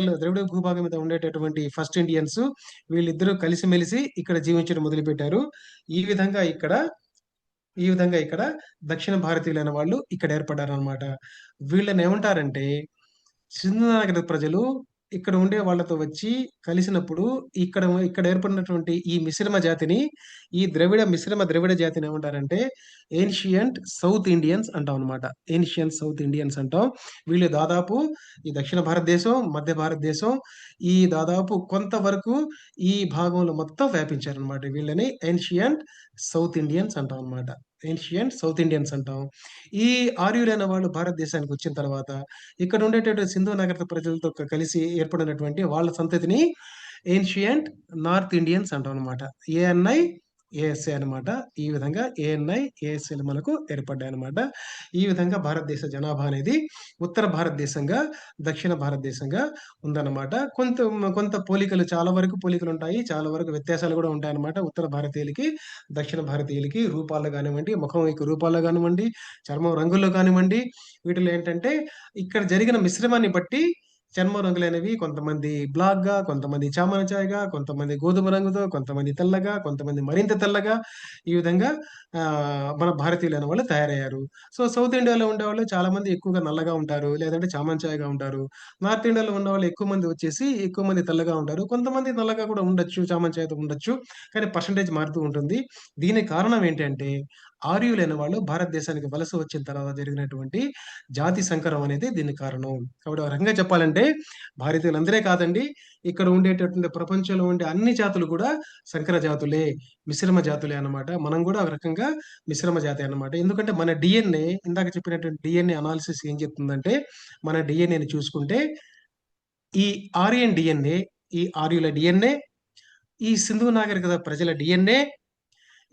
భూభాగం మీద ఉండేటటువంటి ఫస్ట్ ఇండియన్స్ వీళ్ళిద్దరూ కలిసిమెలిసి ఇక్కడ జీవించడం మొదలుపెట్టారు. ఈ విధంగా ఇక్కడ ఈ విధంగా ఇక్కడ దక్షిణ భారతీయులైన వాళ్ళు ఇక్కడ ఏర్పడ్డారనమాట. వీళ్ళనేమంటారంటే సింధు నాగరికత ప్రజలు ఇక్కడ ఉండే వాళ్ళతో వచ్చి కలిసినప్పుడు ఇక్కడ ఏర్పడినటువంటి ఈ మిశ్రమ జాతిని, ఈ మిశ్రమ ద్రవిడ జాతిని ఏమంటారంటే ఏన్షియంట్ సౌత్ ఇండియన్స్ అంటాం అన్నమాట. ఏన్షియంట్ సౌత్ ఇండియన్స్ అంటాం. వీళ్ళు దాదాపు ఈ దక్షిణ భారతదేశం, మధ్య భారతదేశం ఈ దాదాపు కొంతవరకు ఈ భాగంలో మొత్తం వ్యాపించారనమాట. వీళ్ళని ఏన్షియంట్ సౌత్ ఇండియన్స్ అంటాం అన్నమాట. ఏన్షియంట్ సౌత్ ఇండియన్స్ అంటాం. ఈ ఆర్యులైన వాళ్ళు భారతదేశానికి వచ్చిన తర్వాత ఇక్కడ ఉండేటటువంటి సింధు నాగరికత ప్రజలతో కలిసి ఏర్పడినటువంటి వాళ్ళ సంతతిని ఏన్షియంట్ నార్త్ ఇండియన్స్ అంటాం అనమాట. ఏఎన్ఐ, ఏఎస్ఏ అనమాట. ఈ విధంగా ఏఎన్ఐ, ఏఎస్ఏలు మనకు ఏర్పడ్డాయన్నమాట. ఈ విధంగా భారతదేశ జనాభా అనేది ఉత్తర భారతదేశంగా, దక్షిణ భారతదేశంగా ఉందన్నమాట. కొంత పోలికలు చాలా వరకు పోలికలుంటాయి. చాలా వరకు వ్యత్యాసాలు కూడా ఉంటాయన్నమాట. ఉత్తర భారతీయులకి, దక్షిణ భారతీయులకి రూపాల్లో గానివ్వండి, ముఖం యొక్క రూపాల్లో గానివ్వండి, చర్మం రంగుల్లో కానివ్వండి, వీటిలో ఏంటంటే ఇక్కడ జరిగిన మిశ్రమాన్ని బట్టి చర్మ రంగులనేవి కొంతమంది బ్లాక్‌గా, కొంతమంది చామన ఛాయగా, కొంతమంది గోధుమ రంగుతో, కొంతమంది తెల్లగా, కొంతమంది మరింత తెల్లగా ఈ విధంగా మన భారతీయులైన వాళ్ళు తయారయ్యారు. సౌత్ ఇండియాలో ఉండేవాళ్ళు చాలా మంది ఎక్కువగా నల్లగా ఉంటారు. లేదంటే చామన ఛాయగా ఉంటారు. నార్త్ ఇండియాలో ఉన్నవాళ్ళు ఎక్కువ మంది తెల్లగా ఉంటారు. కొంతమంది నల్లగా కూడా ఉండొచ్చు. చామన ఛాయతో ఉండొచ్చు. కానీ పర్సెంటేజ్ మారుతూ ఉంటుంది. దీనికి కారణం ఏంటంటే ఆర్యులైన వాళ్ళు భారతదేశానికి వలస వచ్చిన తర్వాత జరిగినటువంటి జాతి సంకరం అనేది దీనికి కారణం. కాబట్టి ఒక రకంగా చెప్పాలంటే భారతీయులందరే కాదండి. ఇక్కడ ఉండేటటువంటి ప్రపంచంలో ఉండే అన్ని జాతులు కూడా సంకర జాతులే, మిశ్రమ జాతులే అన్నమాట. మనం కూడా ఒక రకంగా మిశ్రమ జాతే అన్నమాట. ఎందుకంటే మన డీఎన్ఏ ఇందాక చెప్పినటువంటి డీఎన్ఏ అనాలిసిస్ ఏం చెప్తుందంటే, మన డీఎన్ఏని చూసుకుంటే ఈ ఆర్యన్ డీఎన్ఏ, ఈ ఆర్యుల డీఎన్ఏ, ఈ సింధు నాగరికత ప్రజల డీఎన్ఏ,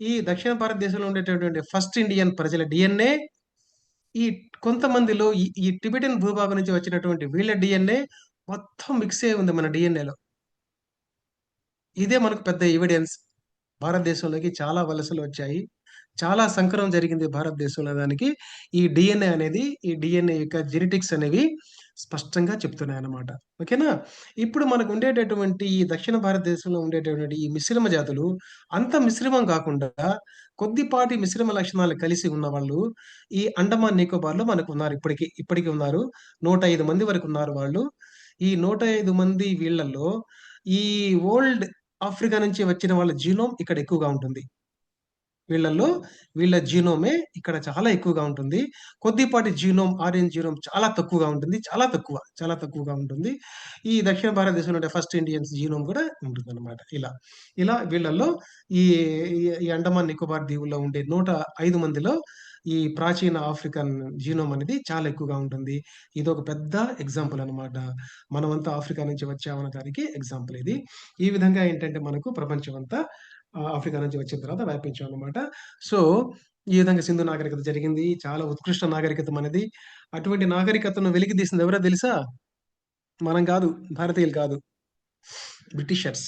ఈ దక్షిణ భారతదేశంలో ఉండేటటువంటి ఫస్ట్ ఇండియన్ ప్రజల డీఎన్ఏ, ఈ కొంతమందిలో ఈ టిబెటన్ భూభాగం నుంచి వచ్చినటువంటి వీళ్ళ డీఎన్ఏ మొత్తం మిక్స్ అయ్యి ఉంది మన డీఎన్ఏలో. ఇదే మనకు పెద్ద ఎవిడెన్స్. భారతదేశంలోకి చాలా వలసలు వచ్చాయి. చాలా సంకరం జరిగింది భారతదేశంలో దానికి. ఈ డీఎన్ఏ యొక్క జెనెటిక్స్ అనేవి స్పష్టంగా చెప్తున్నాయన్నమాట. ఓకేనా? ఇప్పుడు మనకు ఉండేటటువంటి ఈ దక్షిణ భారతదేశంలో ఉండేటటువంటి ఈ మిశ్రమ జాతులు అంత మిశ్రమం కాకుండా కొద్దిపాటి మిశ్రమ లక్షణాలు కలిసి ఉన్నవాళ్ళు ఈ అండమాన్ నికోబార్‌లో మనకున్నారు ఇప్పటికి ఉన్నారు. 105 మంది వరకు ఉన్నారు వాళ్ళు. ఈ 105 మంది వీళ్ళల్లో ఈ ఓల్డ్ ఆఫ్రికా నుంచి వచ్చిన వాళ్ళ జీనోమ్ ఇక్కడ ఎక్కువగా ఉంటుంది. వీళ్ళల్లో వీళ్ళ జీనోమే ఇక్కడ చాలా ఎక్కువగా ఉంటుంది. కొద్దిపాటి ఆర్యన్ జీనోమ్ చాలా తక్కువగా ఉంటుంది. చాలా తక్కువగా ఉంటుంది. ఈ దక్షిణ భారతదేశంలో ఉండే ఫస్ట్ ఇండియన్స్ జీనోమ్ కూడా ఉంటుందన్నమాట. ఇలా వీళ్ళల్లో ఈ ఈ అండమాన్ నికోబార్ దీవుల్లో ఉండే 105 మందిలో ఈ ప్రాచీన ఆఫ్రికన్ జీనోమ్ అనేది చాలా ఎక్కువగా ఉంటుంది. ఇదొక పెద్ద ఎగ్జాంపుల్ అనమాట. మనమంతా ఆఫ్రికా నుంచి వచ్చామన్న దానికి ఎగ్జాంపుల్ ఇది. ఈ విధంగా ఏంటంటే మనకు ప్రపంచమంతా ఆఫ్రికా నుంచి వచ్చిన తర్వాత వ్యాపించామనమాట. సో, ఈ విధంగా సింధు నాగరికత జరిగింది. చాలా ఉత్కృష్ట నాగరికత మనది. అటువంటి నాగరికతను వెలికితీసింది ఎవరో తెలుసా? మనం కాదు. భారతీయులు కాదు. బ్రిటిషర్స్.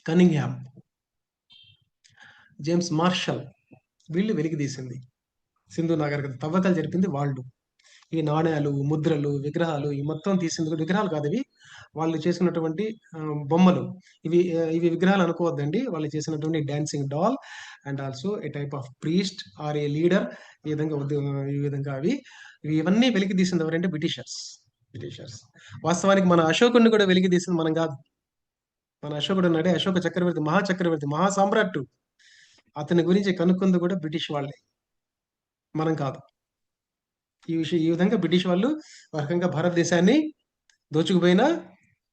కనింగ్హామ్, జేమ్స్ మార్షల్ వీళ్ళు వెలికితీసింది. సింధు నాగరికత తవ్వకాలు జరిపింది వాళ్ళు. ఈ నాణేలు, ముద్రలు, విగ్రహాలు ఈ మొత్తం తీసింది కూడా విగ్రహాలు కాదివి. వాళ్ళు చేసినటువంటి బొమ్మలు. ఇవి విగ్రహాలు అనుకోవద్దండి. వాళ్ళు చేసినటువంటి dancing doll and also a type of priest or a leader. ఈ విధంగా ఇవన్నీ వెలికి తీసింది ఎవరంటే బ్రిటిషర్స్. బ్రిటిషర్స్. వాస్తవానికి మన అశోకుడిని కూడా వెలికి తీసింది మనం కాదు. మన అశోకుడు ఉన్నాడే, అశోక చక్రవర్తి, మహా చక్రవర్తి, మహా సామ్రాట్టు. అతని గురించి కనుక్కుంది కూడా బ్రిటిష్ వాళ్ళే. మనం కాదు. ఈ విధంగా బ్రిటిష్ వాళ్ళు ఒక రకంగా భారతదేశాన్ని దోచుకుపోయినా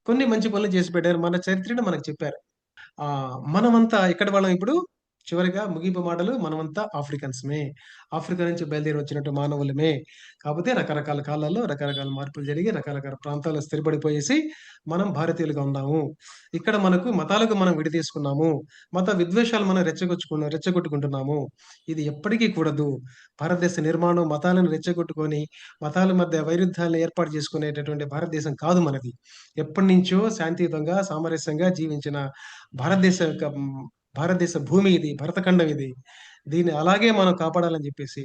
కొన్ని మంచి పనులు చేసి పెట్టారు. మన చరిత్రను మనకు చెప్పారు. మనమంతా ఎక్కడి వాళ్ళం ఇప్పుడు? చివరిగా ముగింపు మాటలు మనమంతా ఆఫ్రికన్స్‌మే. ఆఫ్రికా నుంచి బయలుదేరి వచ్చినట్టు మానవులమే. కాపోతే రకరకాల కాలాల్లో రకరకాల మార్పులు జరిగి రకరకాల ప్రాంతాల్లో స్థిరపడిపోయేసి మనం భారతీయులుగా ఉన్నాము. ఇక్కడ మనకు మతాలకు మనం విడదీసుకున్నాము. మత విద్వేషాలు మనం రెచ్చగొట్టుకుంటున్నాము. ఇది ఎప్పటికీ కూడదు. భారతదేశ నిర్మాణం మతాలను రెచ్చగొట్టుకొని, మతాల మధ్య వైరుధ్యాలను ఏర్పాటు చేసుకునేటటువంటి భారతదేశం కాదు మనది. ఎప్పటినుంచో శాంతియుతంగా, సామరస్యంగా జీవించిన భారతదేశ యొక్క భారతదేశ భూమి ఇది. భరతఖండం ఇది. దీన్ని అలాగే మనం కాపాడాలని జెప్పేసి,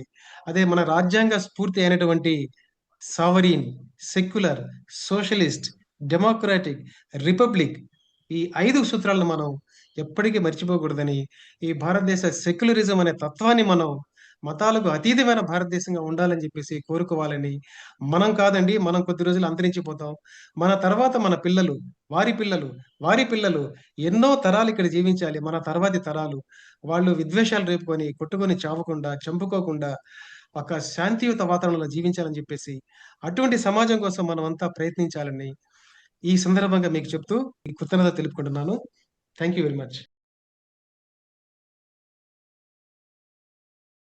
అదే మన రాజ్యాంగ స్ఫూర్తి అయినటువంటి sovereign, secular, socialist, democratic, republic ఈ 5 సూత్రాలను మనం ఎప్పటికీ మర్చిపోకూడదని, ఈ భారతదేశ సెక్యులరిజం అనే తత్వాన్ని మనం మతాలకు అతీతమైన భారతదేశంగా ఉండాలని జెప్పేసి కోరుకోవాలని, మనం కాదండి, మనం కొద్ది రోజులు అంతరించిపోతాం. మన తర్వాత మన పిల్లలు, వారి పిల్లలు, వారి పిల్లలు ఎన్నో తరాలు ఇక్కడ జీవించాలి. మన తర్వాతి తరాలు. వాళ్ళు విద్వేషాలు రేపుకొని, కొట్టుకొని చావకుండా, చంపుకోకుండా ఒక శాంతియుత వాతావరణంలో జీవించాలని జెప్పేసి, అటువంటి సమాజం కోసం మనమంతా ప్రయత్నించాలని ఈ సందర్భంగా మీకు చెప్తూ ఈ కృతజ్ఞత తెలుపుకుంటున్నాను. Thank you very much.